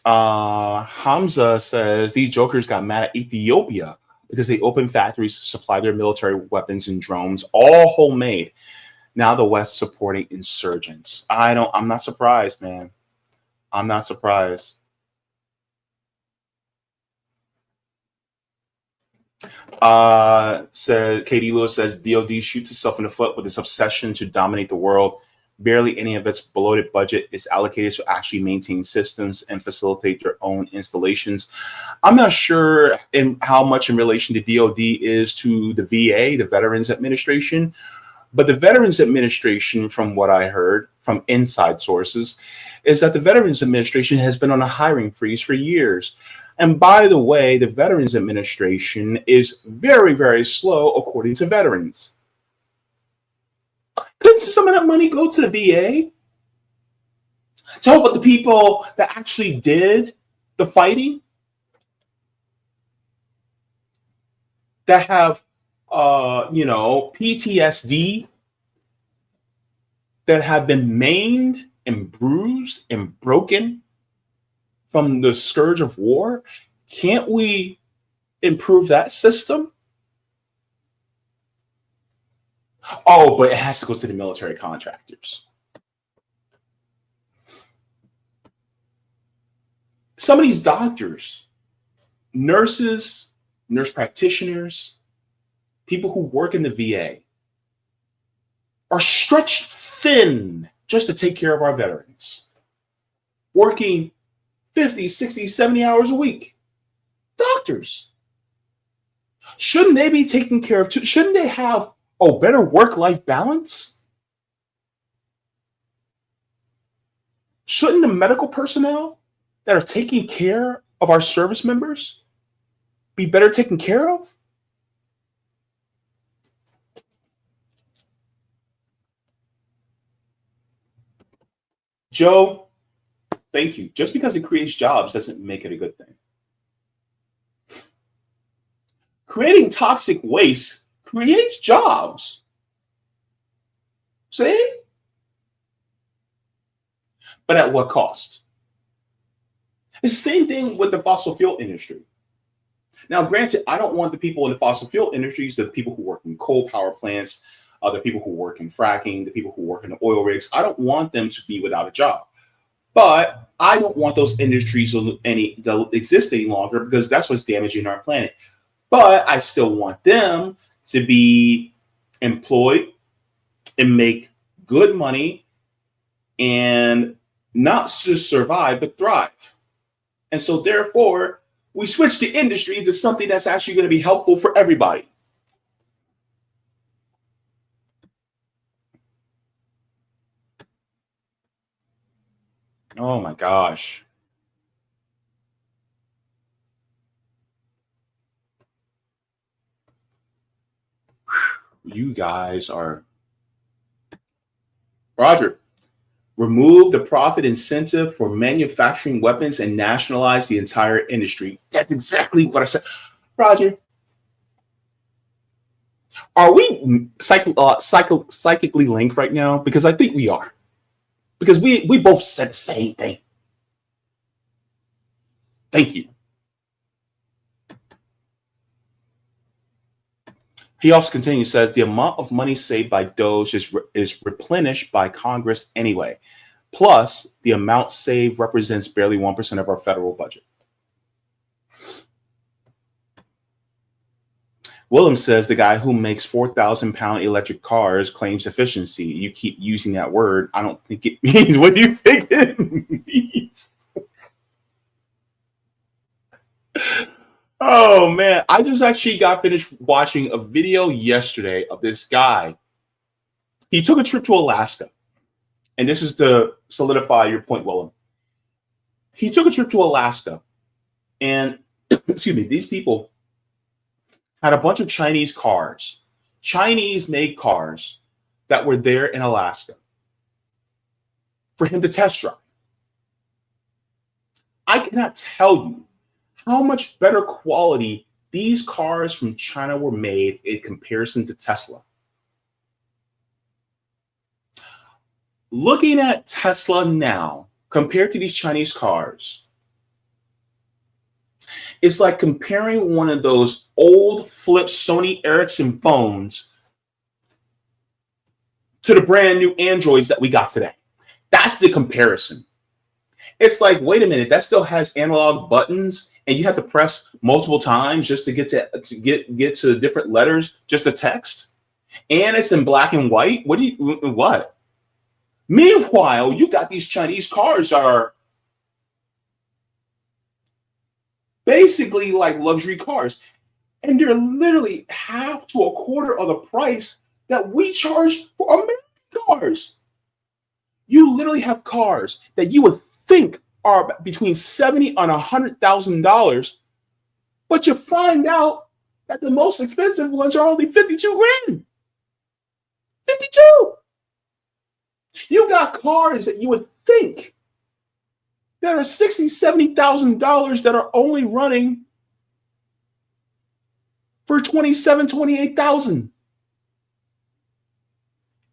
Hamza says these jokers got mad at Ethiopia because they opened factories to supply their military weapons and drones, all homemade. Now the West supporting insurgents. I'm not surprised, man. I'm not surprised. Katie Lewis says DOD shoots itself in the foot with its obsession to dominate the world. Barely any of its bloated budget is allocated to actually maintain systems and facilitate their own installations. I'm not sure how much in relation to DOD is to the VA, the Veterans Administration. But the Veterans Administration, from what I heard from inside sources, is that the Veterans Administration has been on a hiring freeze for years. And by the way, the Veterans Administration is very, very slow, according to veterans. Couldn't some of that money go to the VA to help with the people that actually did the fighting, that have PTSD, that have been maimed and bruised and broken from the scourge of war? Can't we improve that system? Oh, but it has to go to the military contractors. Some of these doctors, nurses, nurse practitioners, people who work in the VA are stretched thin just to take care of our veterans, working 50, 60, 70 hours a week. Doctors. Shouldn't they be taken care of too? Shouldn't they have a better work-life balance? Shouldn't the medical personnel that are taking care of our service members be better taken care of? Joe, thank you. Just because it creates jobs doesn't make it a good thing. Creating toxic waste creates jobs. See? But at what cost? It's the same thing with the fossil fuel industry. Now, granted, I don't want the people in the fossil fuel industries, the people who work in coal power plants, the people who work in fracking, the people who work in the oil rigs, I don't want them to be without a job. But I don't want those industries to exist any longer, because that's what's damaging our planet. But I still want them to be employed and make good money and not just survive, but thrive. And so therefore, we switch the industry to something that's actually going to be helpful for everybody. Oh my gosh. You guys are... Roger, remove the profit incentive for manufacturing weapons and nationalize the entire industry. That's exactly what I said. Roger, are we psychically linked right now? Because I think we are. Because we both said the same thing. Thank you. He also continues, says, the amount of money saved by DOGE is replenished by Congress anyway. Plus, the amount saved represents barely 1% of our federal budget. Willem says the guy who makes 4,000-pound electric cars claims efficiency. You keep using that word. I don't think it means what you think it means. Oh, man. I just actually got finished watching a video yesterday of this guy. He took a trip to Alaska. And this is to solidify your point, Willem. He took a trip to Alaska. And, excuse me, these people had a bunch of Chinese cars, Chinese-made cars that were there in Alaska for him to test drive. I cannot tell you how much better quality these cars from China were made in comparison to Tesla. Looking at Tesla now compared to these Chinese cars, it's like comparing one of those old flip Sony Ericsson phones to the brand new Androids that we got today. That's the comparison. It's like, wait a minute, that still has analog buttons and you have to press multiple times just to get to different letters, just to text. And it's in black and white. What? Meanwhile, you got these Chinese cars are basically like luxury cars. And they're literally half to a quarter of the price that we charge for American cars. You literally have cars that you would think are between $70,000 and $100,000, but you find out that the most expensive ones are only 52 grand. 52. You got cars that you would think that are $60,000, $70,000 that are only running for $27,000, $28,000.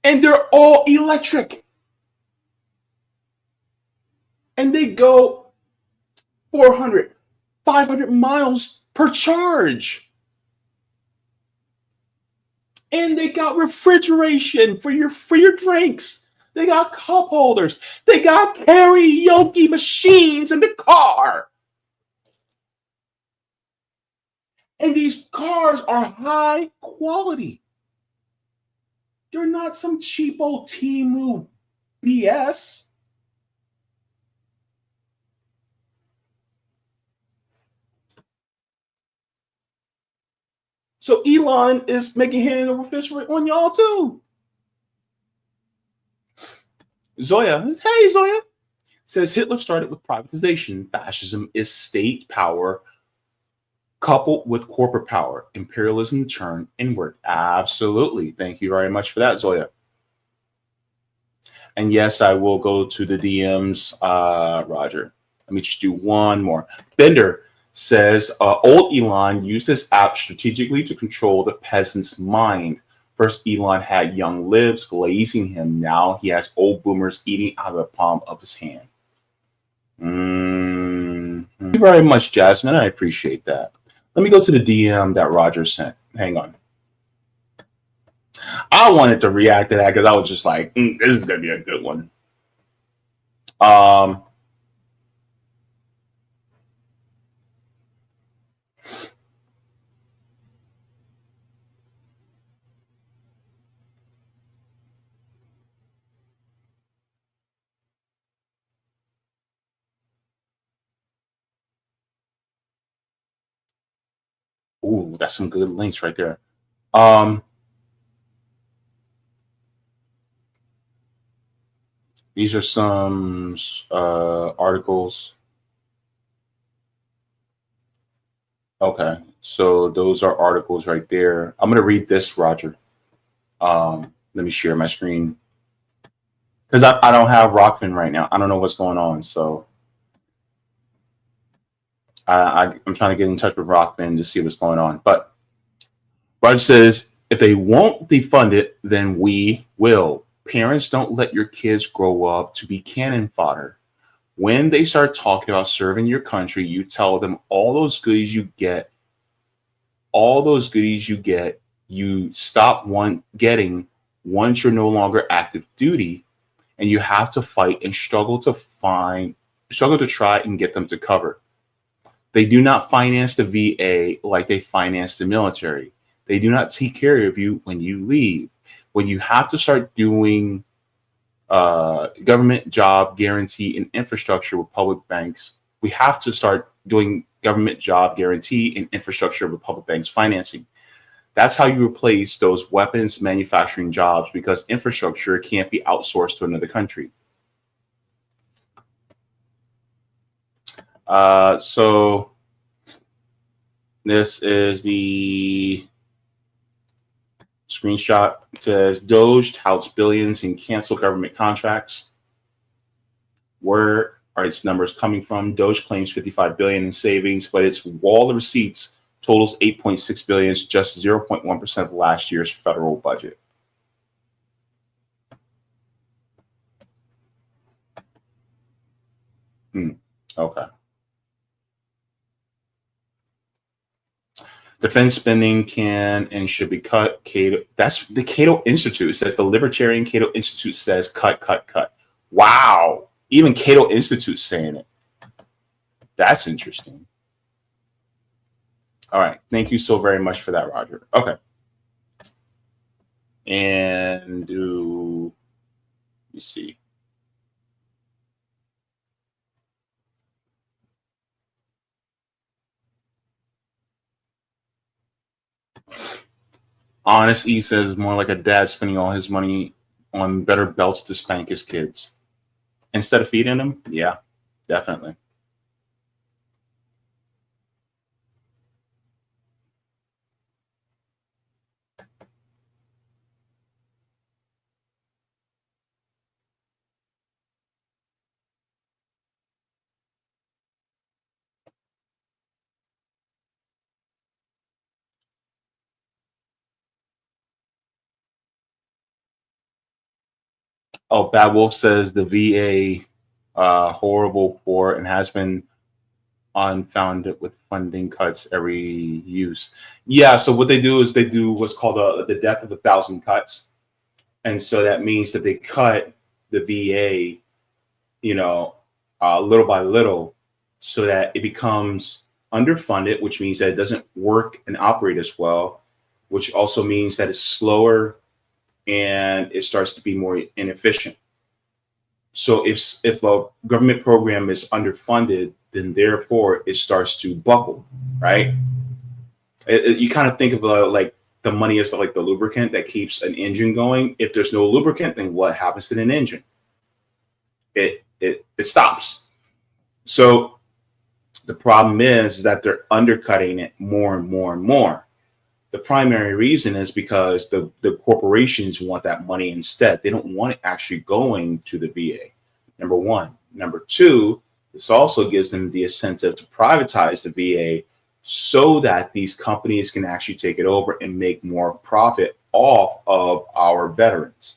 And they're all electric. And they go 400, 500 miles per charge. And they got refrigeration for your drinks. They got cup holders. They got karaoke machines in the car. And these cars are high quality. They're not some cheap old Temu BS. So Elon is making hand over fist on y'all too. Zoya, hey Zoya, says Hitler started with privatization. Fascism is state power coupled with corporate power. Imperialism turned inward. Absolutely. Thank you very much for that, Zoya. And yes, I will go to the DMs, Roger. Let me just do one more. Bender says, old Elon used this app strategically to control the peasant's mind. First, Elon had young libs glazing him. Now he has old boomers eating out of the palm of his hand. Thank you very much, Jasmine. I appreciate that. Let me go to the DM that Roger sent. Hang on. I wanted to react to that because I was just like, this is going to be a good one. Ooh, that's some good links right there. These are some articles. Okay, so those are articles right there. I'm going to read this, Roger. Let me share my screen. Because I don't have Rockman right now. I don't know what's going on, so I'm trying to get in touch with Rockman to see what's going on. But Roger says, if they won't defund it, then we will. Parents, don't let your kids grow up to be cannon fodder. When they start talking about serving your country, you tell them all those goodies you get, you stop getting once you're no longer active duty, and you have to fight and struggle to try and get them to cover. They do not finance the VA like they finance the military. They do not take care of you when you leave. When you have to start doing government job guarantee and infrastructure with public banks, we have to start doing government job guarantee and infrastructure with public banks financing. That's how you replace those weapons manufacturing jobs, because infrastructure can't be outsourced to another country. So this is the screenshot. It says DOGE touts billions in canceled government contracts. Where are its numbers coming from? DOGE claims 55 billion in savings, but its wall of receipts totals 8.6 billion, just 0.1% of last year's federal budget. Okay. Defense spending can and should be cut. Cato, that's the Cato Institute. It says the Libertarian Cato Institute says cut, cut, cut. Wow. Even Cato Institute saying it. That's interesting. All right. Thank you so very much for that, Roger. Okay. And let me see. Honest E says more like a dad spending all his money on better belts to spank his kids instead of feeding them. Yeah, definitely. Oh, Bad Wolf says the VA horrible for and has been unfounded with funding cuts every use. Yeah, so what they do is they do what's called the death of 1,000 cuts. And so that means that they cut the VA, little by little, so that it becomes underfunded, which means that it doesn't work and operate as well, which also means that it's slower and it starts to be more inefficient. So if a government program is underfunded, then therefore it starts to buckle, right? You kind of think of like the money as like the lubricant that keeps an engine going. If there's no lubricant, then what happens to an engine? It stops. So the problem is that they're undercutting it more and more and more. The primary reason is because the corporations want that money instead. They don't want it actually going to the VA, number one. Number two, this also gives them the incentive to privatize the VA so that these companies can actually take it over and make more profit off of our veterans.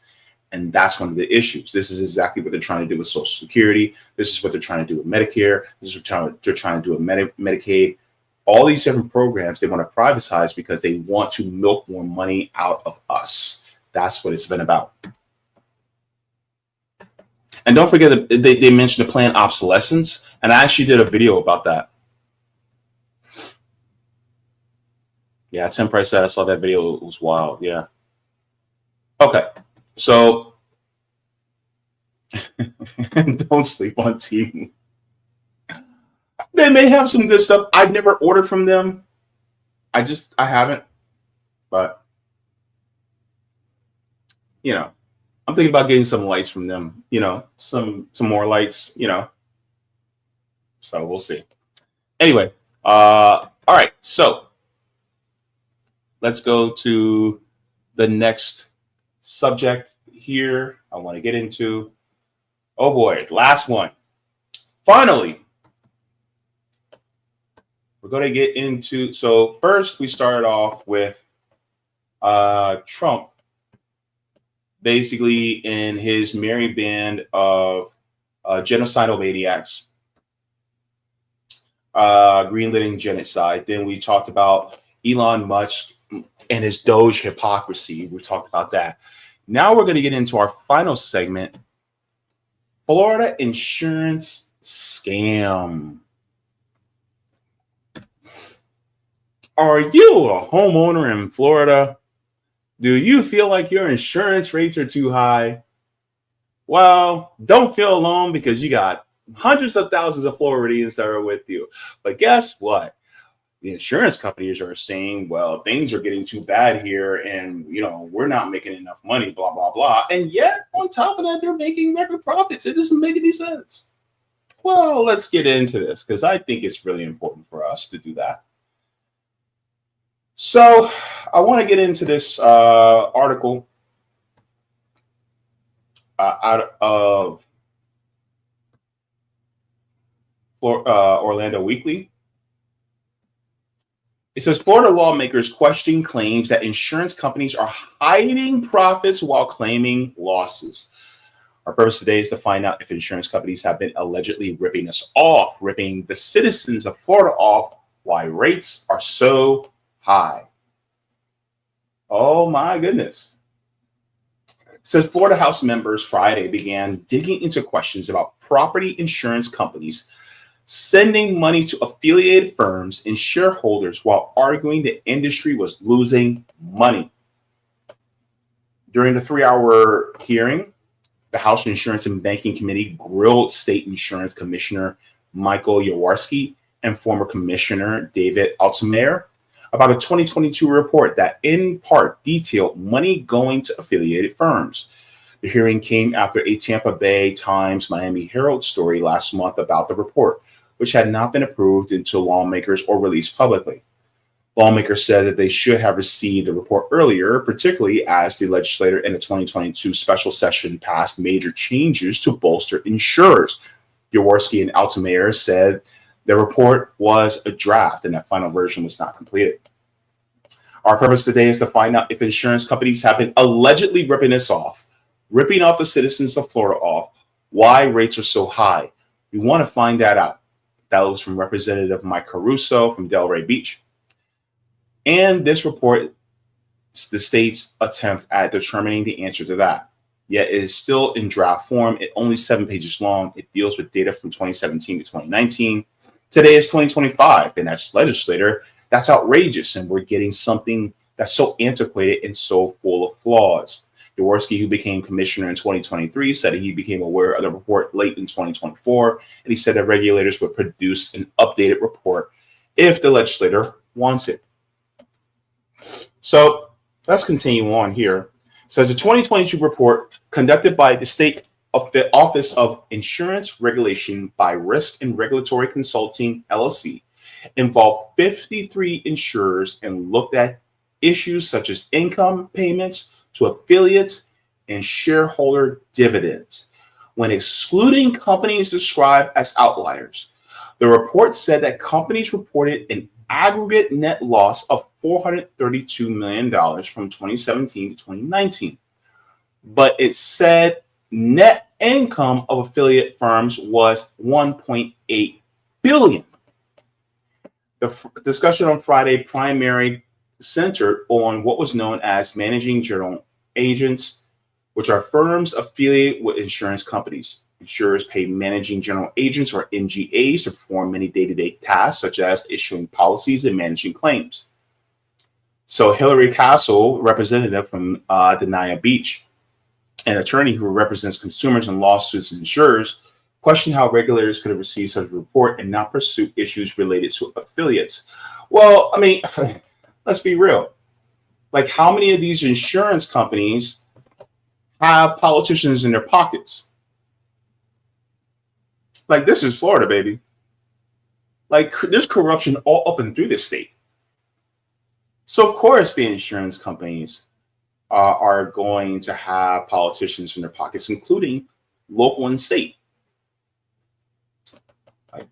And that's one of the issues. This is exactly what they're trying to do with Social Security. This is what they're trying to do with Medicare. This is what they're trying to do with Medicaid. All these different programs they want to privatize because they want to milk more money out of us. That's what it's been about. And don't forget that they mentioned the planned obsolescence, and I actually did a video about that. Yeah, Tim Price said I saw that video. It was wild. Yeah. Okay, so don't sleep on Team. They may have some good stuff. I've never ordered from them. I haven't. But, I'm thinking about getting some lights from them, some more lights, So we'll see. Anyway, all right. So let's go to the next subject here I want to get into. Oh boy, last one. Finally. We're going to get into, so first we started off with Trump, basically in his merry band of genocidal maniacs, greenlighting genocide. Then we talked about Elon Musk and his Doge hypocrisy. We talked about that. Now we're going to get into our final segment, Florida insurance scam. Are you a homeowner in Florida? Do you feel like your insurance rates are too high? Well, don't feel alone because you got hundreds of thousands of Floridians that are with you. But guess what? The insurance companies are saying, well, things are getting too bad here and, we're not making enough money, blah, blah, blah. And yet, on top of that, they're making record profits. It doesn't make any sense. Well, let's get into this because I think it's really important for us to do that. So I want to get into this article out of Orlando Weekly. It says Florida lawmakers question claims that insurance companies are hiding profits while claiming losses. Our purpose today is to find out if insurance companies have been allegedly ripping us off, ripping the citizens of Florida off, why rates are so high. Oh my goodness. It says Florida House members Friday began digging into questions about property insurance companies sending money to affiliated firms and shareholders while arguing the industry was losing money. During the 3-hour hearing, the House Insurance and Banking Committee grilled State Insurance Commissioner Michael Yaworski and former Commissioner David Altemeyer about a 2022 report that in part detailed money going to affiliated firms. The hearing came after a Tampa Bay Times Miami Herald story last month about the report, which had not been approved until lawmakers or released publicly. Lawmakers said that they should have received the report earlier, particularly as the legislature in the 2022 special session passed major changes to bolster insurers. Yaworski and Altemeyer said the report was a draft and that final version was not completed. Our purpose today is to find out if insurance companies have been allegedly ripping us off, ripping off the citizens of Florida off, why rates are so high. We want to find that out. That was from Representative Mike Caruso from Delray Beach. And this report is the state's attempt at determining the answer to that. Yet it is still in draft form. It's only 7 pages long. It deals with data from 2017 to 2019. Today is 2025, and as legislator, that's outrageous. And we're getting something that's so antiquated and so full of flaws. Yaworski, who became commissioner in 2023, said he became aware of the report late in 2024, and he said that regulators would produce an updated report if the legislator wants it. So let's continue on here. It says a 2022 report conducted by the State Office of Insurance Regulation by Risk and Regulatory Consulting, LLC, involved 53 insurers and looked at issues such as income payments to affiliates and shareholder dividends. When excluding companies described as outliers, the report said that companies reported an aggregate net loss of $432 million from 2017 to 2019. But it said net income of affiliate firms was $1.8 billion. The discussion on Friday primarily centered on what was known as managing general agents, which are firms affiliated with insurance companies. Insurers pay managing general agents, or MGAs, to perform many day-to-day tasks such as issuing policies and managing claims. So Hillary Castle, representative from Dania Beach, an attorney who represents consumers in lawsuits and insurers, questioned how regulators could have received such a report and not pursue issues related to affiliates. Well, I mean, let's be real. Like, how many of these insurance companies have politicians in their pockets? Like, this is Florida, baby. Like, there's corruption all up and through this state. So, of course, the insurance companies are going to have politicians in their pockets, including local and state. Like,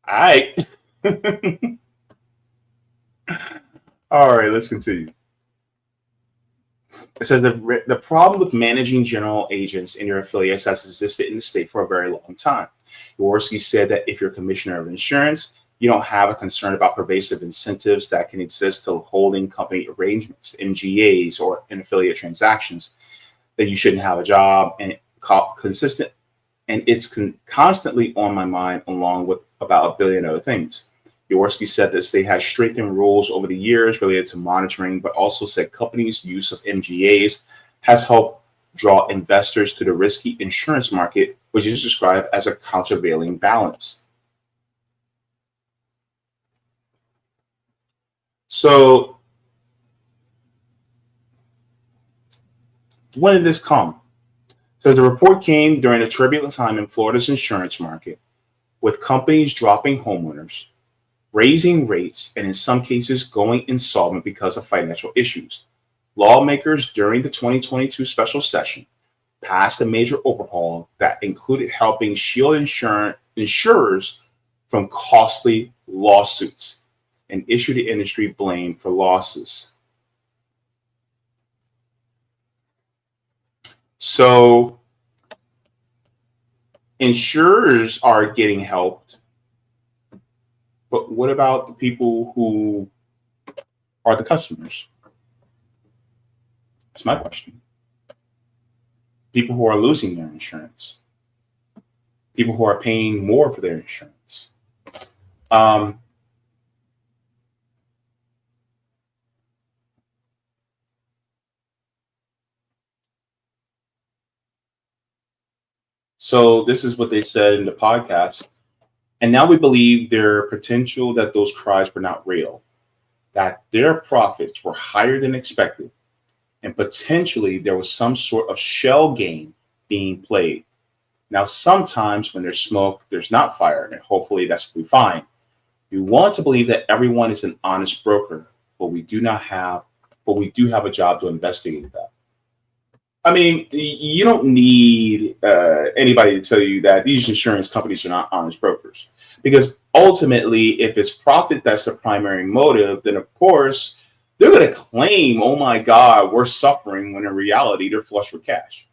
all right. All right, let's continue. It says the problem with managing general agents and your affiliates has existed in the state for a very long time. Yaworski said that if you're commissioner of insurance, you don't have a concern about pervasive incentives that can exist to holding company arrangements, MGAs, or in affiliate transactions, that you shouldn't have a job, and consistent. And it's constantly on my mind, along with about a billion other things. Jaworski said that they had strengthened rules over the years related to monitoring, but also said companies' use of MGAs has helped draw investors to the risky insurance market, which is described as a countervailing balance. So when did this come? So the report came during a turbulent time in Florida's insurance market, with companies dropping homeowners, raising rates, and in some cases going insolvent because of financial issues. Lawmakers during the 2022 special session passed a major overhaul that included helping shield insurers from costly lawsuits and issue the industry blame for losses. So insurers are getting helped, but what about the people who are the customers? That's my question. People who are losing their insurance, people who are paying more for their insurance. So this is what they said in the podcast. And now we believe their potential that those cries were not real, that their profits were higher than expected, and potentially there was some sort of shell game being played. Now, sometimes when there's smoke, there's not fire, and hopefully that's what we find. We want to believe that everyone is an honest broker, but we do have a job to investigate that. I mean, you don't need anybody to tell you that these insurance companies are not honest brokers, because ultimately, if it's profit that's the primary motive, then of course they're going to claim, "Oh my God, we're suffering," when in reality they're flush with cash.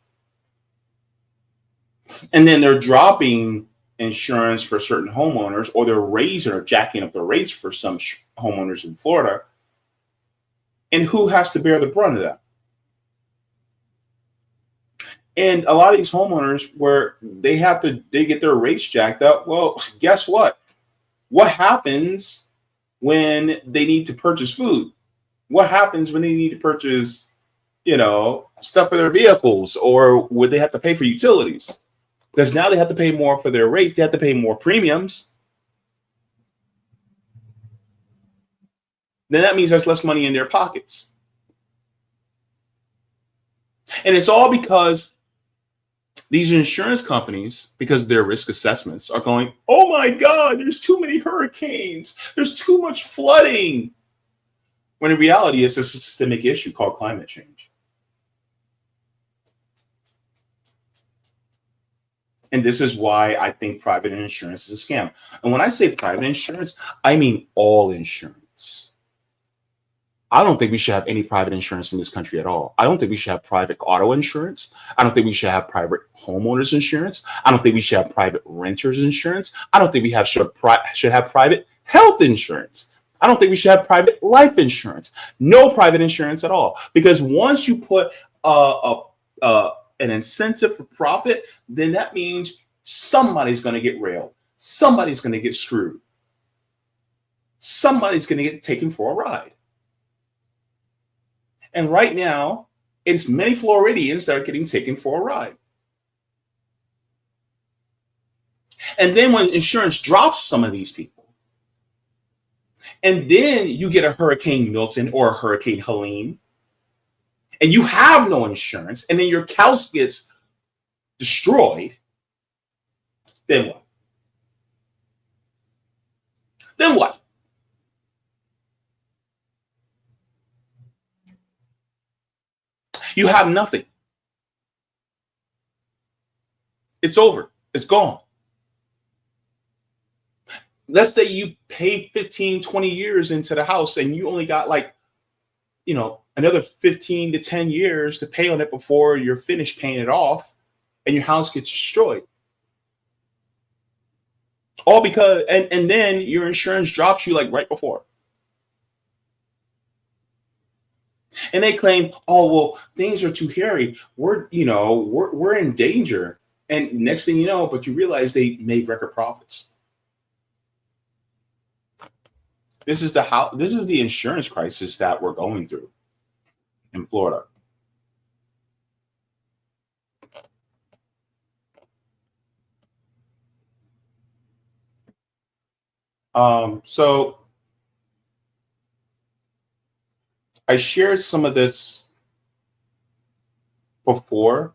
And then they're dropping insurance for certain homeowners, or they're raising or jacking up the rates for some homeowners in Florida. And who has to bear the brunt of that? And a lot of these homeowners, where they get their rates jacked up. Well, guess what? What happens when they need to purchase food? What happens when they need to purchase, stuff for their vehicles, or would they have to pay for utilities? Because now they have to pay more for their rates. They have to pay more premiums. Then that means there's less money in their pockets. And it's all because these insurance companies, because their risk assessments are going, "Oh my God, there's too many hurricanes. There's too much flooding." When in reality, it's a systemic issue called climate change. And this is why I think private insurance is a scam. And when I say private insurance, I mean all insurance. I don't think we should have any private insurance in this country at all. I don't think we should have private auto insurance. I don't think we should have private homeowners insurance. I don't think we should have private renters insurance. I don't think we should have private health insurance. I don't think we should have private life insurance. No private insurance at all. Because once you put an incentive for profit, then that means somebody's going to get railed. Somebody's going to get screwed. Somebody's going to get taken for a ride. And right now, it's many Floridians that are getting taken for a ride. And then when insurance drops some of these people, and then you get a Hurricane Milton or a Hurricane Helene, and you have no insurance, and then your house gets destroyed, then what? Then what? You have nothing. It's over. It's gone. Let's say you pay 15, 20 years into the house and you only got another 15 to 10 years to pay on it before you're finished paying it off, and your house gets destroyed. All because, and then your insurance drops you right before. And they claim, "Oh, well, things are too hairy. We're in danger." And next thing you know, but you realize they made record profits. This is the insurance crisis that we're going through in Florida. So I shared some of this before,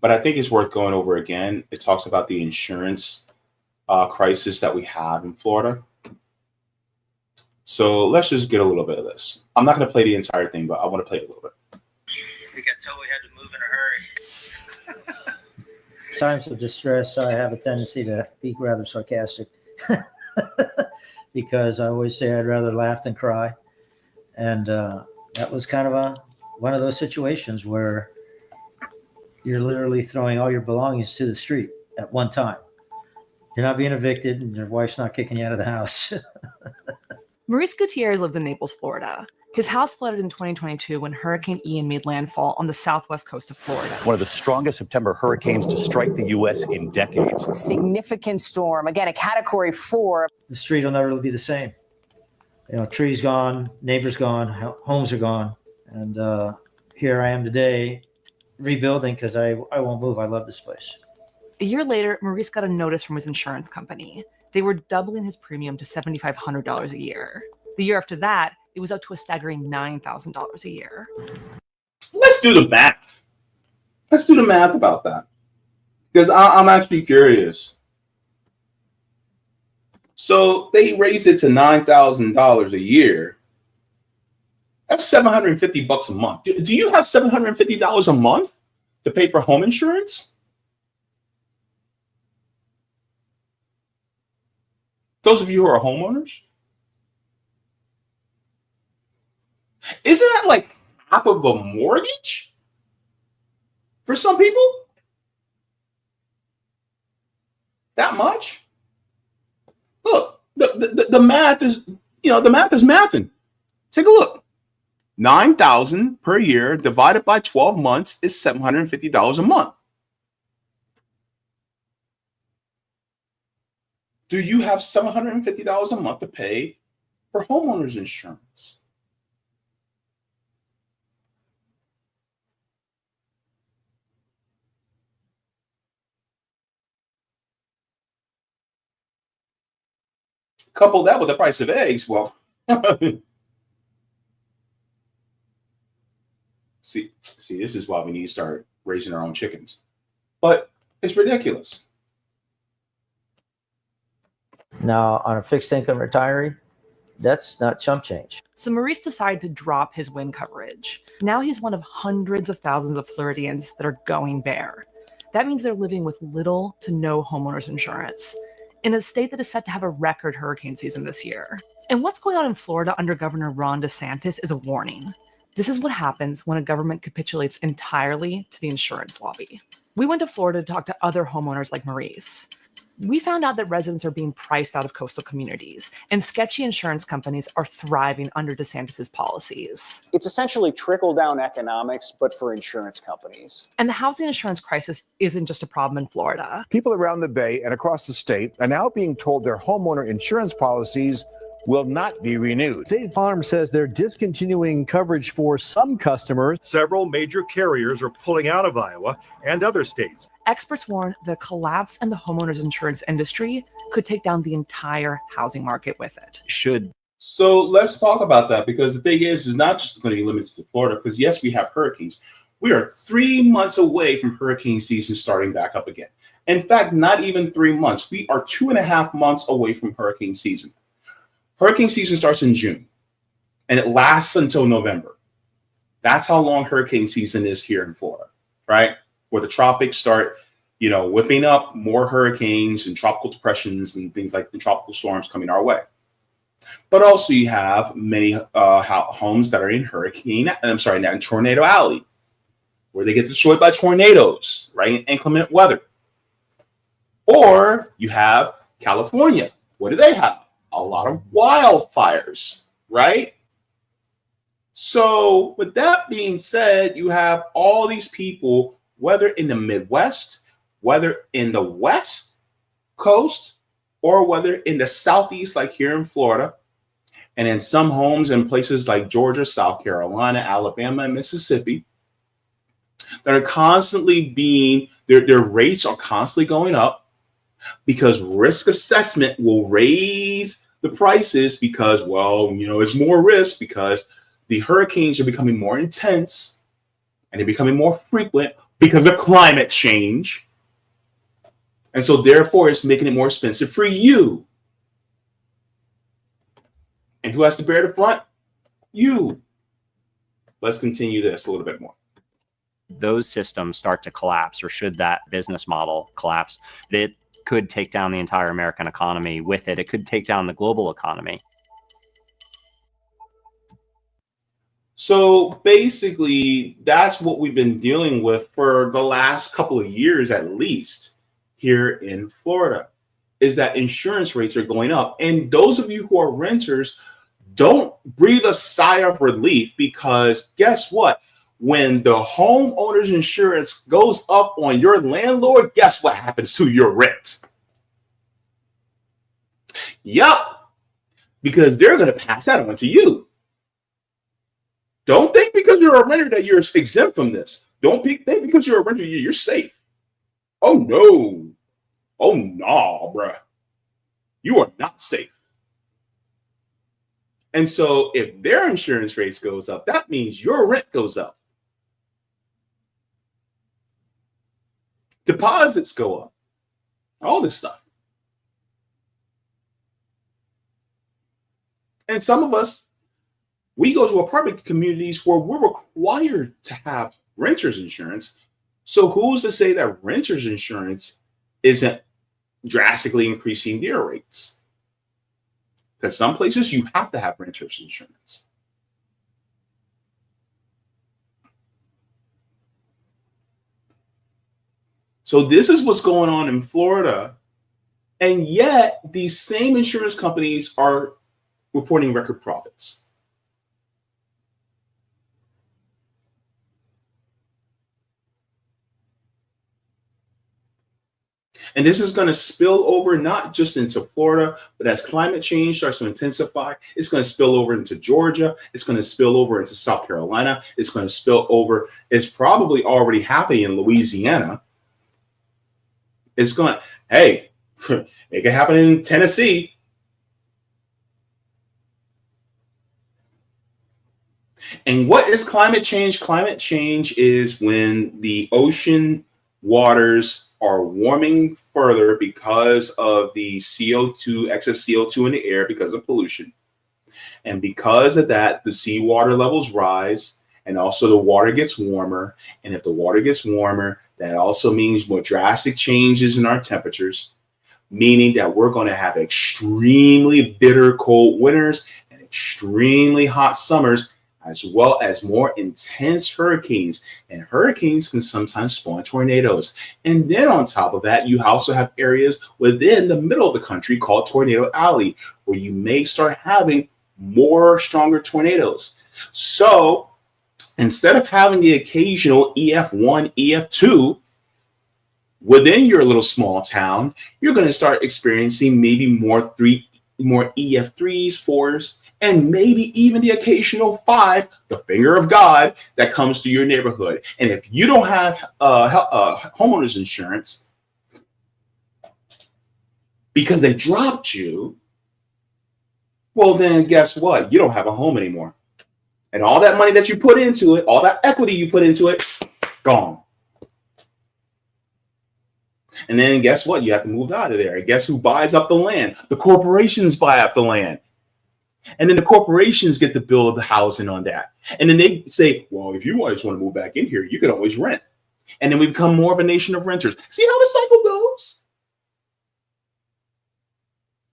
but I think it's worth going over again. It talks about the insurance crisis that we have in Florida. So let's just get a little bit of this. I'm not going to play the entire thing, but I want to play it a little bit. We got told we had to move in a hurry. Times of distress, I have a tendency to be rather sarcastic because I always say I'd rather laugh than cry. And that was kind of one of those situations where you're literally throwing all your belongings to the street at one time. You're not being evicted and your wife's not kicking you out of the house. Maurice Gutierrez lives in Naples, Florida. His house flooded in 2022 when Hurricane Ian made landfall on the southwest coast of Florida. One of the strongest September hurricanes to strike the U.S. in decades. Significant storm, again, a Category 4. The street will never really be the same. You know, trees gone, neighbors gone, homes are gone. And here I am today rebuilding because I won't move. I love this place. A year later, Maurice got a notice from his insurance company. They were doubling his premium to $7,500 a year. The year after that, it was up to a staggering $9,000 a year. Let's do the math. Let's do the math about that. Because I'm actually curious. So they raised it to $9,000 a year. That's $750 a month. Do you have $750 a month to pay for home insurance? Those of you who are homeowners? Isn't that like half of a mortgage for some people? That much? Look, the math is, the math is mathing. Take a look. $9,000 per year divided by 12 months is $750 a month. Do you have $750 a month to pay for homeowners insurance? Couple that with the price of eggs, well, see, this is why we need to start raising our own chickens. But it's ridiculous. Now, on a fixed income retiree, that's not chump change. So Maurice decided to drop his wind coverage. Now he's one of hundreds of thousands of Floridians that are going bare. That means they're living with little to no homeowners insurance in a state that is set to have a record hurricane season this year. And what's going on in Florida under Governor Ron DeSantis is a warning. This is what happens when a government capitulates entirely to the insurance lobby. We went to Florida to talk to other homeowners like Maurice. We found out that residents are being priced out of coastal communities, and sketchy insurance companies are thriving under DeSantis's policies. It's essentially trickle-down economics, but for insurance companies. And the housing insurance crisis isn't just a problem in Florida. People around the Bay and across the state are now being told their homeowner insurance policies will not be renewed. State Farm says they're discontinuing coverage for some customers. Several major carriers are pulling out of Iowa and other states. Experts warn the collapse in the homeowners insurance industry could take down the entire housing market with it. So let's talk about that, because the thing is not just going to be limited to Florida, because yes, we have hurricanes. We are 3 months away from hurricane season starting back up again. In fact, not even 3 months. We are 2.5 months away from hurricane season. Hurricane season starts in June, and it lasts until November. That's how long hurricane season is here in Florida, right? Where the tropics start, whipping up more hurricanes and tropical depressions and things like the tropical storms coming our way. But also you have many homes that are in Tornado Alley, where they get destroyed by tornadoes, right? Inclement weather. Or you have California. What do they have? A lot of wildfires, right? So with that being said, you have all these people, whether in the Midwest, whether in the West Coast, or whether in the Southeast, like here in Florida, And in some homes in places like Georgia, South Carolina, Alabama, and Mississippi, that are constantly their rates are constantly going up because risk assessment will raise the prices because, well, it's more risk because the hurricanes are becoming more intense and they're becoming more frequent because of climate change. And so therefore it's making it more expensive for you. And who has to bear the brunt? You. Let's continue this a little bit more. Those systems start to collapse, or should that business model collapse, it could take down the entire American economy with it. It could take down the global economy. So basically, that's what we've been dealing with for the last couple of years, at least here in Florida, is that insurance rates are going up. And those of you who are renters, don't breathe a sigh of relief, because guess what? When the homeowner's insurance goes up on your landlord, guess what happens to your rent? Yup, because they're going to pass that on to you. Don't think because you're a renter that you're exempt from this. Don't think because you're a renter you're safe. Oh, no. Oh, no, bruh. You are not safe. And so if their insurance rates goes up, that means your rent goes up. Deposits go up. All this stuff. And some of us, we go to apartment communities where we're required to have renter's insurance. So who's to say that renter's insurance isn't drastically increasing their rates? Because some places you have to have renter's insurance. So this is what's going on in Florida. And yet these same insurance companies are reporting record profits. And this is going to spill over not just into Florida, but as climate change starts to intensify, it's going to spill over into Georgia. It's going to spill over into South Carolina. It's going to spill over. It's probably already happening in Louisiana. It's going, hey, it can happen in Tennessee. And what is climate change? Climate change is when the ocean waters are warming further because of the CO2, excess CO2 in the air because of pollution. And because of that, the seawater levels rise, and also the water gets warmer. And if the water gets warmer, that also means more drastic changes in our temperatures, meaning that we're going to have extremely bitter cold winters and extremely hot summers, as well as more intense hurricanes. And hurricanes can sometimes spawn tornadoes. And then on top of that, you also have areas within the middle of the country called Tornado Alley, where you may start having more stronger tornadoes. So instead of having the occasional EF1, EF2 within your little small town, you're going to start experiencing maybe more EF3s, 4s, and maybe even the occasional 5, the finger of God, that comes to your neighborhood. And if you don't have homeowner's insurance because they dropped you, well, then guess what? You don't have a home anymore. And all that money that you put into it, all that equity you put into it, gone. And then guess what? You have to move out of there. And guess who buys up the land? The corporations buy up the land. And then the corporations get to build the housing on that. And then they say, well, if you always want to move back in here, you can always rent. And then we become more of a nation of renters. See how the cycle goes?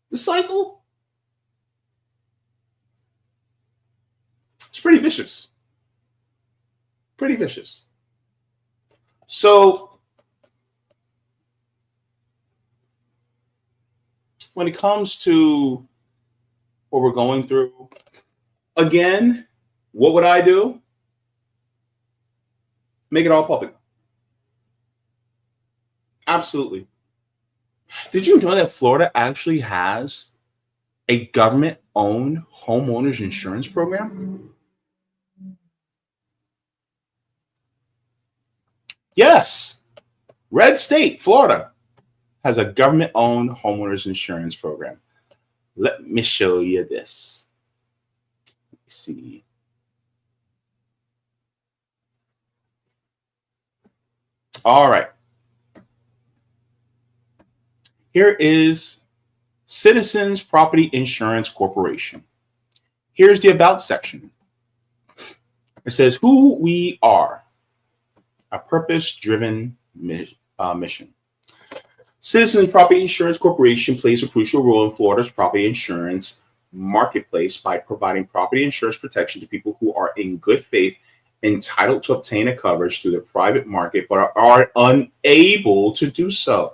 The cycle? It's pretty vicious. Pretty vicious. So when it comes to what we're going through, again, what would I do? Make it all public. Absolutely. Did you know that Florida actually has a government own homeowners insurance program? Yes. Red state, Florida, has a government-owned homeowners insurance program. Let me show you this. Let me see. All right. Here is Citizens Property Insurance Corporation. Here's the About section. It says who we are, a purpose-driven mission. Citizens Property Insurance Corporation plays a crucial role in Florida's property insurance marketplace by providing property insurance protection to people who are in good faith entitled to obtain a coverage through the private market but are unable to do so.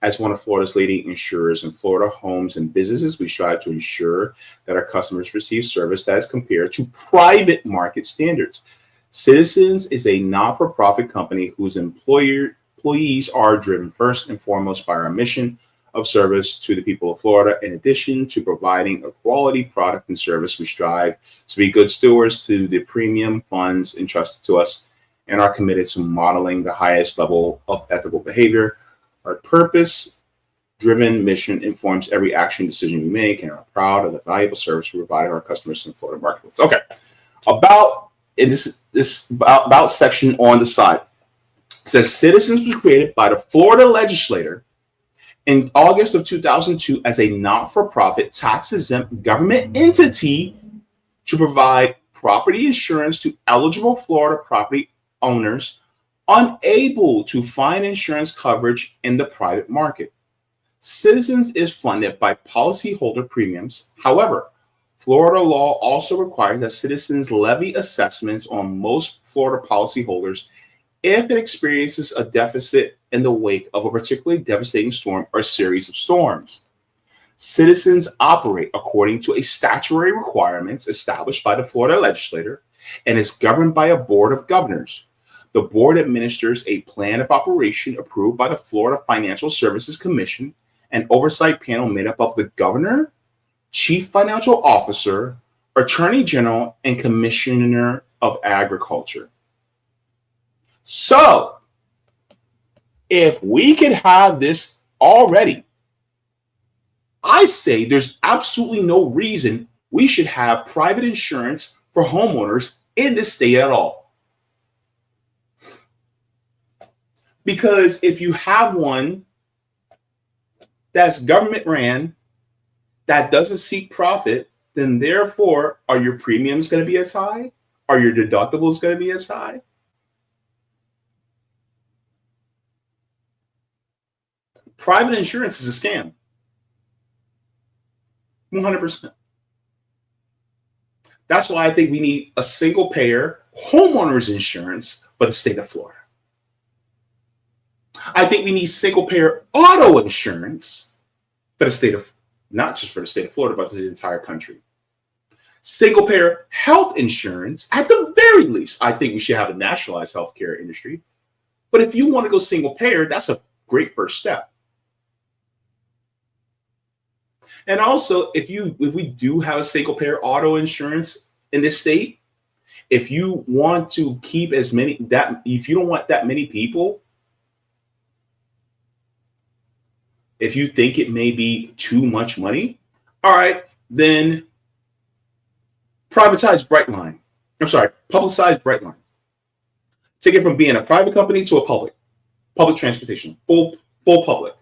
As one of Florida's leading insurers in Florida homes and businesses, we strive to ensure that our customers receive service that is compared to private market standards. Citizens is a not-for-profit company whose employees are driven first and foremost by our mission of service to the people of Florida. In addition to providing a quality product and service, we strive to be good stewards to the premium funds entrusted to us and are committed to modeling the highest level of ethical behavior. Our purpose-driven mission informs every action decision we make and are proud of the valuable service we provide our customers in the Florida marketplace. Okay, about section on the side. It says Citizens was created by the Florida legislature in August of 2002 as a not-for-profit tax-exempt government entity to provide property insurance to eligible Florida property owners unable to find insurance coverage in the private market. Citizens is funded by policyholder premiums. However, Florida law also requires that Citizens levy assessments on most Florida policyholders if it experiences a deficit in the wake of a particularly devastating storm or series of storms. Citizens operate according to a statutory requirements established by the Florida legislature and is governed by a board of governors. The board administers a plan of operation approved by the Florida Financial Services Commission, an oversight panel made up of the governor, chief financial officer, attorney general, and commissioner of agriculture. So, if we could have this already, I say there's absolutely no reason we should have private insurance for homeowners in this state at all. Because if you have one that's government ran, that doesn't seek profit, then therefore, are your premiums going to be as high? Are your deductibles going to be as high? Private insurance is a scam. 100%. That's why I think we need a single payer homeowners insurance for the state of Florida. I think we need single payer auto insurance for the state of, not just for the state of Florida, but for the entire country. Single payer health insurance, at the very least, I think we should have a nationalized healthcare industry. But if you want to go single payer, that's a great first step. And also, if we do have a single payer auto insurance in this state, if you want to keep if you don't want that many people, if you think it may be too much money, all right, then publicize Brightline. Take it from being a private company to a public transportation, full public.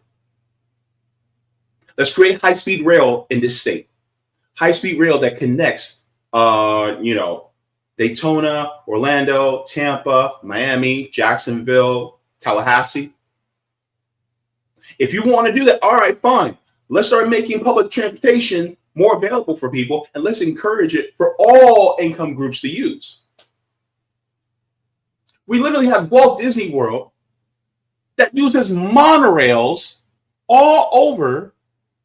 Let's create high-speed rail in this state. High-speed rail that connects, Daytona, Orlando, Tampa, Miami, Jacksonville, Tallahassee. If you want to do that, all right, fine. Let's start making public transportation more available for people, and let's encourage it for all income groups to use. We literally have Walt Disney World that uses monorails all over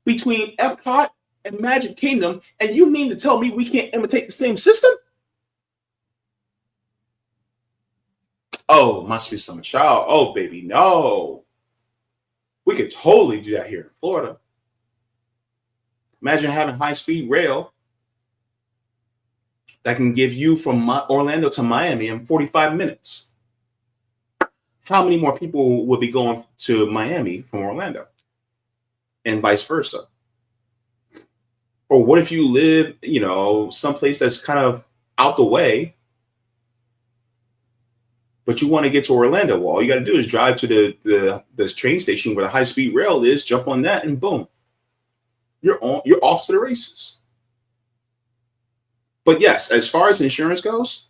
between Epcot and Magic Kingdom, and you mean to tell me we can't imitate the same system? Oh, must be some child. Oh, baby, no. We could totally do that here in Florida. Imagine having high-speed rail that can give you from Orlando to Miami in 45 minutes. How many more people would be going to Miami from Orlando and vice versa? Or what if you live, someplace that's kind of out the way, but you want to get to Orlando? Well, all you got to do is drive to the train station where the high-speed rail is, jump on that, and boom, you're off to the races. But yes, as far as insurance goes,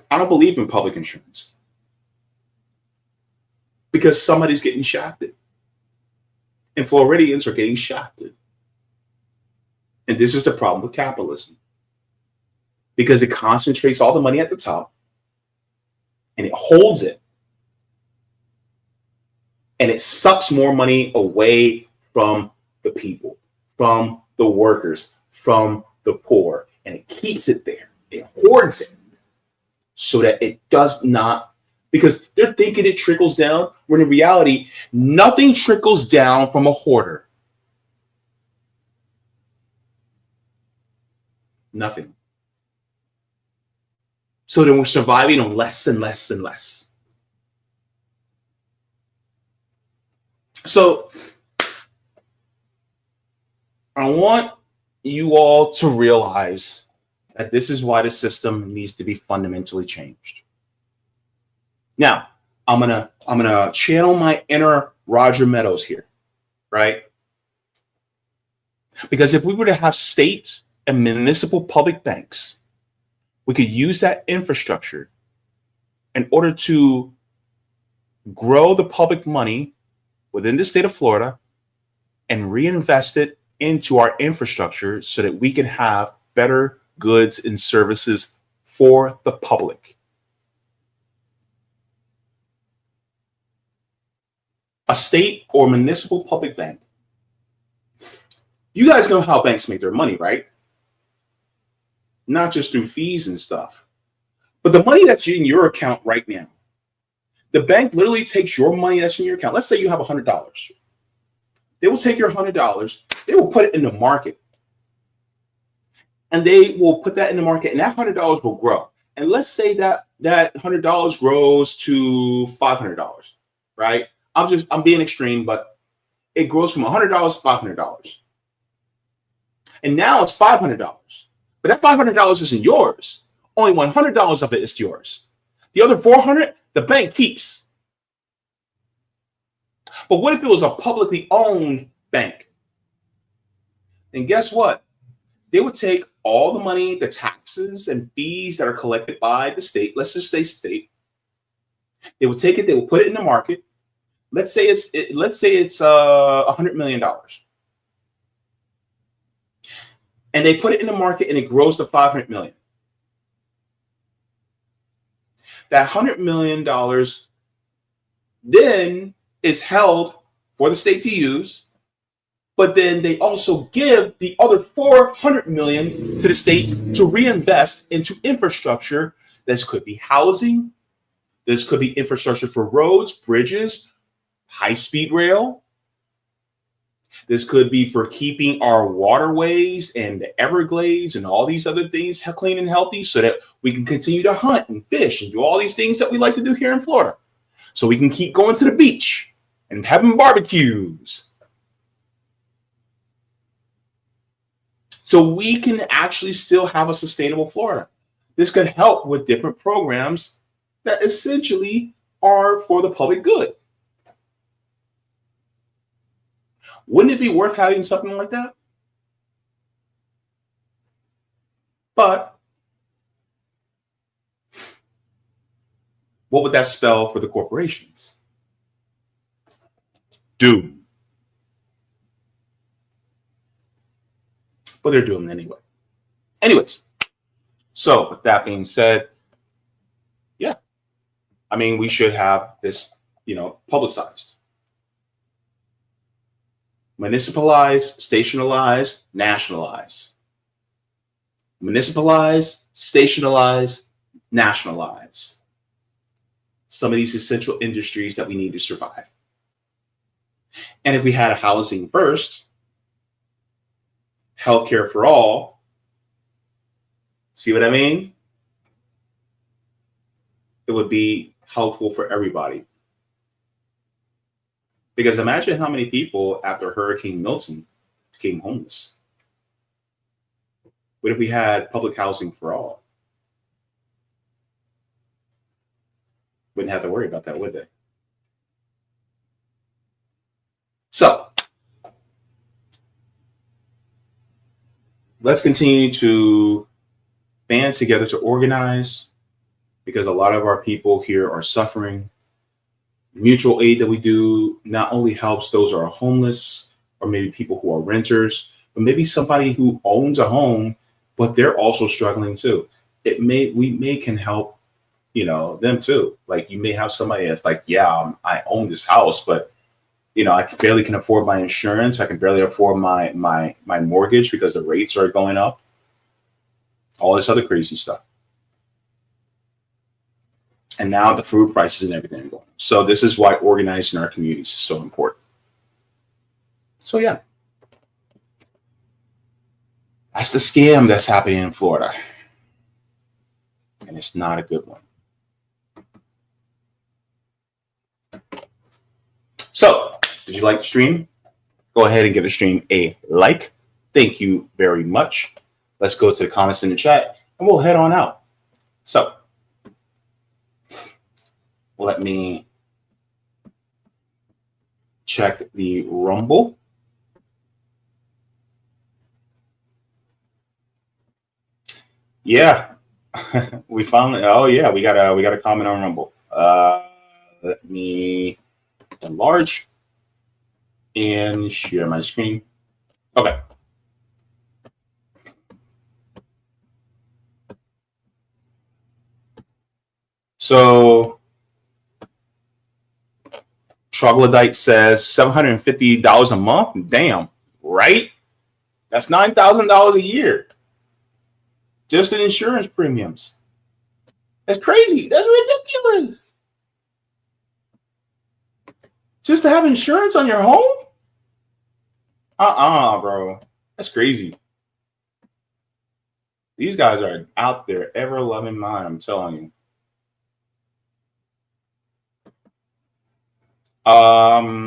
I don't believe in public insurance because somebody's getting shafted, and Floridians are getting shafted. And this is the problem with capitalism, because it concentrates all the money at the top and it holds it, and it sucks more money away from the people, from the workers, from the poor, and it keeps it there. It hoards it so that it does not, because they're thinking it trickles down, when in reality, nothing trickles down from a hoarder. Nothing. So then we're surviving on less and less and less. So I want you all to realize that this is why the system needs to be fundamentally changed. Now, I'm gonna channel my inner Roger Meadows here, right? Because if we were to have state and municipal public banks, we could use that infrastructure in order to grow the public money within the state of Florida and reinvest it into our infrastructure so that we can have better goods and services for the public. A state or municipal public bank. You guys know how banks make their money, right? Not just through fees and stuff, but the money that's in your account right now. The bank literally takes your money that's in your account. Let's say you have $100. They will take your $100, they will put it in the market. And they will put that in the market, and that $100 will grow. And let's say that $100 grows to $500, right? I'm being extreme, but it grows from $100 to $500. And now it's $500. But that $500 isn't yours. Only $100 of it is yours. The other $400, the bank keeps. But what if it was a publicly owned bank? And guess what? They would take all the money, the taxes and fees that are collected by the state. Let's just say state. They would take it. They would put it in the market. Let's say it's $100 million. And they put it in the market and it grows to $500 million. That $100 million then is held for the state to use, but then they also give the other $400 million to the state to reinvest into infrastructure. This could be housing. This could be infrastructure for roads, bridges, high-speed rail. This could be for keeping our waterways and the Everglades and all these other things clean and healthy so that we can continue to hunt and fish and do all these things that we like to do here in Florida. So we can keep going to the beach and having barbecues. So we can actually still have a sustainable Florida. This could help with different programs that essentially are for the public good. Wouldn't it be worth having something like that? But what would that spell for the corporations? Doom. But they're doomed anyway. Anyways, so with that being said, yeah, I mean, we should have this, publicized. Municipalize, stationalize, nationalize. Municipalize, stationalize, nationalize. Some of these essential industries that we need to survive. And if we had housing first, healthcare for all, See what I mean? It would be helpful for everybody. Because imagine how many people after Hurricane Milton became homeless. What if we had public housing for all? Wouldn't have to worry about that, would they? So, let's continue to band together to organize, because a lot of our people here are suffering. Mutual aid that we do not only helps those who are homeless, or maybe people who are renters, but maybe somebody who owns a home, but they're also struggling too. We can help, them too. Like, you may have somebody that's like, yeah, I own this house, but I barely can afford my insurance. I can barely afford my mortgage because the rates are going up. All this other crazy stuff. And now the food prices and everything are going. So this is why organizing our communities is so important. So yeah. That's the scam that's happening in Florida. And it's not a good one. So, did you like the stream? Go ahead and give the stream a like. Thank you very much. Let's go to the comments in the chat and we'll head on out. So, let me check the Rumble. Yeah, we finally. Oh yeah, we got a comment on Rumble. Let me enlarge and share my screen. Okay. So Troglodyte says $750 a month. Damn, right? That's $9,000 a year. Just in insurance premiums. That's crazy. That's ridiculous. Just to have insurance on your home? Bro. That's crazy. These guys are out there, ever loving mine, I'm telling you.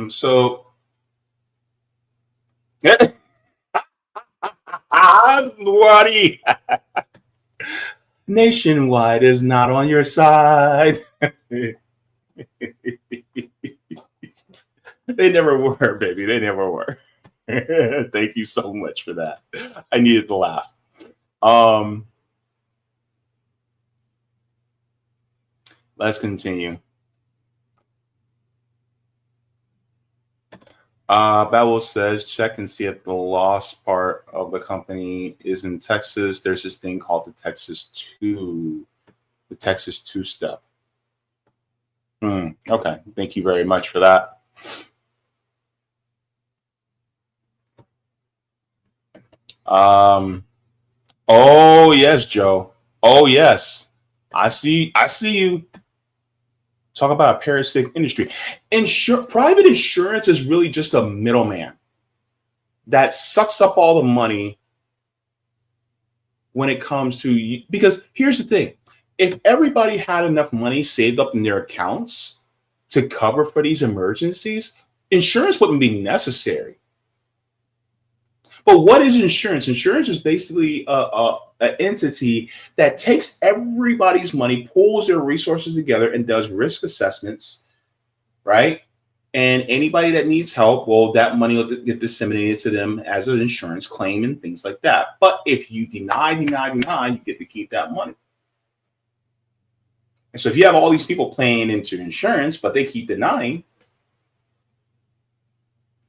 So buddy. Nationwide is not on your side. They never were, baby. They never were. Thank you so much for that. I needed to laugh. Let's continue. Babel says, check and see if the lost part of the company is in Texas. There's this thing called the Texas 2 step. Okay. Thank you very much for that. Oh yes, Joe. Oh yes. I see you. Talk about a parasitic industry. Private insurance is really just a middleman that sucks up all the money when it comes to, because here's the thing. If everybody had enough money saved up in their accounts to cover for these emergencies, insurance wouldn't be necessary. But what is insurance? Insurance is basically an entity that takes everybody's money, pulls their resources together, and does risk assessments, right? And anybody that needs help, well, that money will get disseminated to them as an insurance claim and things like that. But if you deny, you get to keep that money. And so if you have all these people paying into insurance, but they keep denying,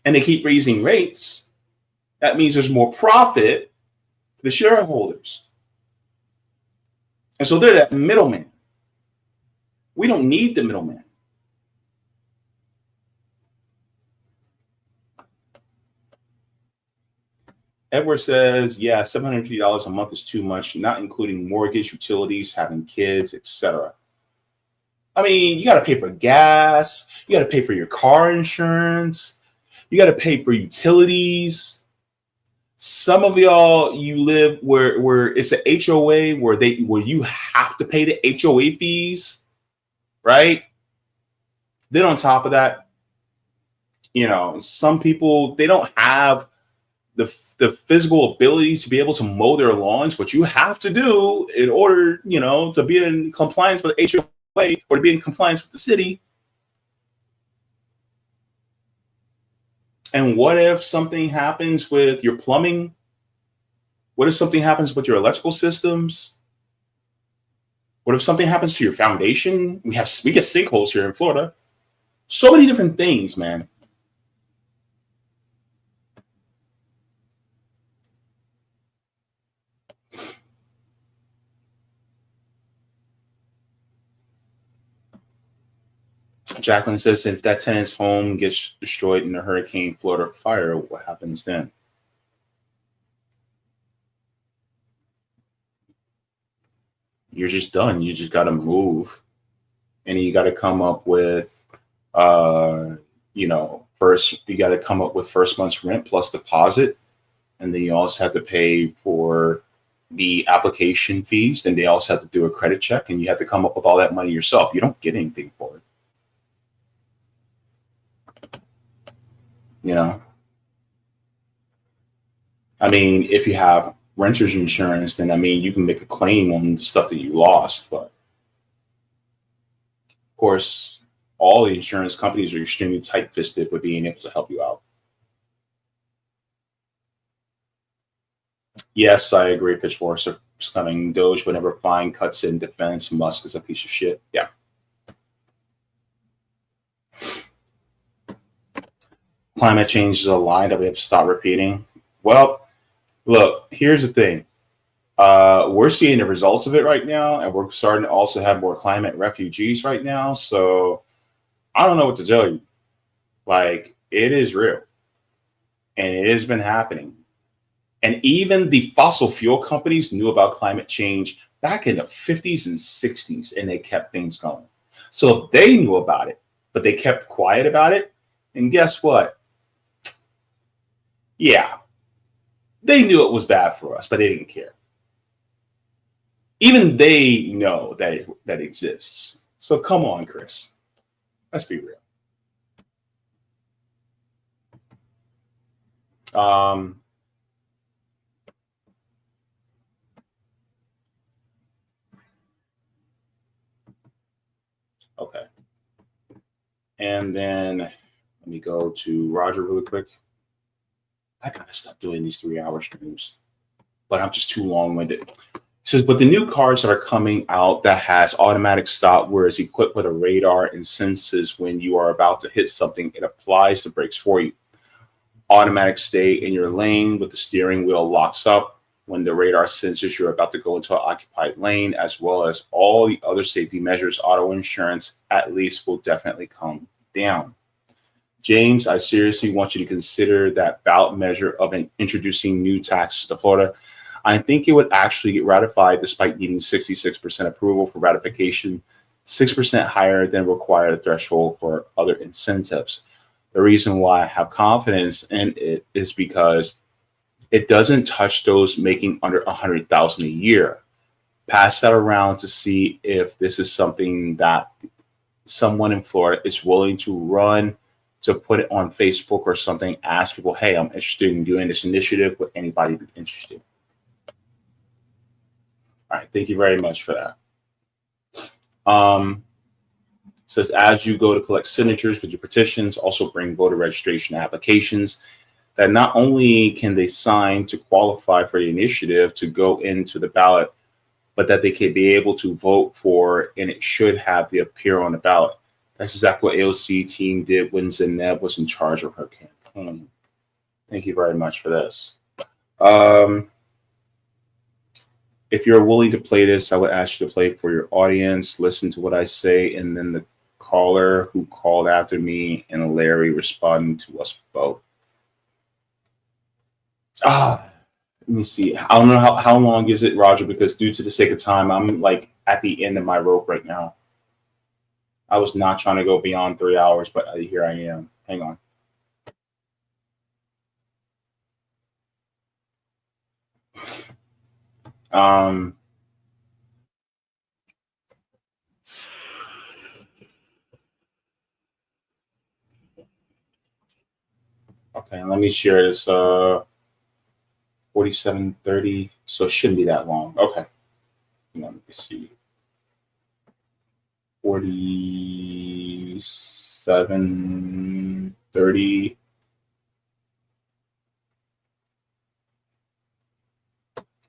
and they keep raising rates, that means there's more profit for the shareholders. And so they're that middleman. We don't need the middleman. Edward says, yeah, $750 a month is too much, not including mortgage, utilities, having kids, etc. I mean, you got to pay for gas. You got to pay for your car insurance. You got to pay for utilities. Some of y'all, you live where it's an HOA where you have to pay the HOA fees, right? Then on top of that, you know, some people, they don't have the physical ability to be able to mow their lawns, but you have to do in order, you know, to be in compliance with HOA or to be in compliance with the city. And what if something happens with your plumbing? What if something happens with your electrical systems? What if something happens to your foundation? We get sinkholes here in Florida. So many different things, man. Jacqueline says, if that tenant's home gets destroyed in a Hurricane Florida fire, what happens then? You're just done. You just got to move. And you got to come up with, you know, you got to come up with first month's rent plus deposit. And then you also have to pay for the application fees. Then they also have to do a credit check, and you have to come up with all that money yourself. You don't get anything for it. You know, I mean, if you have renter's insurance, then I mean, you can make a claim on the stuff that you lost. But of course, all the insurance companies are extremely tight-fisted with being able to help you out. Yes, I agree. Pitchforks are coming. Doge, whenever fine cuts in defense, Musk is a piece of shit. Yeah. Climate change is a lie that we have to stop repeating. Well, look, here's the thing. We're seeing the results of it right now, and we're starting to also have more climate refugees right now. So I don't know what to tell you. Like, it is real, and it has been happening. And even the fossil fuel companies knew about climate change back in the 50s and 60s, and they kept things going. So if they knew about it, but they kept quiet about it, and guess what? Yeah, they knew it was bad for us, but they didn't care. Even they know that that exists. So come on, Chris. Let's be real. Okay. And then let me go to Roger really quick. I gotta stop doing these 3-hour streams, but I'm just too long-winded. It says, but the new cars that are coming out that has automatic stop, where it's equipped with a radar and senses when you are about to hit something, it applies the brakes for you. Automatic stay in your lane with the steering wheel locks up when the radar senses you're about to go into an occupied lane, as well as all the other safety measures. Auto insurance at least will definitely come down. James, I seriously want you to consider that ballot measure of introducing new taxes to Florida. I think it would actually get ratified despite needing 66% approval for ratification, 6% higher than required threshold for other incentives. The reason why I have confidence in it is because it doesn't touch those making under $100,000 a year. Pass that around to see if this is something that someone in Florida is willing to run, to put it on Facebook or something, ask people, hey, I'm interested in doing this initiative. Would anybody be interested? All right, thank you very much for that. Says, as you go to collect signatures with your petitions, also bring voter registration applications that not only can they sign to qualify for the initiative to go into the ballot, but that they can be able to vote for, and it should have to appear on the ballot. That's exactly what AOC team did when Zeneb was in charge of her campaign. Thank you very much for this. If you're willing to play this, I would ask you to play it for your audience. Listen to what I say, and then the caller who called after me and Larry responding to us both. Let me see. I don't know how long is it, Roger, because due to the sake of time, I'm like at the end of my rope right now. I was not trying to go beyond 3 hours, but here I am. Hang on. Okay, let me share this. 4730. So it shouldn't be that long. Okay. Let me see. 4730.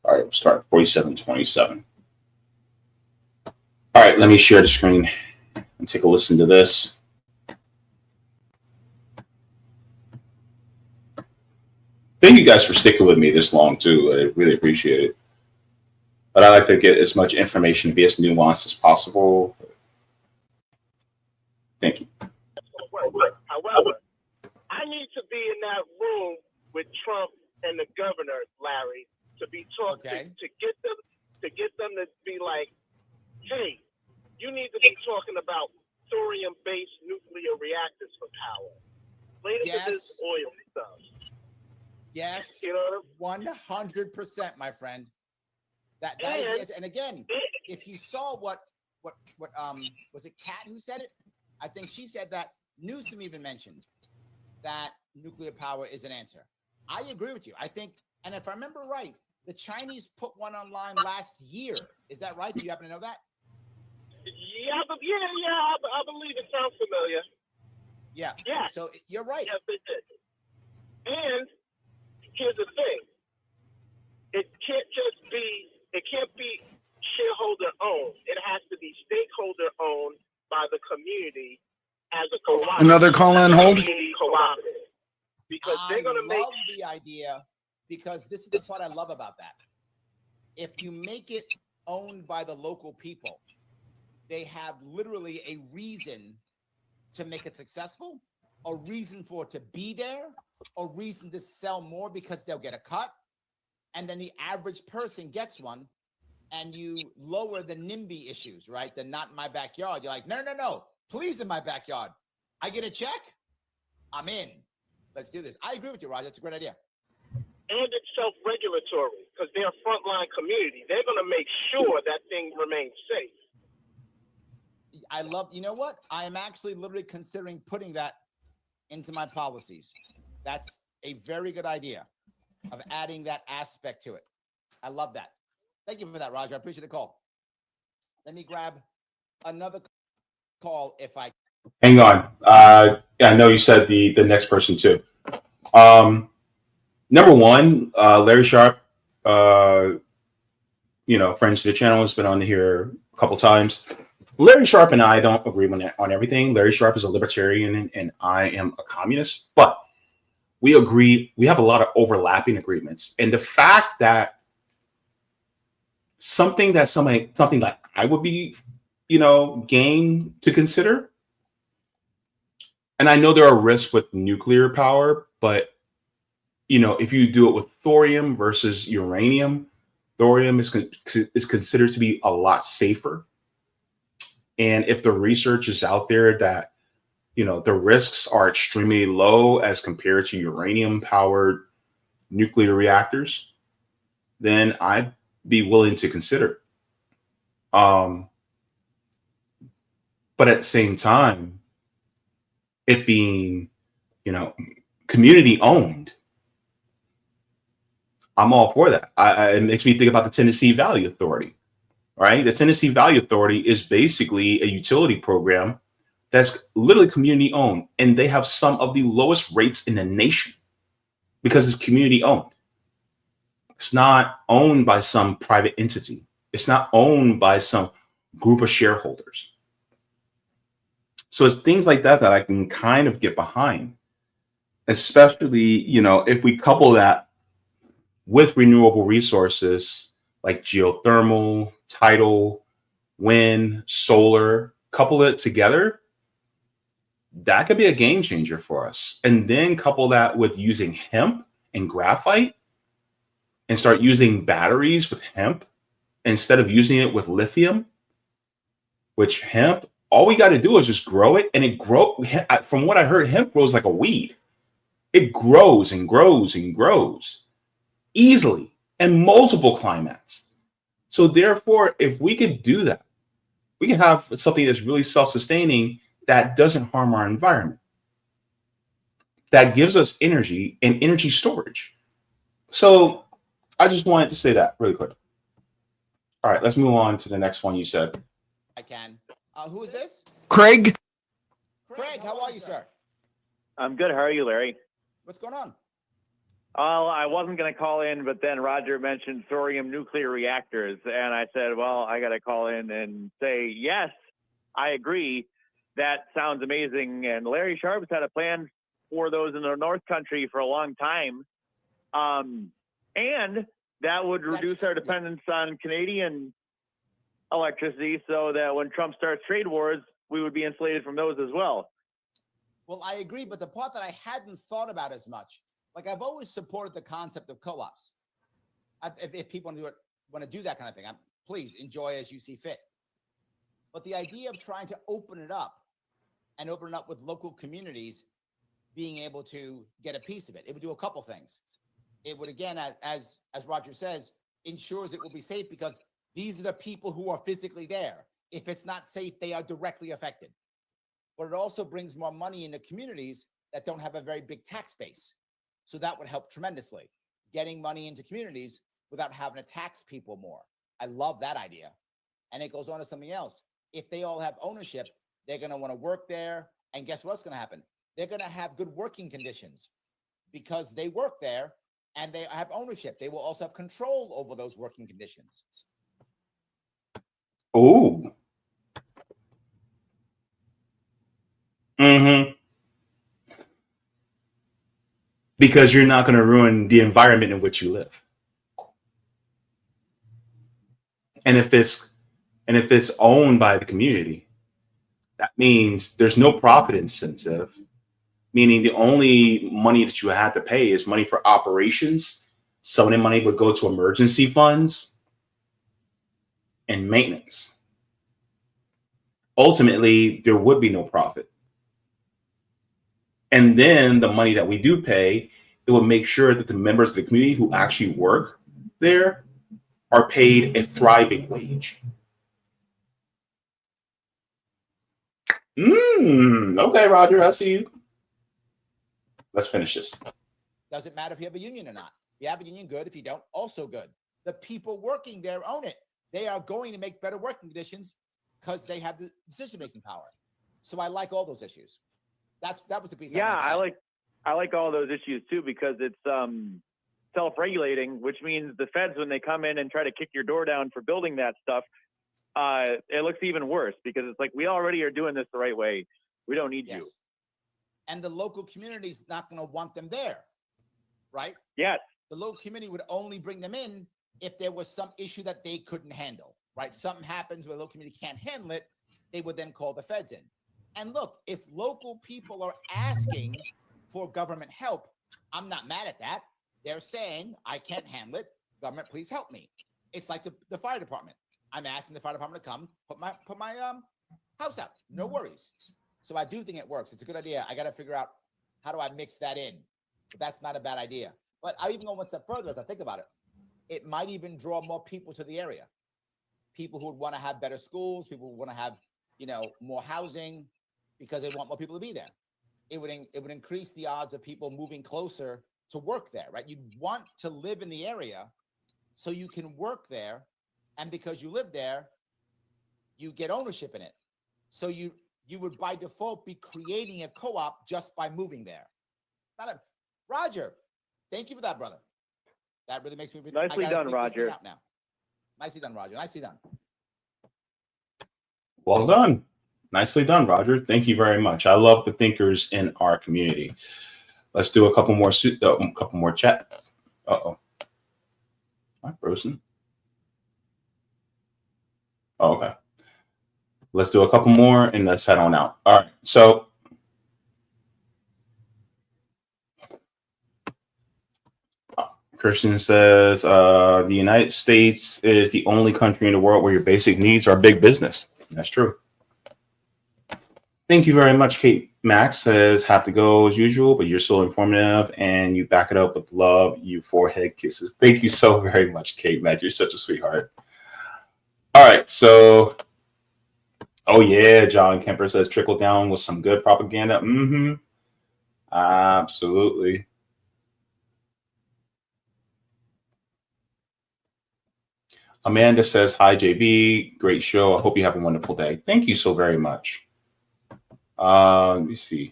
All right, we'll start 4727. All right, let me share the screen and take a listen to this. Thank you guys for sticking with me this long too. I really appreciate it. But I like to get as much information to be as nuanced as possible. Thank you. However, I need to be in that room with Trump and the governor, Larry, to be talking to get them to be like, hey, you need to be talking about thorium-based nuclear reactors for power. Later to this oil stuff. Yes, you know, 100%, my friend. That is, and again, if you saw what was it Kat who said it? I think she said that. Newsom even mentioned that nuclear power is an answer. I agree with you. I think, and if I remember right, the Chinese put one online last year. Is that right? Do you happen to know that? Yeah, I believe it sounds familiar. Yeah. Yeah. So you're right. Yes, it did. And here's the thing. It can't be shareholder owned. It has to be stakeholder owned by the community as a cooperative. Another call on hold. Because they're going to make the idea, because this is the part I love about that. If you make it owned by the local people, they have literally a reason to make it successful, a reason for it to be there, a reason to sell more because they'll get a cut. And then the average person gets one, and you lower the NIMBY issues, right? The not in my backyard. You're like, no, please in my backyard. I get a check, I'm in. Let's do this. I agree with you, Raj. That's a great idea. And it's self-regulatory because they're a frontline community. They're going to make sure that thing remains safe. I love, you know what? I am actually literally considering putting that into my policies. That's a very good idea of adding that aspect to it. I love that. Thank you for that, Roger. I appreciate the call. Let me grab another call if I. Hang on. I know you said the next person too. Number one, Larry Sharp, friends to the channel, has been on here a couple times. Larry Sharp and I don't agree on everything. Larry Sharp is a libertarian and I am a communist, but we agree. We have a lot of overlapping agreements. And the fact that something that I would be, game to consider. And I know there are risks with nuclear power, but if you do it with thorium versus uranium, thorium is considered to be a lot safer. And if the research is out there that, the risks are extremely low as compared to uranium-powered nuclear reactors, then I'd be willing to consider. But at the same time, it being, community owned, I'm all for that. It makes me think about the Tennessee Valley Authority, right? The Tennessee Valley Authority is basically a utility program that's literally community owned, and they have some of the lowest rates in the nation because it's community owned. It's not owned by some private entity. It's not owned by some group of shareholders. So it's things like that that I can kind of get behind, especially, if we couple that with renewable resources like geothermal, tidal, wind, solar, couple it together, that could be a game changer for us. And then couple that with using hemp and graphite and start using batteries with hemp instead of using it with lithium, which hemp, all we got to do is just grow it, and it from what I heard, hemp grows like a weed. It grows and grows and grows easily in multiple climates. So therefore, if we could do that, we can have something that's really self-sustaining that doesn't harm our environment, that gives us energy and energy storage. So I just wanted to say that really quick. All right, let's move on to the next one you said. I can. Who is this? Craig. Craig, how are you, sir? I'm good. How are you, Larry? What's going on? Well, I wasn't going to call in, but then Roger mentioned thorium nuclear reactors. And I said, well, I got to call in and say, yes, I agree. That sounds amazing. And Larry Sharp's had a plan for those in the North Country for a long time. And that would reduce our dependence on Canadian electricity so that when Trump starts trade wars, we would be insulated from those as well. Well, I agree. But the part that I hadn't thought about as much, like I've always supported the concept of co-ops. If people want to do that kind of thing, please enjoy as you see fit. But the idea of trying to open it up with local communities being able to get a piece of it, it would do a couple things. It would, again, as Roger says, ensures it will be safe because these are the people who are physically there. If it's not safe, they are directly affected. But it also brings more money into communities that don't have a very big tax base. So that would help tremendously, getting money into communities without having to tax people more. I love that idea. And it goes on to something else. If they all have ownership, they're going to want to work there. And guess what's going to happen? They're going to have good working conditions because they work there and they have ownership. They will also have control over those working conditions. Oh. Mm-hmm. Because you're not going to ruin the environment in which you live. And if it's owned by the community, that means there's no profit incentive, meaning the only money that you have to pay is money for operations. Some of the money would go to emergency funds and maintenance. Ultimately, there would be no profit. And then the money that we do pay, it will make sure that the members of the community who actually work there are paid a thriving wage. Okay, Roger, I see you. Let's finish this. Doesn't matter if you have a union or not. If you have a union, good. If you don't, also good. The people working there own it. They are going to make better working conditions because they have the decision-making power. So I like all those issues. That was the piece. Yeah, I like all those issues too because it's self-regulating, which means the feds, when they come in and try to kick your door down for building that stuff, it looks even worse because it's like we already are doing this the right way. We don't need you. And the local community is not going to want them there, right? Yes. The local community would only bring them in if there was some issue that they couldn't handle, right? Something happens where the local community can't handle it, they would then call the feds in. And look, if local people are asking for government help, I'm not mad at that. They're saying, I can't handle it. Government, please help me. It's like the fire department. I'm asking the fire department to come put my house out. No worries. So I do think it works. It's a good idea. I got to figure out how do I mix that in. But that's not a bad idea. But I'll even go one step further as I think about it. It might even draw more people to the area. People who would want to have better schools, people who want to have, more housing because they want more people to be there. It would increase the odds of people moving closer to work there, right? You'd want to live in the area so you can work there. And because you live there, you get ownership in it. So you would by default be creating a co-op just by moving there. Roger, thank you for that, brother. That really makes me nicely done, Roger. Now. Nicely done, Roger. Nicely done. Well done. Nicely done, Roger. Thank you very much. I love the thinkers in our community. Let's do a couple more chat. Uh-oh. Am I frozen? Oh, okay. Let's do a couple more and let's head on out. All right. So Christian says the United States is the only country in the world where your basic needs are big business. That's true. Thank you very much, Kate. Max says, have to go as usual, but you're so informative and you back it up with love, you forehead kisses. Thank you so very much, Kate. Max, you're such a sweetheart. All right. So, oh yeah, John Kemper says trickle down with some good propaganda. Mm-hmm. Absolutely. Amanda says, hi, JB. Great show. I hope you have a wonderful day. Thank you so very much. Let me see.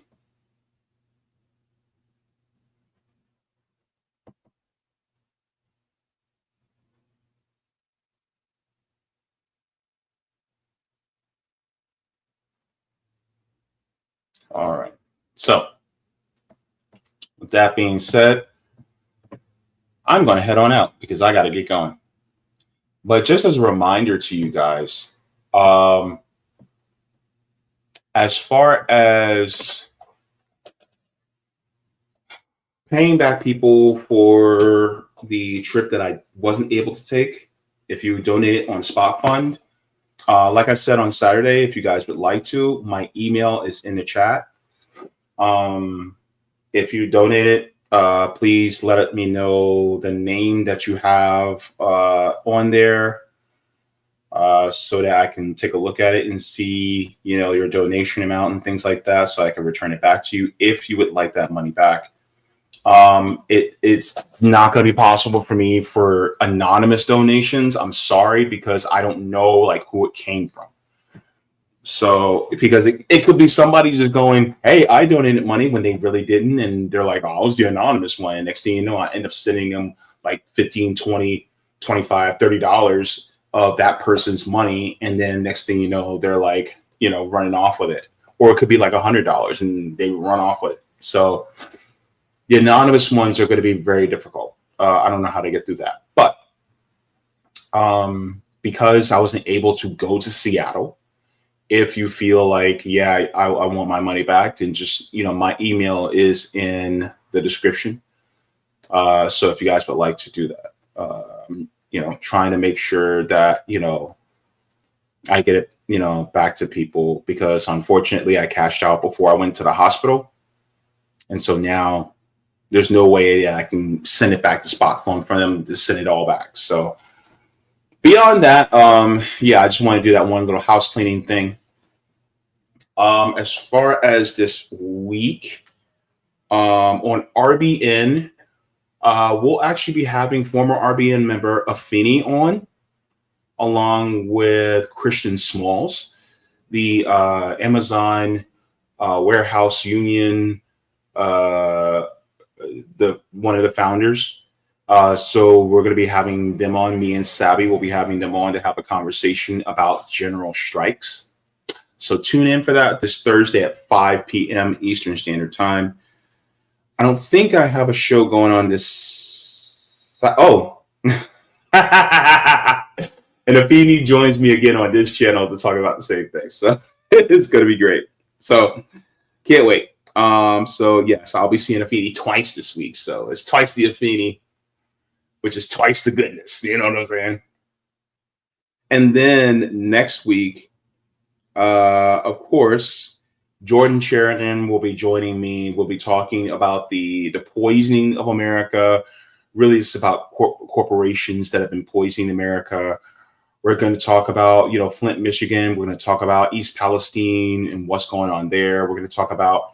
All right. So, with that being said, I'm going to head on out because I got to get going. But just as a reminder to you guys, as far as paying back people for the trip that I wasn't able to take, if you donate it on Spot Fund, like I said on Saturday, if you guys would like to, my email is in the chat. If you donate it, please let me know the name that you have on there, so that I can take a look at it and see, you know, your donation amount and things like that, so I can return it back to you if you would like that money back. It's not going to be possible for me for anonymous donations. I'm sorry, because I don't know like who it came from. So because it could be somebody just going, hey, I donated money when they really didn't. And they're like, oh, I was the anonymous one. And next thing you know, I end up sending them like $15, $20, $25, $30 of that person's money. And then next thing you know, they're like, you know, running off with it. Or it could be like $100 and they run off with it. So the anonymous ones are going to be very difficult. I don't know how to get through that. But because I wasn't able to go to Seattle, if you feel like, yeah, I want my money back, then just, you know, my email is in the description. So if you guys would like to do that, you know, trying to make sure that, you know, I get it, you know, back to people, because unfortunately I cashed out before I went to the hospital. And so now there's no way that I can send it back to Spot Fund for them to send it all back. So beyond that, yeah, I just want to do that one little house cleaning thing. As far as this week, on RBN, we'll actually be having former RBN member Afeni on, along with Christian Smalls, the Amazon Warehouse Union, one of the founders. So we're going to be having them on. Me and Sabby will be having them on to have a conversation about general strikes. So tune in for that this Thursday at 5 p.m. Eastern Standard Time. I don't think I have a show going on this. Oh. And Afeni joins me again on this channel to talk about the same thing. So it's going to be great. So can't wait. So yes, I'll be seeing Afeni twice this week. So it's twice the Afeni, which is twice the goodness. You know what I'm saying? And then next week, of course, Jordan Sheridan will be joining me. We'll be talking about the poisoning of America. Really, it's about corporations that have been poisoning America. We're going to talk about, you know, Flint, Michigan. We're going to talk about East Palestine and what's going on there. We're going to talk about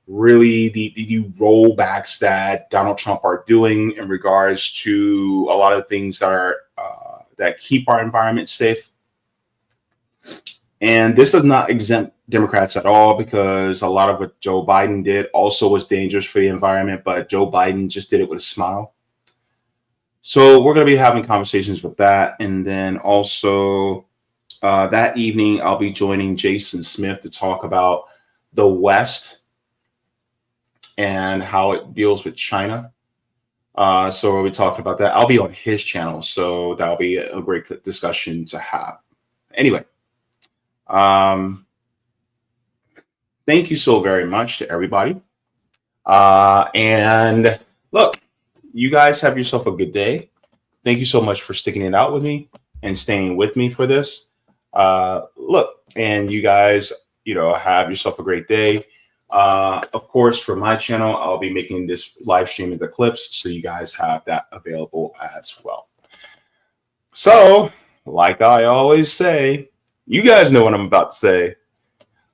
really the rollbacks that Donald Trump are doing in regards to a lot of things that are that keep our environment safe. And this does not exempt Democrats at all, because a lot of what Joe Biden did also was dangerous for the environment, but Joe Biden just did it with a smile. So we're going to be having conversations with that. And then also that evening, I'll be joining Jason Smith to talk about the West and how it deals with China. So we'll be talking about that. I'll be on his channel, so that'll be a great discussion to have. Anyway, thank you so very much to everybody. And look, you guys have yourself a good day. Thank you so much for sticking it out with me and staying with me for this. Look, and you guys, you know, have yourself a great day. Of course, for my channel, I'll be making this live stream into clips, so you guys have that available as well. So like I always say, you guys know what I'm about to say.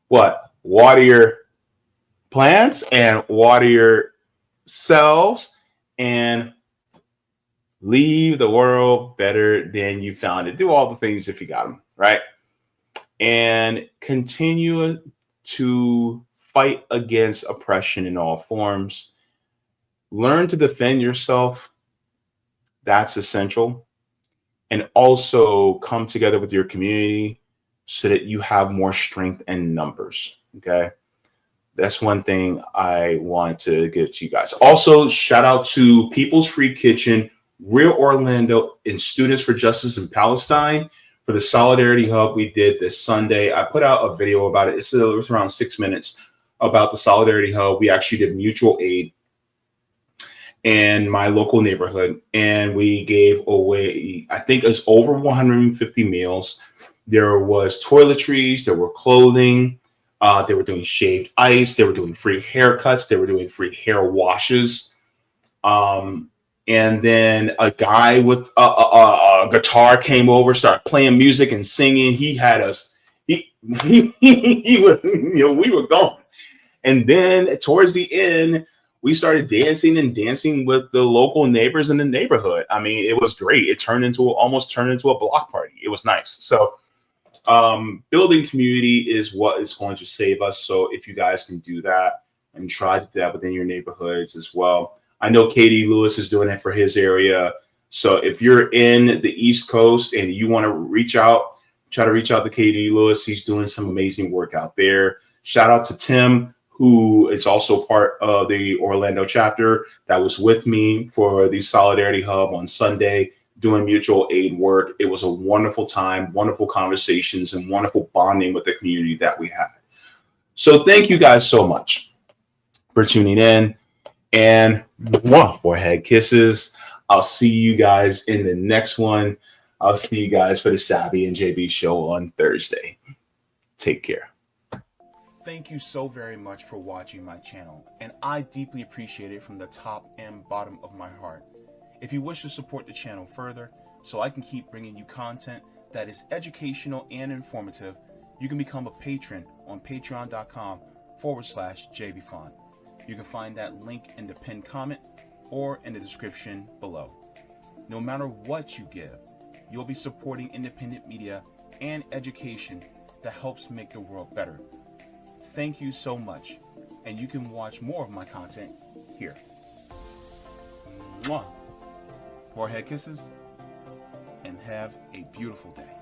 What? Water your plants and water yourselves and leave the world better than you found it. Do all the things if you got them, right? And continue to fight against oppression in all forms. Learn to defend yourself. That's essential. And also come together with your community so that you have more strength in numbers. Okay. That's one thing I want to give to you guys. Also, shout out to People's Free Kitchen, Real Orlando, and Students for Justice in Palestine for the Solidarity Hub we did this Sunday. I put out a video about it. It was around 6 minutes about the Solidarity Hub. We actually did mutual aid in my local neighborhood, and we gave away, I think it's over 150 meals. There was toiletries, there were clothing, they were doing shaved ice, they were doing free haircuts, they were doing free hair washes. And then a guy with a guitar came over, started playing music and singing. He had us, he was, we were gone. And then towards the end, we started dancing with the local neighbors in the neighborhood. I mean, it was great. It almost turned into a block party. It was nice. So building community is what is going to save us. So if you guys can do that and try to do that within your neighborhoods as well. I know Katie Lewis is doing it for his area. So if you're in the East Coast and you want to try to reach out to Katie Lewis. He's doing some amazing work out there. Shout out to Tim, who is also part of the Orlando chapter that was with me for the Solidarity Hub on Sunday doing mutual aid work. It was a wonderful time, wonderful conversations, and wonderful bonding with the community that we had. So thank you guys so much for tuning in, and forehead kisses. I'll see you guys in the next one. I'll see you guys for the Sabby and JB show on Thursday. Take care. Thank you so very much for watching my channel, and I deeply appreciate it from the top and bottom of my heart. If you wish to support the channel further so I can keep bringing you content that is educational and informative, you can become a patron on patreon.com/JBFaunt. You can find that link in the pinned comment or in the description below. No matter what you give, you'll be supporting independent media and education that helps make the world better. Thank you so much, and you can watch more of my content here. Mwah. Forehead kisses, and have a beautiful day.